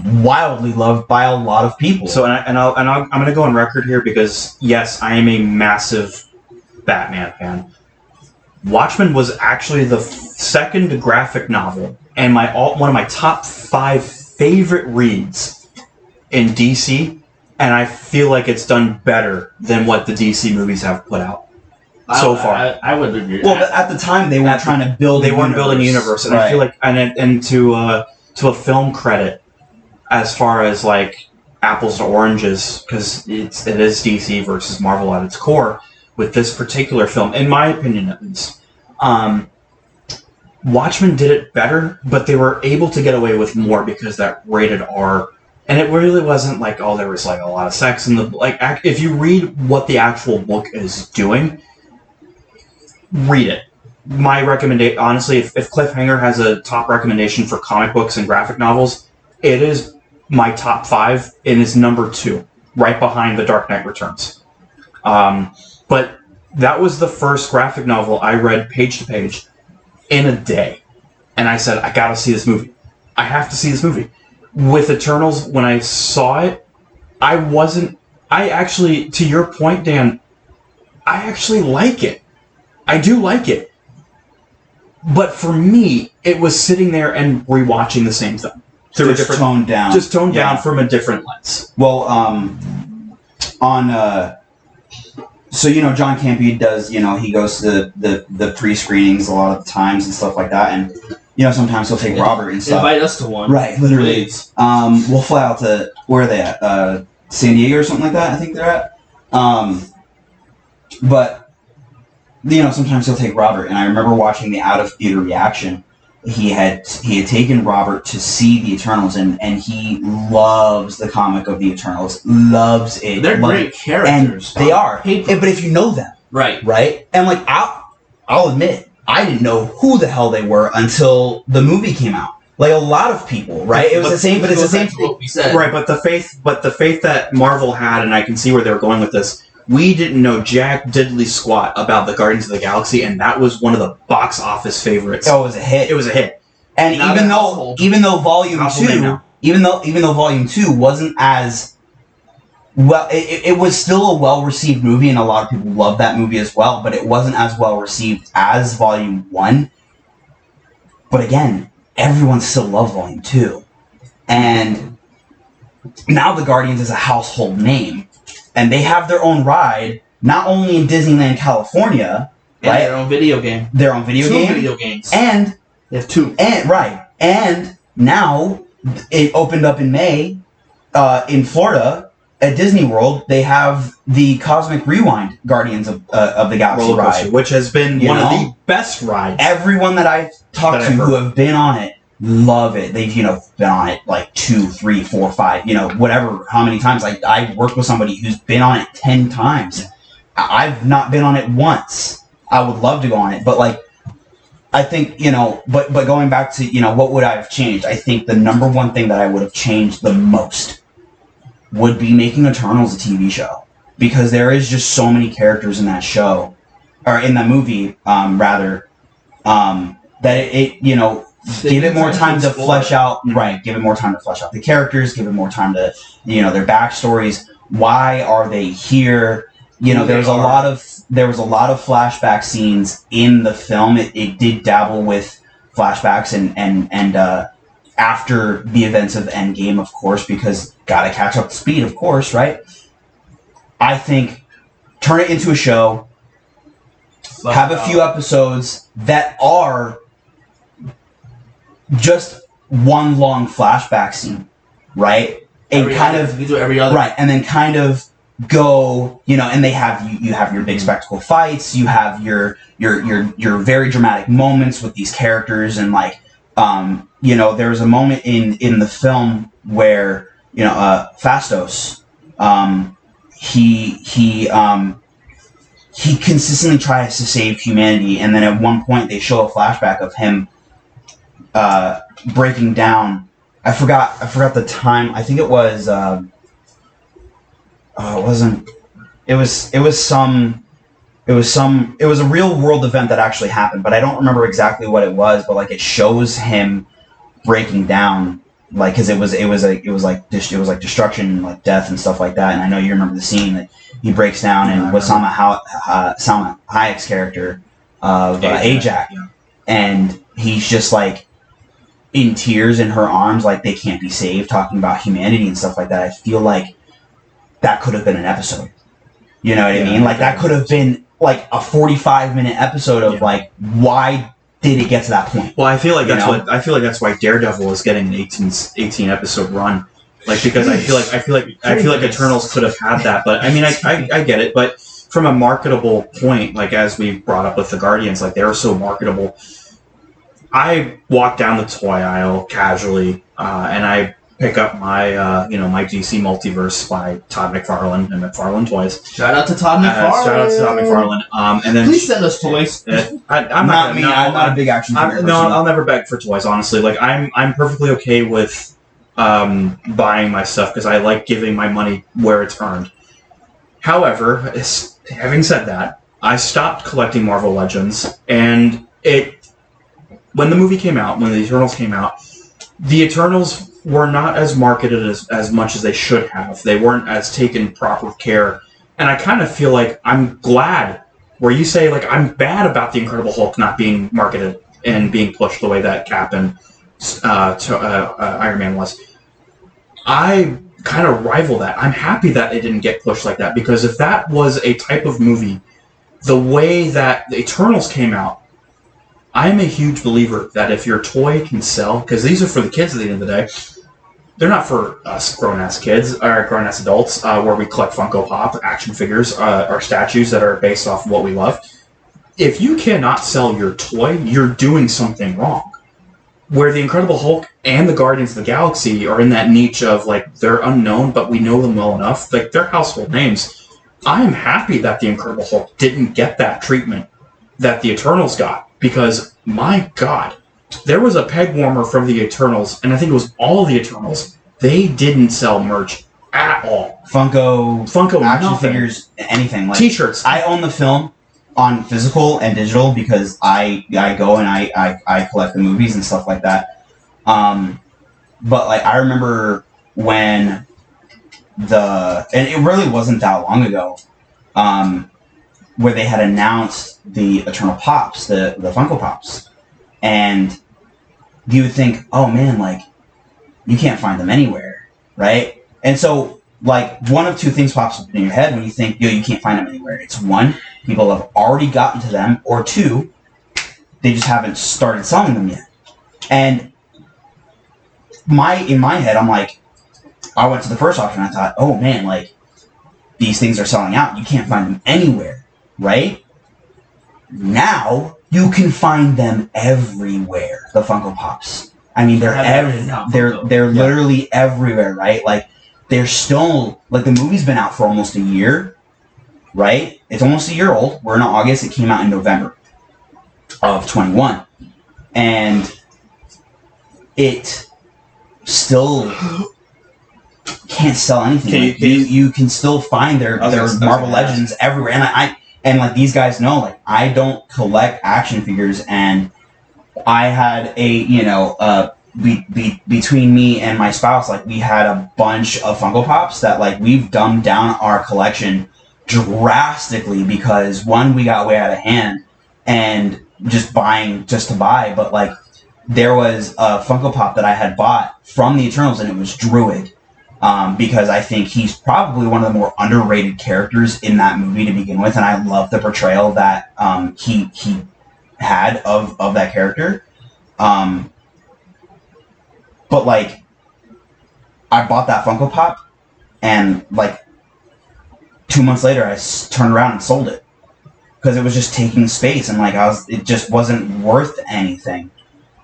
[SPEAKER 2] wildly loved by a lot of people.
[SPEAKER 3] So I'm going to go on record here, because yes, I am a massive Batman fan. Watchmen was actually the second graphic novel and one of my top 5 favorite reads in DC, and I feel like it's done better than what the DC movies have put out so far.
[SPEAKER 1] I would agree.
[SPEAKER 2] Well, but at the time, they weren't trying to build.
[SPEAKER 3] They weren't building a universe, and
[SPEAKER 2] right.
[SPEAKER 3] I feel like, and to a film credit, as far as like apples to oranges, because it is DC versus Marvel at its core. With this particular film, in my opinion at least, Watchmen did it better, but they were able to get away with more because that rated R, and it really wasn't like, oh, there was like a lot of sex in the, like, if you read what the actual book is doing, read it. My recommendation, honestly, if Cliffhanger has a top recommendation for comic books and graphic novels, it is my top 5, and it's number 2, right behind The Dark Knight Returns. But that was the first graphic novel I read page to page in a day. And I said, I gotta see this movie. I have to see this movie. With Eternals, when I saw it, I actually, to your point, Dan, I actually like it. I do like it. But for me, it was sitting there and rewatching the same thing.
[SPEAKER 2] Just toned down.
[SPEAKER 3] Just toned down from a different lens.
[SPEAKER 2] Well, so, John Campea does, he goes to the pre-screenings a lot of the times and stuff like that, and, sometimes he'll take Robert and stuff.
[SPEAKER 1] Invite us to one.
[SPEAKER 2] Right, literally.
[SPEAKER 1] Please.
[SPEAKER 2] We'll fly out to, where are they at? San Diego or something like that, I think they're at. But, sometimes he'll take Robert, and I remember watching the out-of-theater reaction. He had taken Robert to see the Eternals, and he loves the comic of the Eternals. Loves it.
[SPEAKER 1] They're great characters.
[SPEAKER 2] And they are. But if you know them, right, and like I'll admit, I didn't know who the hell they were until the movie came out. Like a lot of people, right? It's the same thing.
[SPEAKER 1] We said.
[SPEAKER 3] Right, but the faith that Marvel had, and I can see where they're going with this. We didn't know jack diddly squat about the Guardians of the Galaxy, and that was one of the box office favorites.
[SPEAKER 2] Oh, it was a hit.
[SPEAKER 3] It was a hit.
[SPEAKER 2] And even though Volume 2 wasn't as well, it was still a well-received movie, and a lot of people loved that movie as well, but it wasn't as well-received as Volume 1. But again, everyone still loved Volume 2. And now the Guardians is a household name. And they have their own ride, not only in Disneyland, California,
[SPEAKER 1] and
[SPEAKER 2] right?
[SPEAKER 1] their own video game.
[SPEAKER 2] Their own video game.
[SPEAKER 1] 2 video games.
[SPEAKER 2] And
[SPEAKER 1] they have 2.
[SPEAKER 2] And now it opened up in May in Florida at Disney World. They have the Cosmic Rewind Guardians of the Galaxy ride,
[SPEAKER 3] which has been one of the best rides.
[SPEAKER 2] Everyone that I've talked to who have been on it love it. They've been on it like 2, 3, 4, 5, whatever, how many times. I worked with somebody who's been on it 10 times. I've not been on it once. I would love to go on it, but I think, but going back to, what would I have changed? I think the number one thing that I would have changed the most would be making Eternals a TV show, because there is just so many characters in that show, or in that movie, that give it more time to flesh out. Right, give it more time to flesh out the characters. Give it more time to, their backstories. Why are they here? There was a lot of flashback scenes in the film. It did dabble with flashbacks and after the events of Endgame, of course, because gotta catch up to speed, of course, right? I think turn it into a show. have a few episodes that are just one long flashback scene, right? And
[SPEAKER 1] every other.
[SPEAKER 2] Right, and then kind of go, and they have you have your big spectacle fights, you have your very dramatic moments with these characters, and there's a moment in the film where Fastos, he consistently tries to save humanity, and then at one point they show a flashback of him breaking down. I forgot the time. I think it was it was a real world event that actually happened, but I don't remember exactly what it was, but it shows him breaking down, because it was like destruction, death and stuff like that. And I know you remember the scene that he breaks down, and with Salma Hayek's character of Ajak, and he's just in tears in her arms, they can't be saved, talking about humanity and stuff like that. I feel like that could have been an episode. You know what I mean? That could have been a 45-minute episode of why did it get to that point?
[SPEAKER 3] Well, I feel like that's why Daredevil is getting an 18 episode run. Because I feel like Eternals could have had that, but I mean I get it, but from a marketable point, as we brought up with the Guardians, they were so marketable. I walk down the toy aisle casually, and I pick up my my DC Multiverse by Todd McFarlane and McFarlane Toys.
[SPEAKER 1] Shout out to Todd McFarlane.
[SPEAKER 3] And then
[SPEAKER 1] please send us toys.
[SPEAKER 2] I'm not a big action figure.
[SPEAKER 3] I'll never beg for toys. Honestly, I'm perfectly okay with buying my stuff because I like giving my money where it's earned. However, having said that, I stopped collecting Marvel Legends, and when the movie came out, when the Eternals came out, the Eternals were not as marketed as much as they should have. They weren't as taken proper care. And I kind of feel like I'm glad, where you say, I'm bad about the Incredible Hulk not being marketed and being pushed the way that Cap and Iron Man was. I kind of rival that. I'm happy that it didn't get pushed like that, because if that was a type of movie, the way that the Eternals came out, I'm a huge believer that if your toy can sell, because these are for the kids at the end of the day, they're not for us grown-ass kids or grown-ass adults, where we collect Funko Pop action figures or statues that are based off of what we love. If you cannot sell your toy, you're doing something wrong. Where the Incredible Hulk and the Guardians of the Galaxy are in that niche of, they're unknown, but we know them well enough. They're household names. I am happy that the Incredible Hulk didn't get that treatment that the Eternals got. Because, my God, there was a peg warmer from the Eternals, and I think it was all the Eternals. They didn't sell merch at all.
[SPEAKER 2] Funko action
[SPEAKER 3] nothing.
[SPEAKER 2] Figures, anything.
[SPEAKER 3] T-shirts.
[SPEAKER 2] I own the film on physical and digital because I go and I collect the movies and stuff like that. But I remember when and it really wasn't that long ago, where they had announced the Eternal Pops, the Funko Pops. And you would think, oh man, you can't find them anywhere, right? And so, one of two things pops up in your head when you think, you can't find them anywhere. It's one, people have already gotten to them, or two, they just haven't started selling them yet. And in my head, I'm I went to the first auction, I thought, oh man, these things are selling out. You can't find them anywhere, right? Now you can find them everywhere. The Funko Pops. I mean, they're literally everywhere, right? They're still the movie's been out for almost a year, right? It's almost a year old. We're in August. It came out in November of 21, and it still can't sell anything. You can still find their Marvel Legends everywhere, and these guys know, I don't collect action figures, and I had between me and my spouse, we had a bunch of Funko Pops that we've dumbed down our collection drastically because one, we got way out of hand and just buying just to buy, but there was a Funko Pop that I had bought from the Eternals, and it was Druid. because I think he's probably one of the more underrated characters in that movie to begin with, and I love the portrayal that he had of that character. But like, I bought that Funko Pop, and like 2 months later, I turned around and sold it because it was just taking space, and like it just wasn't worth anything.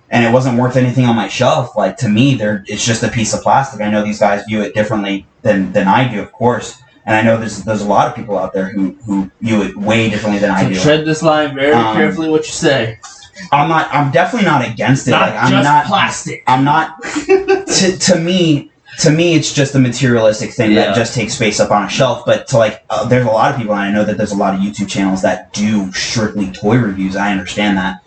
[SPEAKER 2] And it wasn't worth anything on my shelf. Like, to me, it's just a piece of plastic. I know these guys view it differently than I do, of course. And I know there's a lot of people out there who view it way differently than I do.
[SPEAKER 1] Tread this line very carefully. What you say?
[SPEAKER 2] I'm definitely not against it.
[SPEAKER 1] I'm not plastic.
[SPEAKER 2] I'm not. To me, it's just a materialistic thing that just takes space up on a shelf. But to there's a lot of people, and I know that there's a lot of YouTube channels that do strictly toy reviews. I understand that.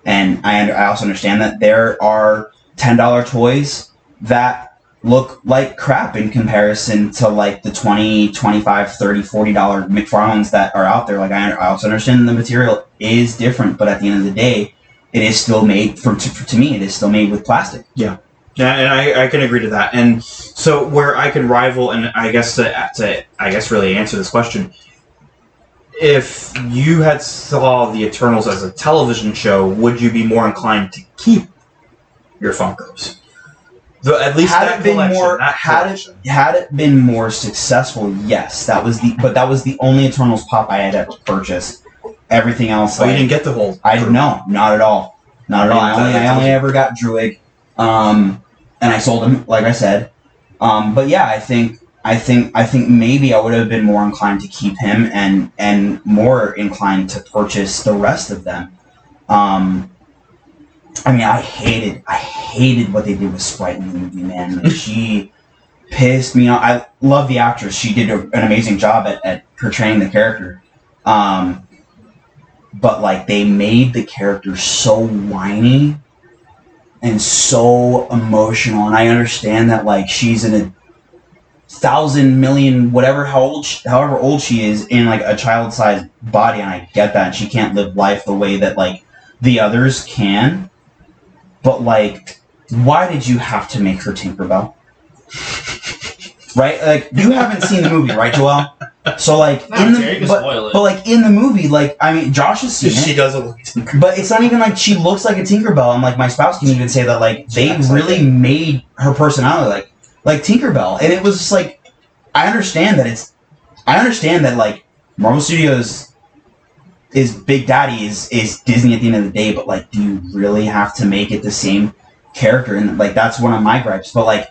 [SPEAKER 2] And I also understand that there are $10 toys that look like crap in comparison to like the $20, $25, $30, $40 McFarlanes that are out there. Like, I also understand the material is different, but at the end of the day, it is still made to me. It is still made with plastic.
[SPEAKER 3] Yeah, and I can agree to that. And so where I can rival, and I guess to really answer this question. If you had saw the Eternals as a television show, would you be more inclined to keep your Funkos? At least
[SPEAKER 2] had it been more successful, yes. That was the only Eternals pop I had ever purchased. Everything else,
[SPEAKER 3] you didn't get the whole.
[SPEAKER 2] No, not at all. Not at all. I only ever got Druig, and I sold him, like I said. But yeah, I think maybe I would have been more inclined to keep him and more inclined to purchase the rest of them. I mean, I hated what they did with Sprite in the movie, man. Like, she pissed me off. I love the actress. She did an amazing job at portraying the character. But like, they made the character so whiny and so emotional, and I understand that like she's in a 1,000 million however old she is in like a child-sized body, and I get that, and she can't live life the way that like the others can. But like, why did you have to make her Tinkerbell? Right? Like, you haven't seen the movie, right, Joel? So like in the movie, like, I mean, Josh has seen it.
[SPEAKER 3] She does look like Tinkerbell.
[SPEAKER 2] But it's not even like she looks like a Tinkerbell, and like my spouse can even say that like they really made her personality like Tinkerbell, and it was just like, I understand that like Marvel Studios is Big Daddy is Disney at the end of the day, but like, do you really have to make it the same character? And like, that's one of my gripes. But like,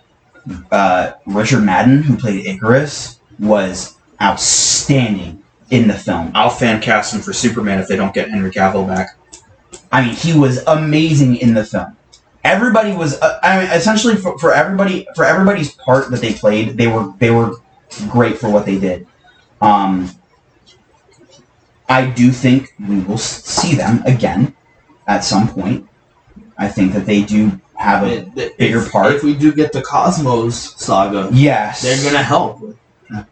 [SPEAKER 2] Richard Madden, who played Icarus, was outstanding in the film.
[SPEAKER 3] I'll fan cast him for Superman if they don't get Henry Cavill back.
[SPEAKER 2] I mean, he was amazing in the film. Everybody was. I mean, essentially for everybody's part that they played, they were great for what they did. I do think we will see them again at some point. I think that they do have a bigger part.
[SPEAKER 1] If we do get the Cosmos saga,
[SPEAKER 2] yes,
[SPEAKER 1] they're gonna help.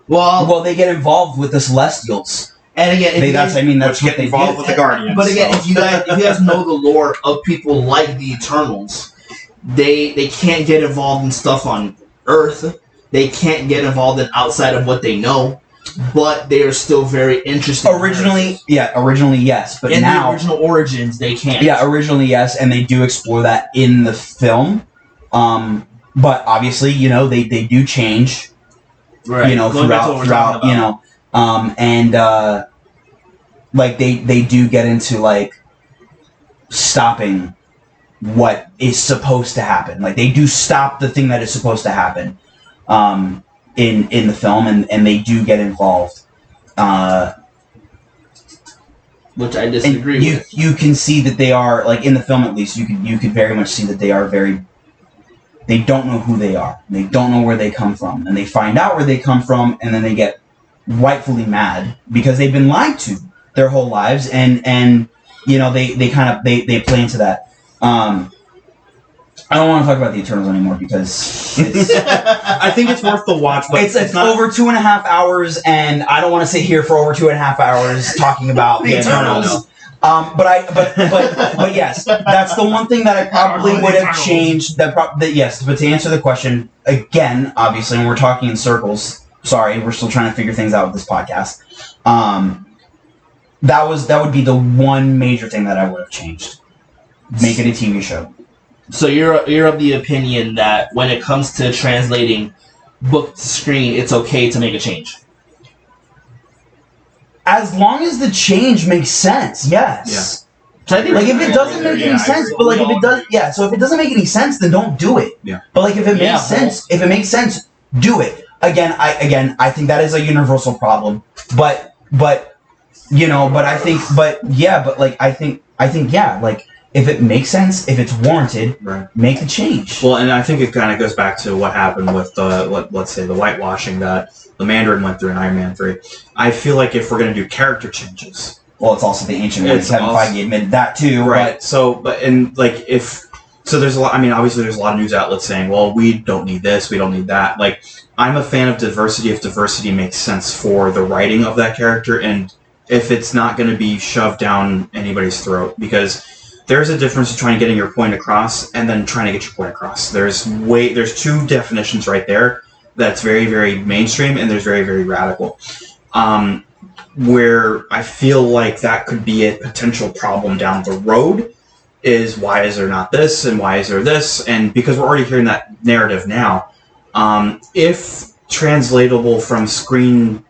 [SPEAKER 2] Well, they get involved with the Celestials.
[SPEAKER 1] And again,
[SPEAKER 2] that's what they
[SPEAKER 3] involved
[SPEAKER 2] do.
[SPEAKER 3] with the Guardians.
[SPEAKER 1] But again, if you guys know the lore of people like the Eternals, they can't get involved in stuff on Earth. They can't get involved in outside of what they know, but they are still very interested.
[SPEAKER 2] Originally, yes, but
[SPEAKER 1] in
[SPEAKER 2] now
[SPEAKER 1] the original origins, they can't.
[SPEAKER 2] Yeah, originally, yes, and they do explore that in the film. But obviously, you know, they do change.
[SPEAKER 1] Right.
[SPEAKER 2] You know, throughout, you know, and like they do get into like stopping what is supposed to happen. Like, they do stop the thing that is supposed to happen in the film, and they do get involved.
[SPEAKER 1] Which I disagree with.
[SPEAKER 2] You can see that they are, like, in the film at least, you could very much see that they are they don't know who they are. They don't know where they come from. And they find out where they come from, and then they get rightfully mad because they've been lied to their whole lives, and you know, they play into that. I don't want to talk about the Eternals anymore because it's,
[SPEAKER 3] I think it's worth the watch, but
[SPEAKER 2] it's not over 2.5 hours, and I don't want to sit here for over 2.5 hours talking about the Eternals. But yes, that's the one thing that I probably would have changed. Yes, but to answer the question again, obviously, when we're talking in circles. Sorry, we're still trying to figure things out with this podcast. That would be the one major thing that I would have changed. Make it a TV show.
[SPEAKER 1] So you're of the opinion that when it comes to translating book to screen, it's okay to make a change.
[SPEAKER 2] As long as the change makes sense, yes.
[SPEAKER 1] Yeah. So I think
[SPEAKER 2] like if it doesn't make any sense, but like if it does, yeah. So if it doesn't make any sense, then don't do it.
[SPEAKER 3] Yeah.
[SPEAKER 2] But like if it makes sense, do it. Again, I think that is a universal problem. But you know, I think like if it makes sense, if it's warranted,
[SPEAKER 3] right,
[SPEAKER 2] make the change.
[SPEAKER 3] Well, and I think it kind of goes back to what happened with let's say the whitewashing that the Mandarin went through in Iron Man 3. I feel like if we're going to do character changes...
[SPEAKER 2] Well, it's also the Ancient Ones. Kevin Feige admitted that too.
[SPEAKER 3] Right. There's a lot... I mean, obviously there's a lot of news outlets saying, well, we don't need this, we don't need that. Like, I'm a fan of diversity if diversity makes sense for the writing of that character and if it's not going to be shoved down anybody's throat. Because there's a difference between getting your point across and then trying to get your point across. There's two definitions right there. That's very, very mainstream, and there's very, very radical. Where I feel like that could be a potential problem down the road is why is there not this, and why is there this? And because we're already hearing that narrative now, if translatable from panel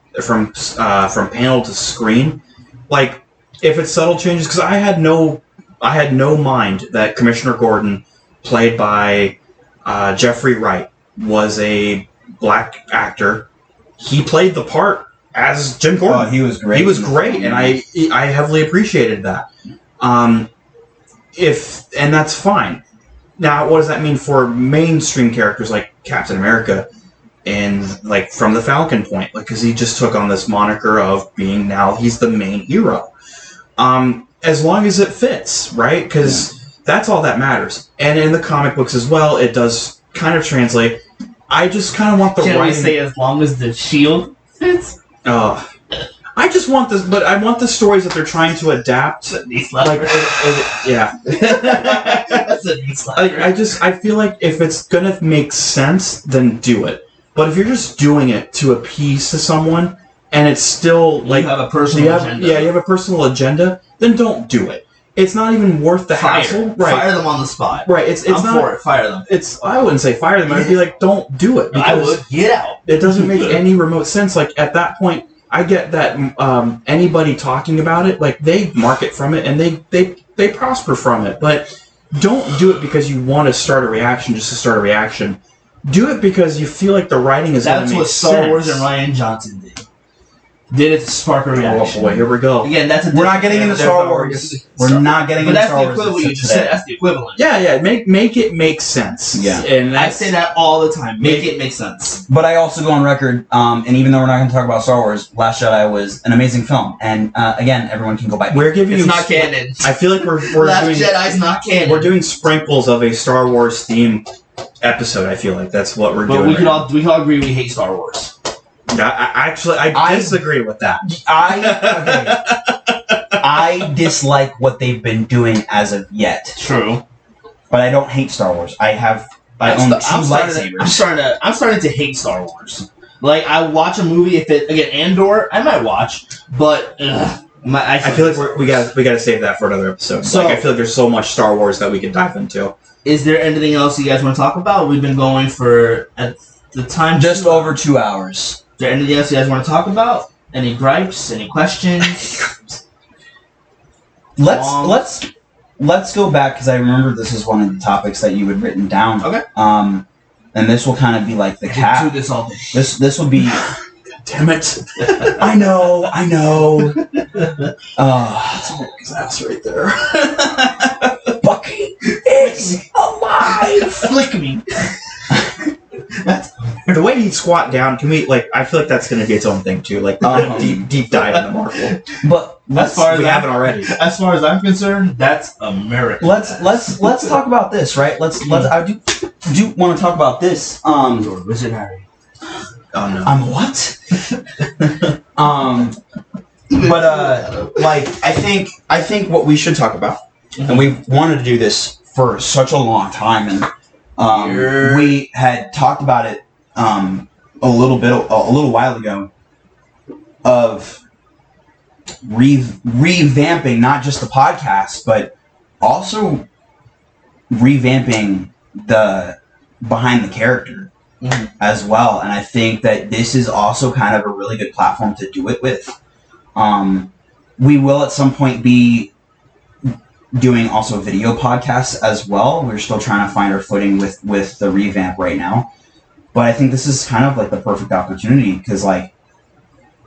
[SPEAKER 3] to screen, like if it's subtle changes, because I had no mind that Commissioner Gordon, played by Jeffrey Wright, was a black actor. He played the part as Jim Gordon.
[SPEAKER 2] He was great.
[SPEAKER 3] He was great, and I heavily appreciated that. And that's fine. Now, what does that mean for mainstream characters like Captain America and like from the Falcon point? Like, because he just took on this moniker of being now he's the main hero. As long as it fits, right? Because that's all that matters. And in the comic books as well, it does kind of translate. I just kind of want the
[SPEAKER 1] Can
[SPEAKER 3] writing...
[SPEAKER 1] we say as long as the shield fits?
[SPEAKER 3] I just want this, but I want the stories that they're trying to adapt. Like, yeah.
[SPEAKER 1] That's a knee slapper.
[SPEAKER 3] I feel like if it's gonna make sense, then do it. But if you're just doing it to appease to someone, and it's still like
[SPEAKER 1] you have a personal agenda.
[SPEAKER 3] Yeah, you have a personal agenda, then don't do it. It's not even worth the hassle. Right.
[SPEAKER 1] Fire them on the spot.
[SPEAKER 3] Right. It's
[SPEAKER 1] I'm
[SPEAKER 3] not
[SPEAKER 1] for it. Fire them.
[SPEAKER 3] I wouldn't say fire them. I'd be like, don't do it.
[SPEAKER 1] I would. Get out.
[SPEAKER 3] It doesn't make any remote sense. Like at that point, I get that anybody talking about it, like they market from it and they prosper from it. But don't do it because you want to start a reaction just to start a reaction. Do it because you feel like the writing is going to make sense.
[SPEAKER 1] That's what Star Wars and Rian Johnson did. Did it to spark a reaction?
[SPEAKER 3] Oh boy, here we go.
[SPEAKER 1] Again,
[SPEAKER 2] we're not getting into Star Wars. We're not getting into Star Wars.
[SPEAKER 1] But that's the equivalent. You just said that's the equivalent.
[SPEAKER 3] Yeah. Make it make sense.
[SPEAKER 2] Yeah,
[SPEAKER 3] and
[SPEAKER 1] I say that all the time. Make it make sense.
[SPEAKER 2] But I also go on record, and even though we're not going to talk about Star Wars, Last Jedi was an amazing film, and again, everyone can go back.
[SPEAKER 3] We're giving
[SPEAKER 1] it's not canon.
[SPEAKER 3] I feel like we're
[SPEAKER 1] Last
[SPEAKER 3] doing
[SPEAKER 1] Jedi's not canon.
[SPEAKER 3] We're doing sprinkles of a Star Wars theme episode. I feel like that's what we're doing.
[SPEAKER 1] But we can all agree we hate Star Wars.
[SPEAKER 3] I disagree with that.
[SPEAKER 2] I dislike what they've been doing as of yet.
[SPEAKER 1] True.
[SPEAKER 2] But I don't hate Star Wars. I own two lightsabers.
[SPEAKER 1] I'm starting to hate Star Wars. Like, I watch a movie, if it, again, Andor, I might watch, but I
[SPEAKER 3] feel like we gotta save that for another episode. So, like, I feel like there's so much Star Wars that we could dive into.
[SPEAKER 1] Is there anything else you guys want to talk about? We've been going for, at the time,
[SPEAKER 2] just over 2 hours.
[SPEAKER 1] Is there anything else you guys want to talk about? Any gripes? Any questions?
[SPEAKER 2] Let's go back, because I remember this is one of the topics that you had written down.
[SPEAKER 1] Okay.
[SPEAKER 2] And this will kind I will
[SPEAKER 1] do this all day.
[SPEAKER 2] This will be.
[SPEAKER 3] Damn it!
[SPEAKER 2] I know.
[SPEAKER 3] That's America's ass right there.
[SPEAKER 2] Bucky is alive.
[SPEAKER 1] Flick me.
[SPEAKER 3] The way he'd squat down, can we I feel like that's going to be its own thing too, like deep dive in the Marvel.
[SPEAKER 2] But
[SPEAKER 3] we haven't already.
[SPEAKER 1] As far as I'm concerned, that's America.
[SPEAKER 2] Let's talk about this, right? I do want to talk about this.
[SPEAKER 1] You're visionary.
[SPEAKER 3] Oh no.
[SPEAKER 2] I'm what? But like I think what we should talk about, and we wanted to do this for such a long time, and we had talked about it a little while ago, of revamping not just the podcast, but also revamping the behind the character as well. And I think that this is also kind of a really good platform to do it with. We will at some point be doing also video podcasts as well. We're still trying to find our footing with the revamp right now. But I think this is kind of like the perfect opportunity, because like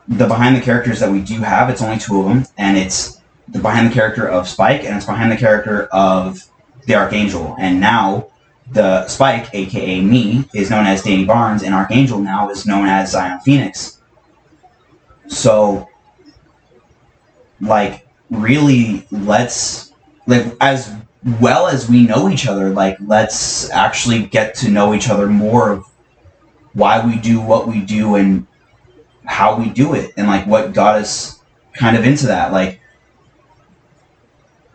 [SPEAKER 2] the behind the characters that we do have, it's only 2 of them, and it's the behind the character of Spike and it's behind the character of the Archangel. And now the Spike, aka me, is known as Danny Barnes, and Archangel now is known as Zion Phoenix. So like really, let's, like, as well as we know each other, like let's actually get to know each other more of why we do what we do and how we do it, and like what got us kind of into that. Like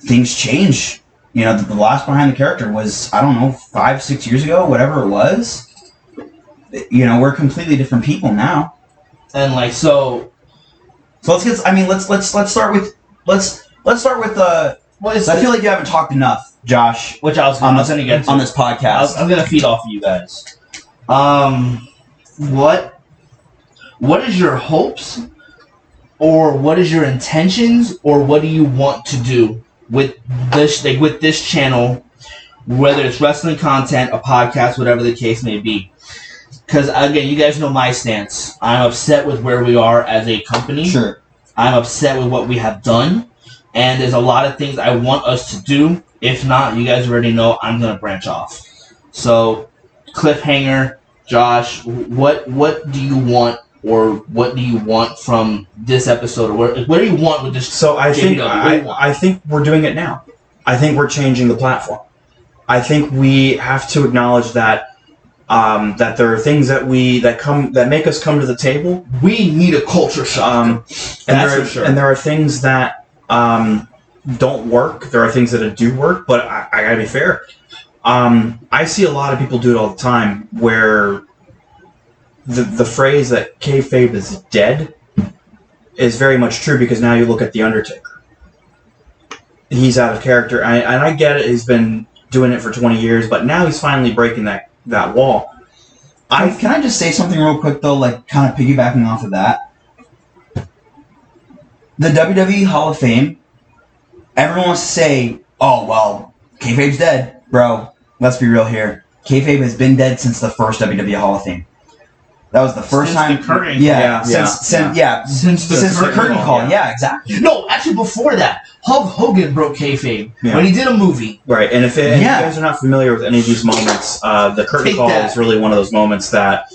[SPEAKER 2] things change, you know. The last behind the character was, I don't know, 5-6 years ago, whatever it was. You know, we're completely different people now.
[SPEAKER 1] And like so
[SPEAKER 2] let's get. I mean, let's start with
[SPEAKER 1] what is
[SPEAKER 2] I feel like you haven't talked enough, Josh.
[SPEAKER 1] Which I was
[SPEAKER 2] on
[SPEAKER 1] going to get to
[SPEAKER 2] on this podcast.
[SPEAKER 1] I'm gonna feed off of you guys. What is your hopes, or what is your intentions, or what do you want to do with this channel, whether it's wrestling content, a podcast, whatever the case may be? Because again, you guys know my stance. I'm upset with where we are as a company.
[SPEAKER 2] Sure.
[SPEAKER 1] I'm upset with what we have done, and there's a lot of things I want us to do. If not, you guys already know I'm gonna branch off. So, cliffhanger, Josh, what do you want, or what do you want from this episode, or what do you want with this?
[SPEAKER 3] So I think we're doing it now. I think we're changing the platform. I think we have to acknowledge that that there are things that make us come to the table.
[SPEAKER 1] We need a culture shock.
[SPEAKER 3] And there are things that don't work. There are things that do work, but I gotta be fair. I see a lot of people do it all the time, where the phrase that kayfabe is dead is very much true, because now you look at The Undertaker. He's out of character, and I get it. He's been doing it for 20 years, but now he's finally breaking that wall.
[SPEAKER 2] Can I just say something real quick, though, like kind of piggybacking off of that? The WWE Hall of Fame, everyone wants to say, oh, well, kayfabe's dead. Bro, let's be real here. Kayfabe has been dead since the first WWE Hall of Fame. That was the first time.
[SPEAKER 1] The curtain
[SPEAKER 2] since the curtain call. Yeah, exactly.
[SPEAKER 1] No, actually, before that, Hulk Hogan broke kayfabe when he did a movie.
[SPEAKER 3] Right, and if you guys are not familiar with any of these moments, the curtain call is really one of those moments that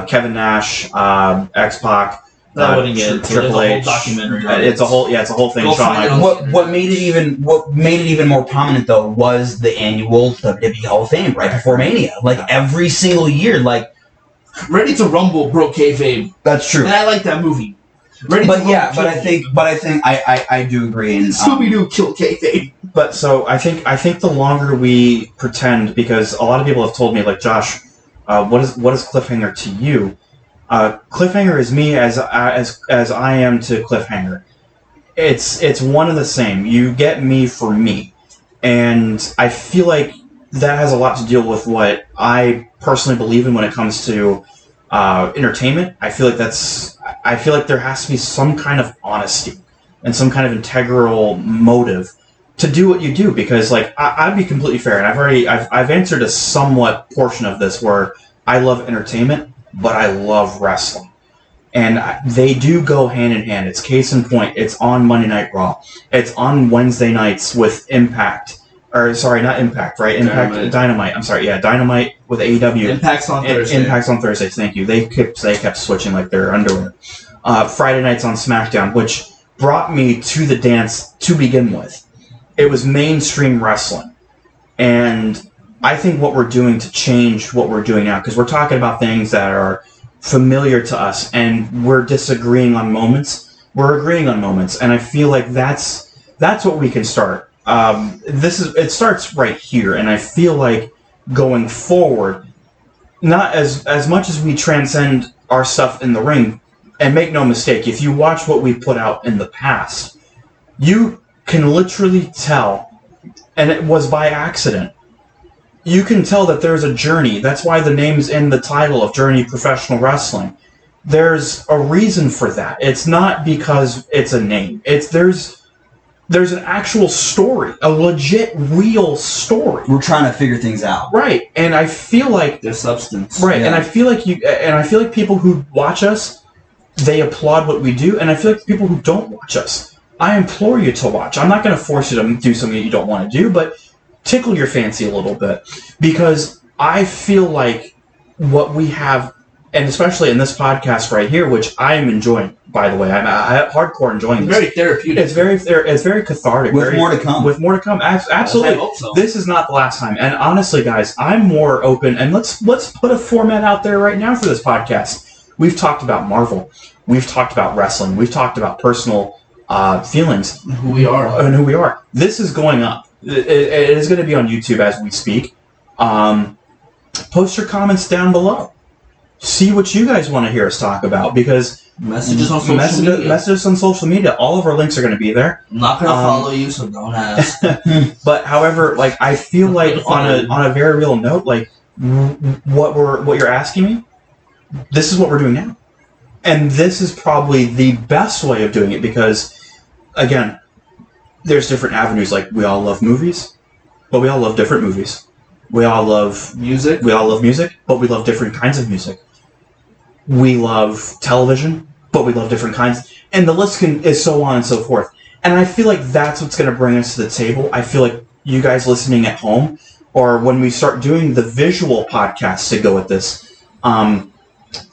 [SPEAKER 3] Kevin Nash, X-Pac, Triple H, it's a whole thing.
[SPEAKER 2] What made it even more prominent, though, was the annual WWE Hall of Fame right before Mania. Like every single year, like.
[SPEAKER 1] Ready to Rumble broke kayfabe.
[SPEAKER 2] That's true.
[SPEAKER 1] And I like that movie.
[SPEAKER 2] I do agree. And
[SPEAKER 1] Scooby-Doo killed kayfabe.
[SPEAKER 3] But so I think the longer we pretend, because a lot of people have told me, like, Josh, what is cliffhanger to you? Cliffhanger is me as I am to cliffhanger. It's one and the same. You get me for me, and I feel like that has a lot to deal with what I personally believe in when it comes to entertainment. I feel like there has to be some kind of honesty and some kind of integral motive to do what you do, because like I'd be completely fair, and I've answered a somewhat portion of this where I love entertainment, but I love wrestling, and they do go hand in hand. It's case in point. It's on Monday Night Raw. It's on Wednesday nights with Impact. Or sorry, not Impact, right? Dynamite. I'm sorry, yeah, Dynamite with AEW.
[SPEAKER 1] Impact's on Thursday.
[SPEAKER 3] Impact's on Thursdays. Thank you. They kept switching like their underwear. Friday nights on SmackDown, which brought me to the dance to begin with. It was mainstream wrestling, and I think what we're doing to change what we're doing now, because we're talking about things that are familiar to us, and we're disagreeing on moments. We're agreeing on moments, and I feel like that's what we can start. It starts right here, and I feel like going forward, not as much as we transcend our stuff in the ring, and make no mistake, if you watch what we put out in the past, you can literally tell, and it was by accident, you can tell that there's a journey. That's why the name's in the title of Journey Professional Wrestling. There's a reason for that. It's not because it's a name. There's an actual story, a legit, real story.
[SPEAKER 2] We're trying to figure things out.
[SPEAKER 3] Right, and I feel like
[SPEAKER 1] there's substance.
[SPEAKER 3] Right, yeah. and I feel like people who watch us, they applaud what we do, and I feel like people who don't watch us, I implore you to watch. I'm not going to force you to do something that you don't want to do, but tickle your fancy a little bit, because I feel like what we have, and especially in this podcast right here, which I am enjoying, by the way, I'm hardcore enjoying this.
[SPEAKER 1] Very therapeutic.
[SPEAKER 3] It's very cathartic.
[SPEAKER 2] With more to come.
[SPEAKER 3] With more to come. Absolutely.
[SPEAKER 1] I hope so.
[SPEAKER 3] This is not the last time. And honestly, guys, I'm more open. And let's put a format out there right now for this podcast. We've talked about Marvel. We've talked about wrestling. We've talked about personal feelings.
[SPEAKER 1] Who we are.
[SPEAKER 3] And who we are. This is going up. It is going to be on YouTube as we speak. Post your comments down below. See what you guys want to hear us talk about, because
[SPEAKER 1] messages on social media.
[SPEAKER 3] Messages on social media. All of our links are going to be there.
[SPEAKER 1] I'm not going to follow you, so don't ask.
[SPEAKER 3] But however, like, I feel like on a very real note, like what you're asking me, this is what we're doing now, and this is probably the best way of doing it, because again, there's different avenues. Like, we all love movies, but we all love different movies. We all love
[SPEAKER 1] music.
[SPEAKER 3] We all love music, but we love different kinds of music. We love television, but we love different kinds. And the list is so on and so forth. And I feel like that's what's going to bring us to the table. I feel like you guys listening at home, or when we start doing the visual podcasts to go with this,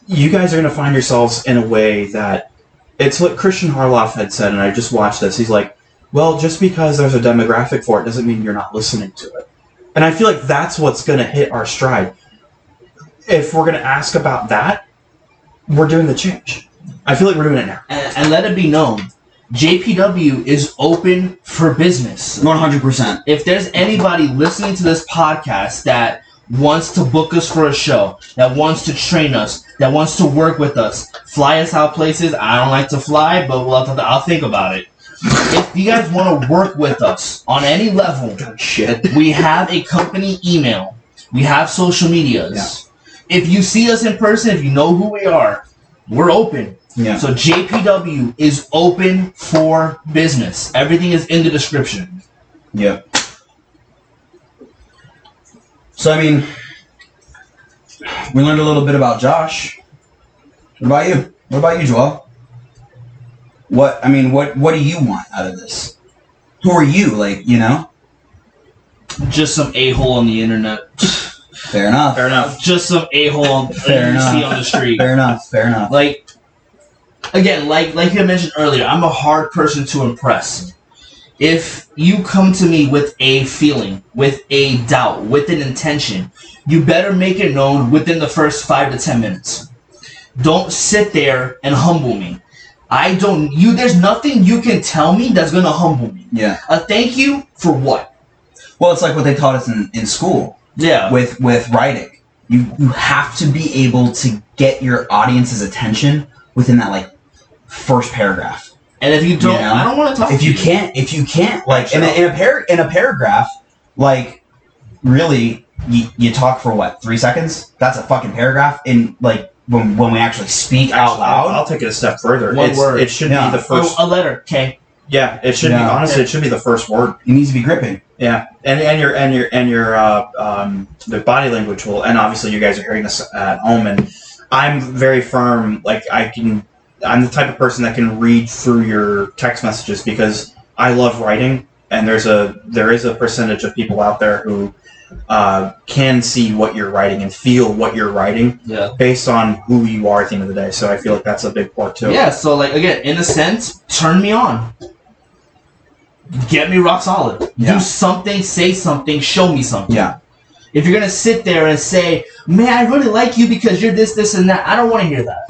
[SPEAKER 3] you guys are going to find yourselves in a way that it's what Christian Harloff had said, and I just watched this. He's like, well, just because there's a demographic for it doesn't mean you're not listening to it. And I feel like that's what's going to hit our stride. If we're going to ask about that, we're doing the change. I feel like we're doing it now.
[SPEAKER 1] And let it be known, JPW is open for business.
[SPEAKER 2] 100%.
[SPEAKER 1] If there's anybody listening to this podcast that wants to book us for a show, that wants to train us, that wants to work with us, fly us out places. I don't like to fly, but I'll think about it. If you guys want to work with us on any level, we have a company email. We have social medias. Yeah. If you see us in person, if you know who we are, we're open.
[SPEAKER 2] Yeah.
[SPEAKER 1] So JPW is open for business. Everything is in the description.
[SPEAKER 2] Yeah. So, I mean, we learned a little bit about Josh. What about you? What about you, Joel? What do you want out of this? Who are you,
[SPEAKER 1] Just some a-hole on the internet.
[SPEAKER 2] Fair enough.
[SPEAKER 1] Just some a-hole you see on the street.
[SPEAKER 2] Fair enough.
[SPEAKER 1] Like you mentioned earlier, I'm a hard person to impress. If you come to me with a feeling, with a doubt, with an intention, you better make it known within the first 5 to 10 minutes. Don't sit there and humble me. There's nothing you can tell me that's going to humble me.
[SPEAKER 2] Yeah.
[SPEAKER 1] A thank you for what?
[SPEAKER 2] Well, it's like what they taught us in school.
[SPEAKER 1] Yeah.
[SPEAKER 2] With writing. You have to be able to get your audience's attention within that, first paragraph.
[SPEAKER 1] And if you don't, I don't want to talk to you.
[SPEAKER 2] If you can't, in a paragraph, really, you talk for what, 3 seconds? That's a fucking paragraph in, when we actually speak out loud.
[SPEAKER 3] I'll take it a step further.
[SPEAKER 1] One word.
[SPEAKER 3] It should be the first.
[SPEAKER 1] A letter, okay.
[SPEAKER 3] Yeah, it should be. Honestly, it should be the first word.
[SPEAKER 2] It needs to be gripping.
[SPEAKER 3] Yeah, and your the body language will, and obviously you guys are hearing this at home, and I'm very firm. I'm the type of person that can read through your text messages, because I love writing, and there is a percentage of people out there who can see what you're writing and feel what you're writing based on who you are at the end of the day. So I feel like that's a big part too.
[SPEAKER 1] Yeah, so again, in a sense, turn me on. Get me rock solid.
[SPEAKER 2] Yeah.
[SPEAKER 1] Do something, say something, show me something.
[SPEAKER 2] Yeah.
[SPEAKER 1] If you're going to sit there and say, man, I really like you because you're this, and that, I don't want to hear that.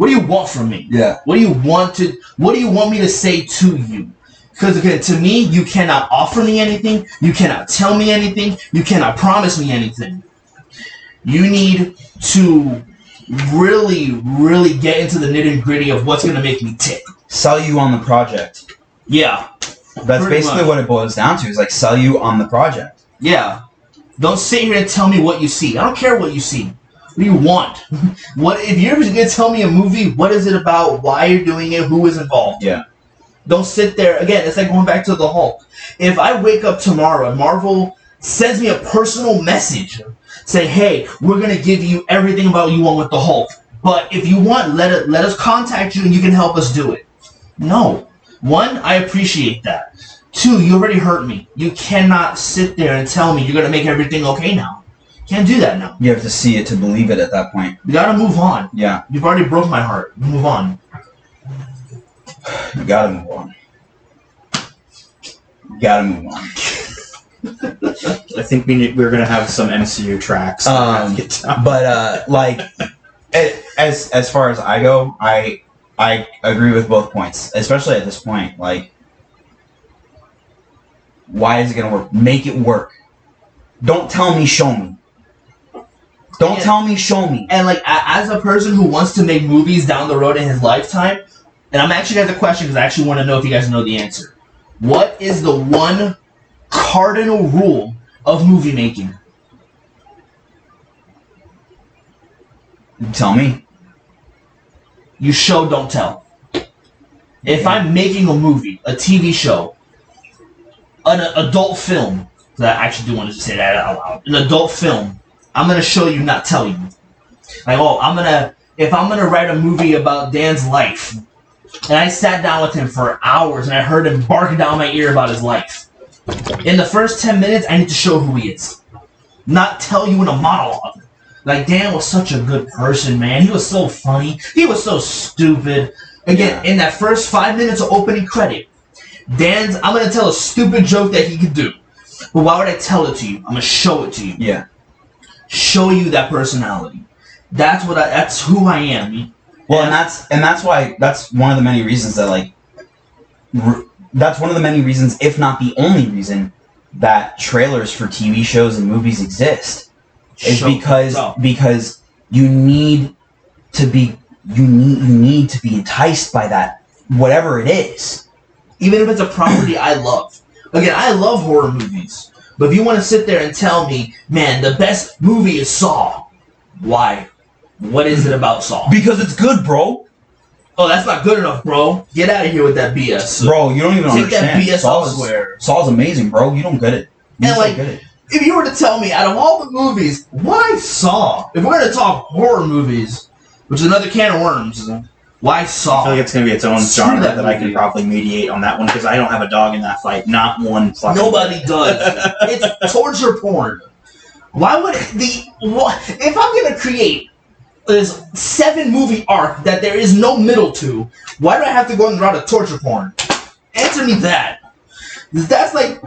[SPEAKER 1] What do you want from me?
[SPEAKER 2] Yeah.
[SPEAKER 1] What do you want me to say to you? Because again, to me, you cannot offer me anything. You cannot tell me anything. You cannot promise me anything. You need to really, really get into the nitty-gritty of what's going to make me tick.
[SPEAKER 2] Sell you on the project.
[SPEAKER 1] Yeah.
[SPEAKER 2] That's basically what it boils down to, is like sell you on the project.
[SPEAKER 1] Yeah. Don't sit here and tell me what you see. I don't care what you see. What do you want? What if you're going to tell me a movie, what is it about, why you're doing it, who is involved?
[SPEAKER 2] Yeah.
[SPEAKER 1] Don't sit there. Again, it's like going back to the Hulk. If I wake up tomorrow and Marvel sends me a personal message, say, hey, we're going to give you everything about you want with the Hulk. But if you want, let us contact you and you can help us do it. No. One, I appreciate that. Two, you already hurt me. You cannot sit there and tell me you're going to make everything okay now. Can't do that now.
[SPEAKER 2] You have to see it to believe it at that point.
[SPEAKER 1] You got to move on.
[SPEAKER 2] Yeah.
[SPEAKER 1] You've already broke my heart. Move on.
[SPEAKER 2] You gotta move on. You gotta move on.
[SPEAKER 3] I think we're gonna have some MCU tracks.
[SPEAKER 2] But like, as far as I go, I agree with both points, especially at this point. Like, why is it gonna work? Make it work. Don't tell me, show me. Don't tell me, show me.
[SPEAKER 1] And like, as a person who wants to make movies down the road in his lifetime. And I'm actually going to have a question because I actually want to know if you guys know the answer. What is the one cardinal rule of movie making?
[SPEAKER 2] Tell me.
[SPEAKER 1] You show, don't tell. If I'm making a movie, a TV show, an adult film, because I actually do want to say that out loud, an adult film, I'm going to show you, not tell you. Like, if I'm going to write a movie about Dan's life, and I sat down with him for hours and I heard him barking down my ear about his life. In the first 10 minutes, I need to show who he is. Not tell you in a monologue. Like, Dan was such a good person, man. He was so funny. He was so stupid. Again, in that first 5 minutes of opening credit, I'm going to tell a stupid joke that he could do. But why would I tell it to you? I'm going to show it to you.
[SPEAKER 2] Yeah.
[SPEAKER 1] Show you that personality. That's who I am.
[SPEAKER 2] Well, and that's one of the many reasons that that's one of the many reasons, if not the only reason, that trailers for TV shows and movies exist, is because you need to be enticed by that, whatever it is,
[SPEAKER 1] even if it's a property I love. Again, I love horror movies, but if you want to sit there and tell me, man, the best movie is Saw, why? What is it about Saw?
[SPEAKER 2] Because it's good, bro.
[SPEAKER 1] Oh, that's not good enough, bro. Get out of here with that BS.
[SPEAKER 2] Bro, you don't even understand.
[SPEAKER 1] Take that BS elsewhere.
[SPEAKER 2] Saw's amazing, bro. You don't get it.
[SPEAKER 1] If you were to tell me, out of all the movies, why Saw? If we're going to talk horror movies, which is another can of worms, why Saw?
[SPEAKER 3] I feel like it's going to be its own genre that I can probably mediate on that one, because I don't have a dog in that fight. Not one fucking
[SPEAKER 1] Nobody does. It's torture porn. Why would if I'm going to create this 7-movie arc that there is no middle to, why do I have to go on the route of torture porn? Answer me that. That's like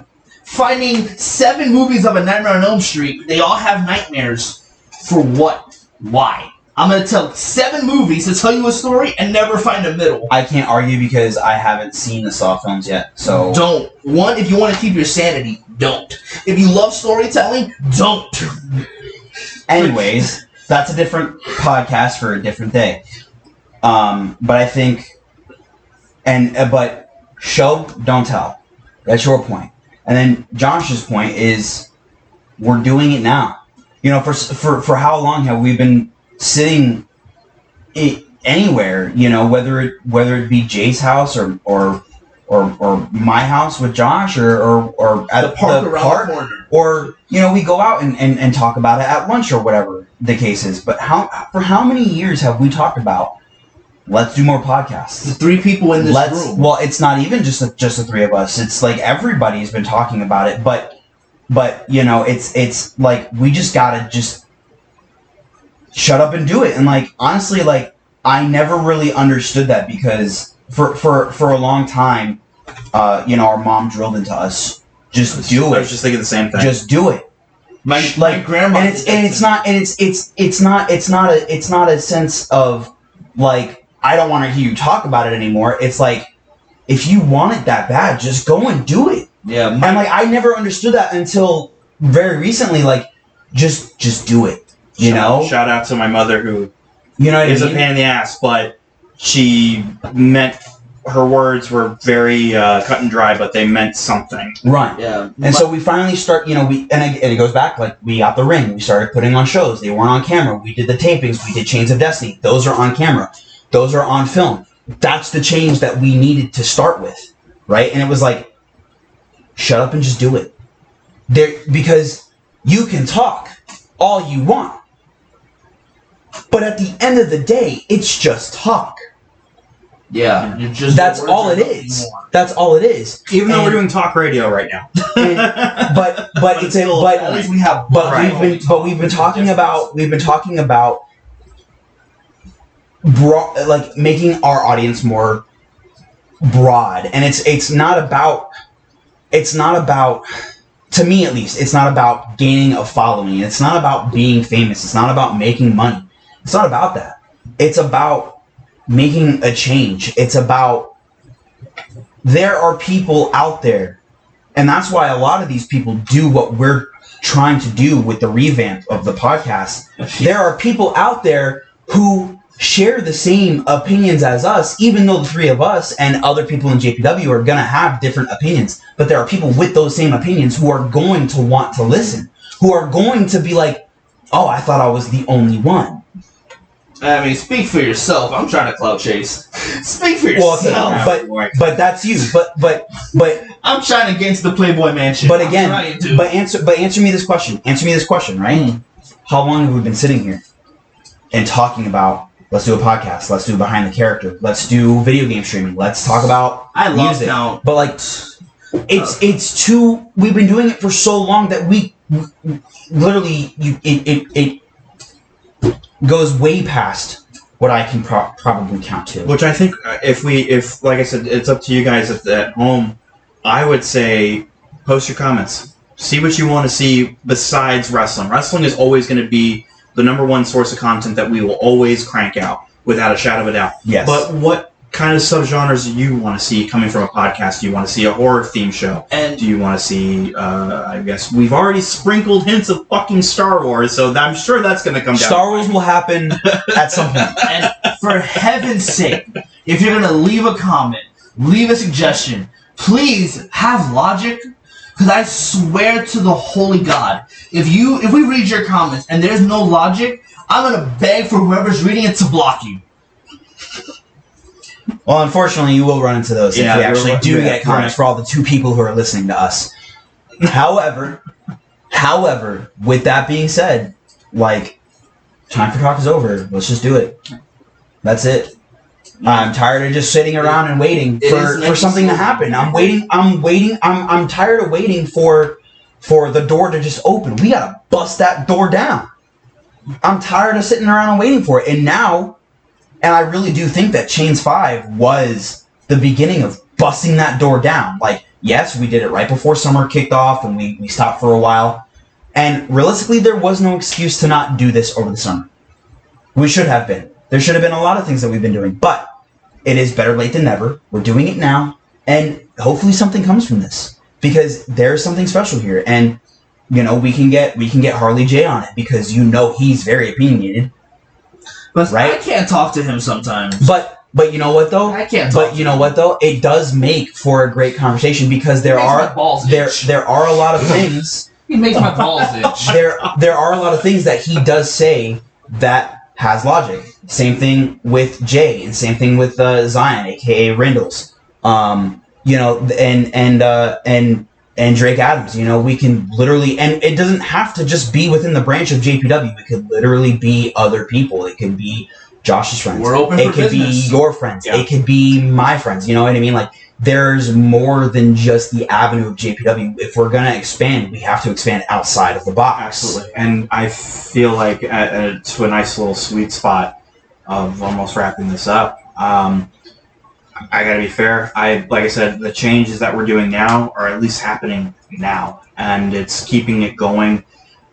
[SPEAKER 1] finding 7 movies of A Nightmare on Elm Street. They all have nightmares. For what? Why? I'm going to tell 7 movies to tell you a story and never find a middle.
[SPEAKER 2] I can't argue because I haven't seen the Saw films yet, so...
[SPEAKER 1] Don't. One, if you want to keep your sanity, don't. If you love storytelling, don't.
[SPEAKER 2] Anyways... That's a different podcast for a different day. But I think, but show, don't tell. That's your point. And then Josh's point is, we're doing it now. You know, for how long have we been sitting anywhere? You know, whether it be Jay's house or my house with Josh or at the park around the corner. Or, you know, we go out and talk about it at lunch or whatever the case is. But for how many years have we talked about, let's do more podcasts?
[SPEAKER 1] The 3 people in this room.
[SPEAKER 2] Well, it's not even just the 3 of us. It's like everybody's been talking about it. But you know, it's like we just gotta just shut up and do it. And like, honestly, like, I never really understood that, because for a long time, you know, our mom drilled into us, just do it.
[SPEAKER 3] I was just thinking the same thing.
[SPEAKER 2] Just do it.
[SPEAKER 1] My grandma.
[SPEAKER 2] And it's not a sense of like I don't want to hear you talk about it anymore. It's like, if you want it that bad, just go and do it.
[SPEAKER 1] Yeah.
[SPEAKER 2] And like, I never understood that until very recently. Like, just do it. You know?
[SPEAKER 3] Shout out to my mother who
[SPEAKER 2] You know what
[SPEAKER 3] is
[SPEAKER 2] I
[SPEAKER 3] a
[SPEAKER 2] mean?
[SPEAKER 3] pain in the ass, but her words were very cut and dry, but they meant something.
[SPEAKER 2] Right.
[SPEAKER 1] Yeah.
[SPEAKER 2] And so we finally start, and it goes back, like, we got the ring. We started putting on shows. They weren't on camera. We did the tapings. We did Chains of Destiny. Those are on camera. Those are on film. That's the change that we needed to start with, right? And it was like, shut up and just do it. Because you can talk all you want. But at the end of the day, it's just talk.
[SPEAKER 1] Yeah. You're just
[SPEAKER 2] That's all it is. That's all it is.
[SPEAKER 3] Even though we're doing talk radio right now.
[SPEAKER 2] But it's
[SPEAKER 3] still,
[SPEAKER 2] but
[SPEAKER 1] At least we have.
[SPEAKER 2] we've been talking about like making our audience more broad, and it's not about to me, at least, it's not about gaining a following. It's not about being famous. It's not about making money. It's not about that. It's about making a change. It's about, there are people out there, and that's why a lot of these people do what we're trying to do with the revamp of the podcast. There are people out there who share the same opinions as us, even though the three of us and other people in JPW are going to have different opinions. But there are people with those same opinions who are going to want to listen, who are going to be like, oh, I thought I was the only one.
[SPEAKER 1] I mean, speak for yourself. I'm trying to clout chase. Speak for yourself.
[SPEAKER 2] Well, okay, but that's you. But
[SPEAKER 1] I'm trying against the Playboy Mansion.
[SPEAKER 2] But again, answer me this question. Answer me this question, right? How long have we been sitting here and talking about, let's do a podcast, let's do behind the character, let's do video game streaming, let's talk about music.
[SPEAKER 1] Now.
[SPEAKER 2] But like, it's too. We've been doing it for so long that we literally it goes way past what I can probably count to.
[SPEAKER 3] Which I think, if like I said, it's up to you guys at home. I would say, post your comments. See what you want to see besides wrestling. Wrestling is always going to be the number one source of content that we will always crank out, without a shadow of a doubt.
[SPEAKER 2] Yes.
[SPEAKER 3] But what kind of subgenres do you want to see coming from a podcast? Do you want to see a horror theme show?
[SPEAKER 1] And
[SPEAKER 3] do you want to see, I guess, we've already sprinkled hints of fucking Star Wars, so I'm sure that's going to come down.
[SPEAKER 2] Star Wars will happen at some point.
[SPEAKER 1] And for heaven's sake, if you're going to leave a comment, leave a suggestion, please have logic. Because I swear to the holy God, if we read your comments and there's no logic, I'm going to beg for whoever's reading it to block you.
[SPEAKER 2] Well, unfortunately, you will run into those if we actually do get comments for all the 2 people who are listening to us. However, with that being said, like, time for talk is over. Let's just do it. That's it. I'm tired of just sitting around and waiting for something to happen. I'm tired of waiting for the door to just open. We gotta bust that door down. I'm tired of sitting around and waiting for it. And I really do think that Chains 5 was the beginning of busting that door down. Like, yes, we did it right before summer kicked off, and we stopped for a while. And realistically, there was no excuse to not do this over the summer. We should have been. There should have been a lot of things that we've been doing, but it is better late than never. We're doing it now, and hopefully something comes from this, because there's something special here. And we can get Harley J on it, because he's very opinionated.
[SPEAKER 1] But
[SPEAKER 2] right?
[SPEAKER 1] I can't talk to him sometimes.
[SPEAKER 2] But you know what though?
[SPEAKER 1] I can't.
[SPEAKER 2] But you know what though? It does make for a great conversation, because there are a lot of things.
[SPEAKER 1] He makes my balls itch.
[SPEAKER 2] There are a lot of things that he does say that has logic. Same thing with Jay, and same thing with Zion, aka Rindles. And Drake Adams. We can literally, and it doesn't have to just be within the branch of JPW. It could literally be other people. It could be Josh's friends.
[SPEAKER 1] We're open for business.
[SPEAKER 2] It could be your friends.
[SPEAKER 3] Yeah.
[SPEAKER 2] It could be my friends. You know what I mean? Like, there's more than just the avenue of JPW. If we're gonna expand, we have to expand outside of the box.
[SPEAKER 3] Absolutely. And I feel like to a nice little sweet spot of almost wrapping this up. I gotta be fair. Like I said, the changes that we're doing now are at least happening now, and it's keeping it going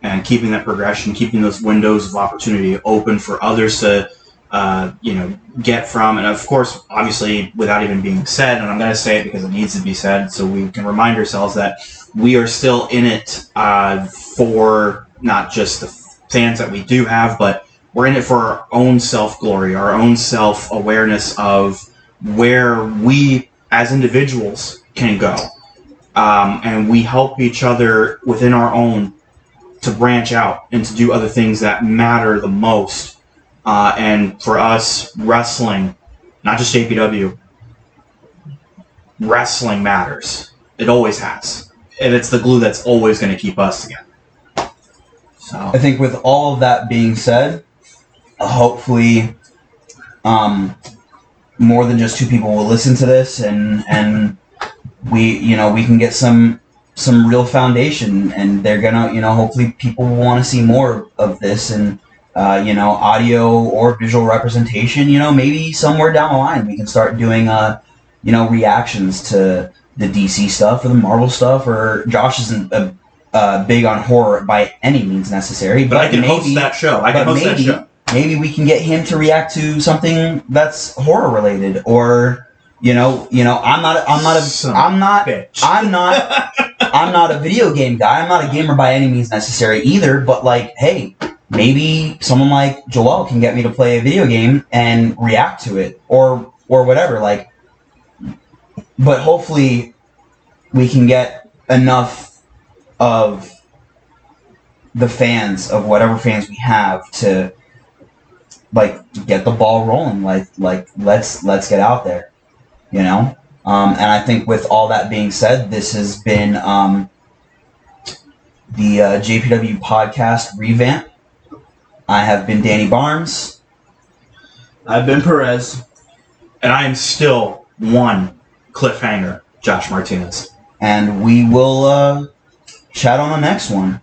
[SPEAKER 3] and keeping that progression, keeping those windows of opportunity open for others to get from. And of course, obviously, without even being said, and I'm going to say it because it needs to be said, so we can remind ourselves that we are still in it for not just the fans that we do have, but we're in it for our own self-glory, our own self-awareness of where we as individuals can go. And we help each other within our own to branch out and to do other things that matter the most. And for us, wrestling, not just JPW, wrestling matters. It always has. And it's the glue that's always going to keep us together. So
[SPEAKER 2] I think with all of that being said, hopefully more than just 2 people will listen to this, and we can get some real foundation, and they're gonna, hopefully people will want to see more of this, and audio or visual representation. Maybe somewhere down the line we can start doing reactions to the DC stuff or the Marvel stuff. Or Josh isn't big on horror by any means necessary,
[SPEAKER 3] but I can host that show.
[SPEAKER 2] Maybe we can get him to react to something that's horror related, or I'm not a video game guy. I'm not a gamer by any means necessary either. But hey, maybe someone like Joel can get me to play a video game and react to it, or whatever. But hopefully we can get enough of the fans, of whatever fans we have, to get the ball rolling. Let's get out there, and I think with all that being said, this has been the JPW Podcast Revamp. I have been Danny Barnes.
[SPEAKER 1] I've been Perez.
[SPEAKER 3] And I am still one cliffhanger, Josh Martinez.
[SPEAKER 2] And we will chat on the next one.